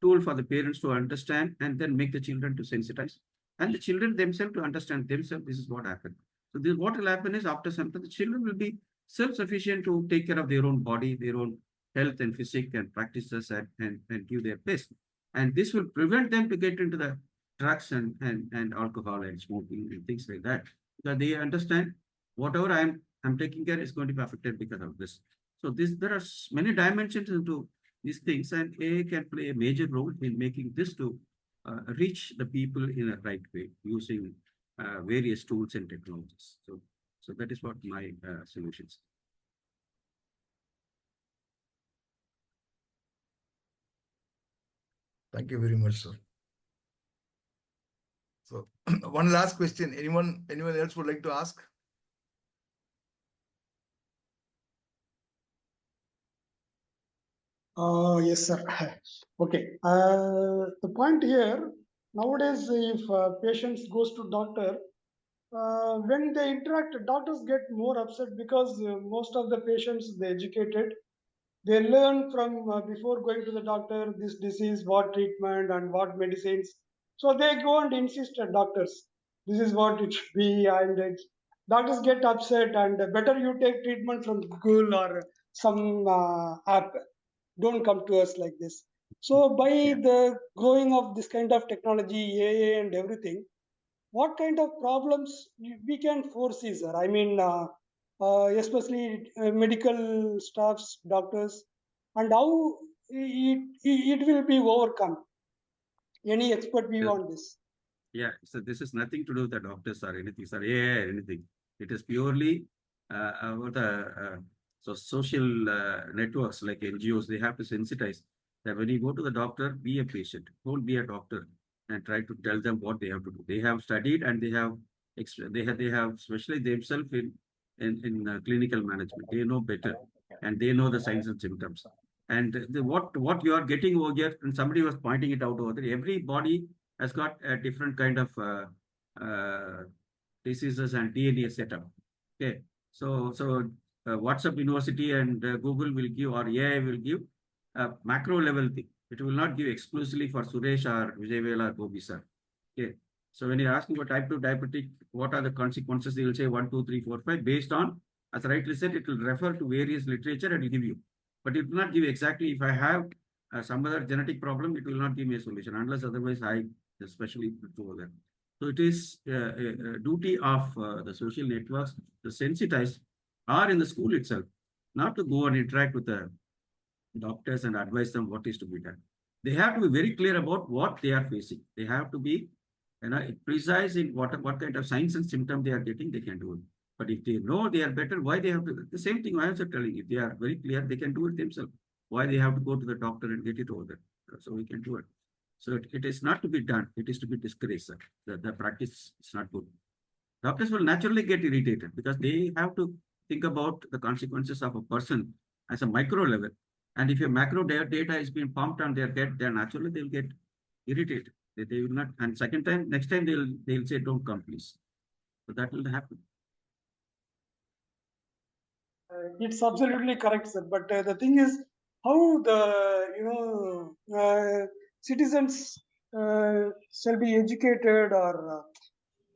tool for the parents to understand and then make the children to sensitize. And the children themselves to understand themselves, this is what happened. So this, what will happen is after some time, the children will be self-sufficient to take care of their own body, their own health and physique and practices and give their best. And this will prevent them to get into the drugs and alcohol and smoking and things like that. Because they understand whatever I'm taking care is going to be affected because of this. So there are many dimensions into these things, and AI can play a major role in making this to reach the people in a right way using various tools and technologies. So that is what my solutions. Thank you very much, sir. So one last question. Anyone else would like to ask? Yes, sir. Okay. The point here, nowadays, if patients goes to doctor, when they interact, doctors get more upset because most of the patients, they educated, they learn from before going to the doctor, this disease, what treatment and what medicines. So they go and insist at doctors, this is what it should be, and doctors get upset, and better you take treatment from Google or some app. Don't come to us like this. So by the growing of this kind of technology, AA and everything, what kind of problems we can foresee, sir? I mean, especially medical staffs, doctors, and how it will be overcome. Any expert view on this? Yeah, so this is nothing to do with the doctors or anything, sir, AI or anything. It is purely about the social networks like NGOs. They have to sensitize that when you go to the doctor, be a patient. Don't be a doctor and try to tell them what they have to do. They have studied and they have especially themselves in clinical management. They know better and they know the signs and symptoms. And what you are getting over here, and somebody was pointing it out over there. Everybody has got a different kind of diseases and DNA setup. Okay, so WhatsApp University and Google will give, or AI will give a macro level thing. It will not give exclusively for Suresh or Vijayavel or Gopi sir. Okay, so when you're asking for type 2 diabetic, what are the consequences? They will say 1, 2, 3, 4, 5 based on, as rightly said, it will refer to various literature and will give you. but it will not give exactly. If I have some other genetic problem, it will not give me a solution unless otherwise I especially over that. So it is a duty of the social networks to sensitize, or in the school itself, not to go and interact with the doctors and advise them what is to be done. They have to be very clear about what they are facing. They have to be precise in what kind of signs and symptoms they are getting, they can do it. But if they know they are better, why they have to? The same thing I am also telling you. If they are very clear, they can do it themselves. Why they have to go to the doctor and get it over there? So we can do it. So it is not to be done. It is to be discouraged, sir. The practice is not good. Doctors will naturally get irritated because they have to think about the consequences of a person as a micro level. And if your macro data is being pumped on their head, then naturally they'll get irritated. They will not. And next time they'll say, "Don't come, please." So that will happen. It's absolutely correct, sir. But the thing is, how the citizens shall be educated, or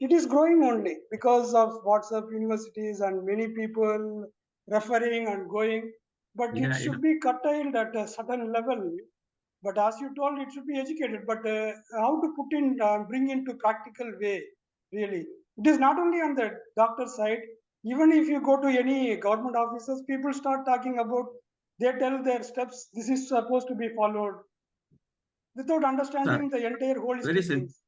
it is growing only because of WhatsApp universities and many people referring and going. But it should be curtailed at a certain level. But as you told, it should be educated. But how to put in, bring into practical way, really. It is not only on the doctor side. Even if you go to any government offices, people start talking about, they tell their steps, this is supposed to be followed, without understanding the entire holistic things.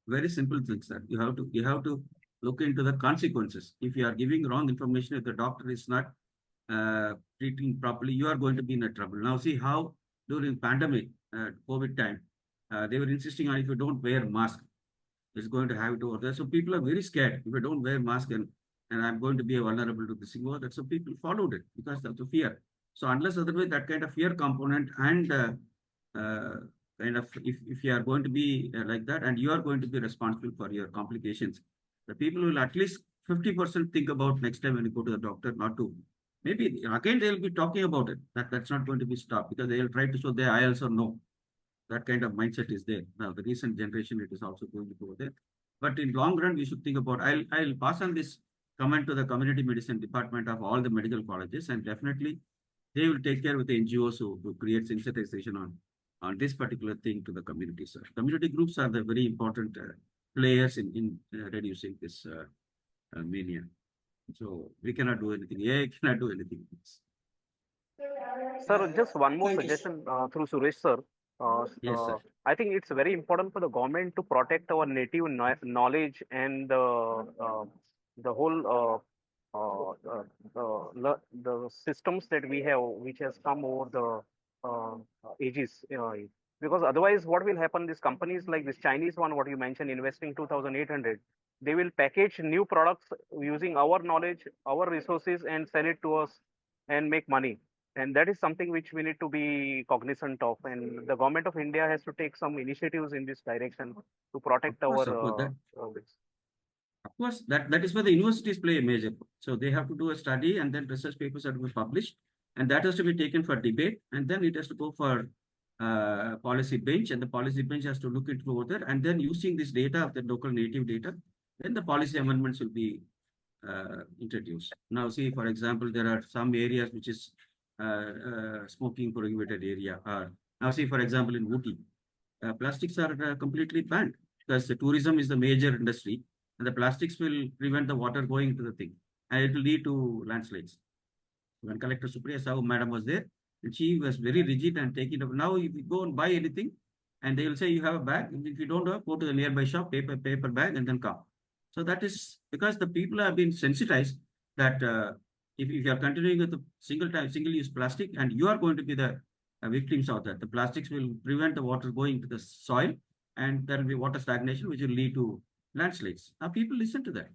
Very simple things, sir. You have to look into the consequences. If you are giving wrong information, if the doctor is not treating properly, you are going to be in a trouble. Now see how during pandemic, COVID time, they were insisting on if you don't wear mask, it's going to have it over there. So people are very scared. If I don't wear mask and I'm going to be vulnerable to this thing over that. So people followed it because of the fear. So unless otherwise that kind of fear component and kind of if you are going to be like that and you are going to be responsible for your complications, the people will at least 50% think about next time when you go to the doctor, not to. Maybe again they'll be talking about it. That's not going to be stopped because they'll try to show I also know. That kind of mindset is there. Now the recent generation, it is also going to go there. But in long run, we should think about. I'll pass on this comment to the community medicine department of all the medical colleges, and definitely they will take care with the NGOs to create sensitization on this particular thing to the community. So community groups are the very important players in reducing this mania. So we cannot do anything. AI cannot do anything. Sir, just one more suggestion through Suresh, sir. Yes, sir. I think it's very important for the government to protect our native knowledge and the whole the systems that we have, which has come over the ages. Because otherwise, what will happen? These companies like this Chinese one, what you mentioned, investing 2,800, they will package new products using our knowledge, our resources, and sell it to us and make money. And that is something which we need to be cognizant of. And the government of India has to take some initiatives in this direction to protect our. Of course, that is where the universities play a major role. So they have to do a study and then research papers are to be published. And that has to be taken for debate. And then it has to go for policy bench. And the policy bench has to look into over there. And then using this data of the local native data, then the policy amendments will be introduced. Now, see, for example, there are some areas which is smoking prohibited area. Now, see, for example, in Ooty, plastics are completely banned because the tourism is the major industry, and the plastics will prevent the water going into the thing, and it will lead to landslides. When Collector Supriya Sahu Madam was there, and she was very rigid and taking it up. Now, if you go and buy anything, and they will say you have a bag, and if you don't have, go to the nearby shop, paper bag, and then come. So that is because the people have been sensitized that if you are continuing with the single-use plastic, and you are going to be the victims of that, the plastics will prevent the water going to the soil, and there will be water stagnation, which will lead to landslides. Now people listen to that.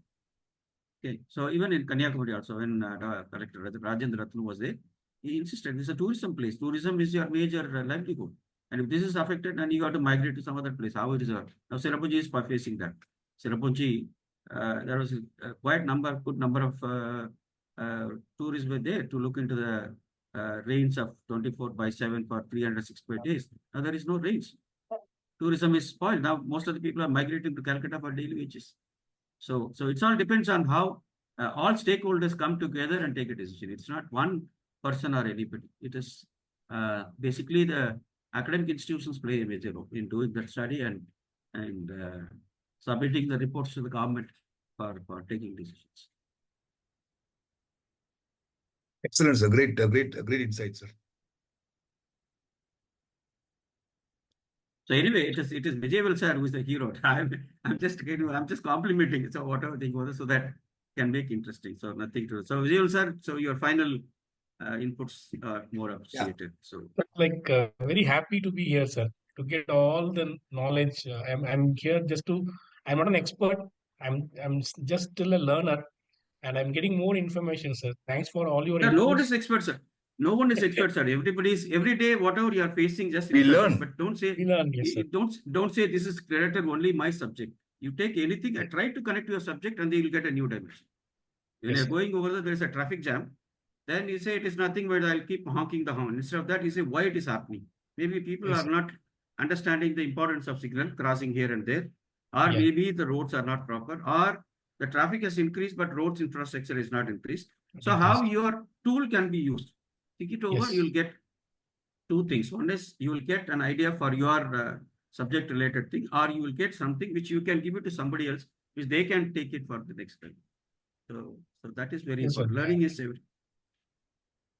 Okay, so even in Kanyakumari also, when Collector Rajendra Ratna was there, he insisted this is a tourism place. Tourism is your major livelihood, and if this is affected, then you have to migrate to some other place. How it is? Now Serapunji is facing that. Serapunji, there was a good number of tourists were there to look into the rains of 24/7 for 365 days. Now there is no rains. Tourism is spoiled. Now most of the people are migrating to Calcutta for daily wages. So it all depends on how all stakeholders come together and take a decision. It's not one person or anybody. It is Basically, the academic institutions play a major role in doing that study and submitting the reports to the government for taking decisions. Excellent, sir. Great insight, sir. So anyway, it is Vijayavel sir who is the hero. I'm just complimenting. So whatever thing was, so that can make interesting. So nothing to. So Vijayavel sir, so your final inputs are more appreciated. So Like very happy to be here, sir, to get all the knowledge. I'm here just to. I'm not an expert. I'm just still a learner, and I'm getting more information, sir. Thanks for all your yeah, no one inputs. is expert, sir. No one is expert, sir. Every day, whatever you are facing, just We discuss it. learn. But don't say We learn, yes, sir. don't say this is related only my subject. You take anything and try to connect to your subject, and then you'll get a new dimension. When Yes, you're sir. going over there is a traffic jam, then you say it is nothing but I'll keep honking the horn. Instead of that, you say why it is happening. Maybe people Yes, are sir. not understanding the importance of signal crossing here and there, or Yeah. maybe the roads are not proper, or the traffic has increased, but roads infrastructure is not increased. So how your tool can be used. Think it over, Yes. you'll get two things. One is you will get an idea for your subject related thing, or you will get something which you can give it to somebody else, which they can take it for the next time. So that is very Yes, sir. important. Learning is everything.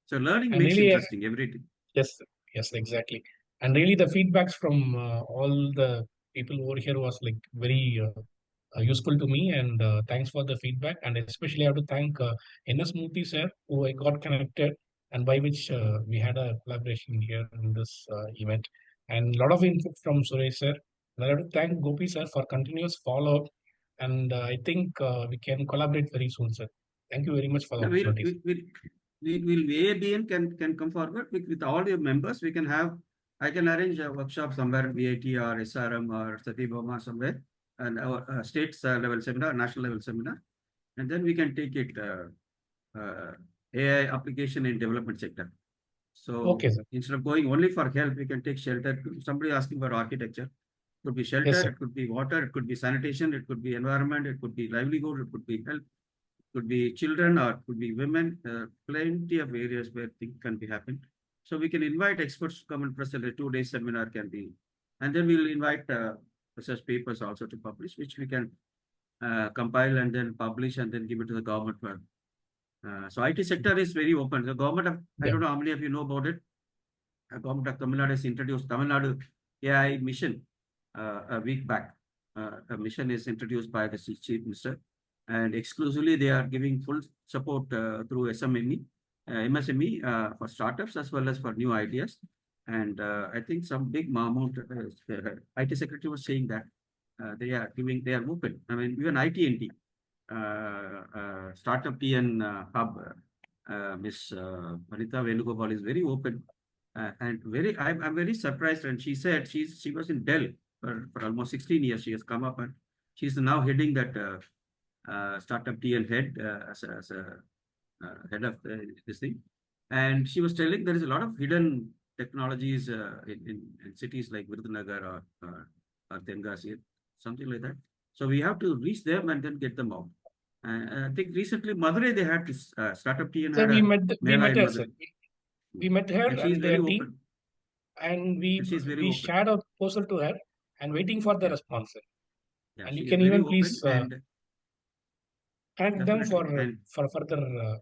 So learning And makes really, interesting everything. yes, sir. Yes, exactly. And really, the feedbacks from all the people over here was like very useful to me. And thanks for the feedback. And especially, I have to thank NS Murthy sir, who I got connected, and by which we had a collaboration here in this event. And a lot of input from Suresh sir. And I have to thank Gopi sir for continuous follow up. And I think we can collaborate very soon, sir. Thank you very much for the Yeah, opportunity. will AABN can come forward with all your members. We can have, I can arrange a workshop somewhere in VIT or SRM or Satyabhama somewhere, and our states level seminar, national level seminar, and then we can take it AI application in development sector. So Okay, sir. instead of going only for health, we can take shelter. Somebody asking for architecture, it could be shelter, Yes, sir. it could be water, it could be sanitation, it could be environment, it could be livelihood, it could be health, could be children, or could be women. Plenty of areas where things can be happening. So we can invite experts to come and present. A 2-day seminar can be, and then we'll invite research papers also to publish, which we can compile and then publish and then give it to the government. So IT sector is very open. The government of, I don't know how many of you know about it. Government of Tamil Nadu has introduced Tamil Nadu AI mission a week back. A mission is introduced by the Chief Minister, and exclusively they are giving full support through MSME for startups as well as for new ideas. And I think some big amount, IT Secretary was saying that they are open. I mean, even ITNT, Startup TN Hub, Miss Vanitha Venugopal is very open and I'm very surprised. And she said she was in Dell for almost 16 years. She has come up and she's now heading that Startup TN head as a head of this thing. And she was telling there is a lot of hidden technologies in cities like Virudhunagar or Tenkasi, something like that. So we have to reach them and then get them out. I think recently Madurai they had this Startup TN. So we met her, sir. We met her and she's and very her open. team, and She's very we open. shared a proposal to her and waiting for the response. Sir. Yeah, and you she can is very even open please and connect them definitely. for further.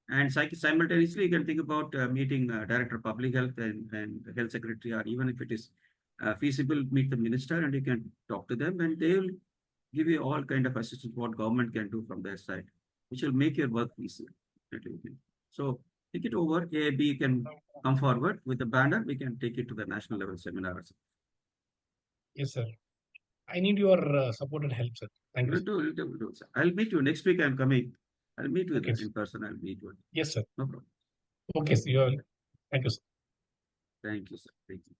And simultaneously, you can think about meeting Director of Public Health and Health Secretary, or even if it is feasible, meet the minister and you can talk to them and they will give you all kind of assistance what government can do from their side, which will make your work easier. So take it over. AAB can come forward with the banner. We can take it to the national level seminars. Yes, sir. I need your support and help, sir. Thank you. We'll do, sir. I'll meet you next week. I'm coming. I'll meet you in person. I'll meet you. Yes, sir. No problem. Okay, sir. Thank you, sir. Thank you, sir. Thank you.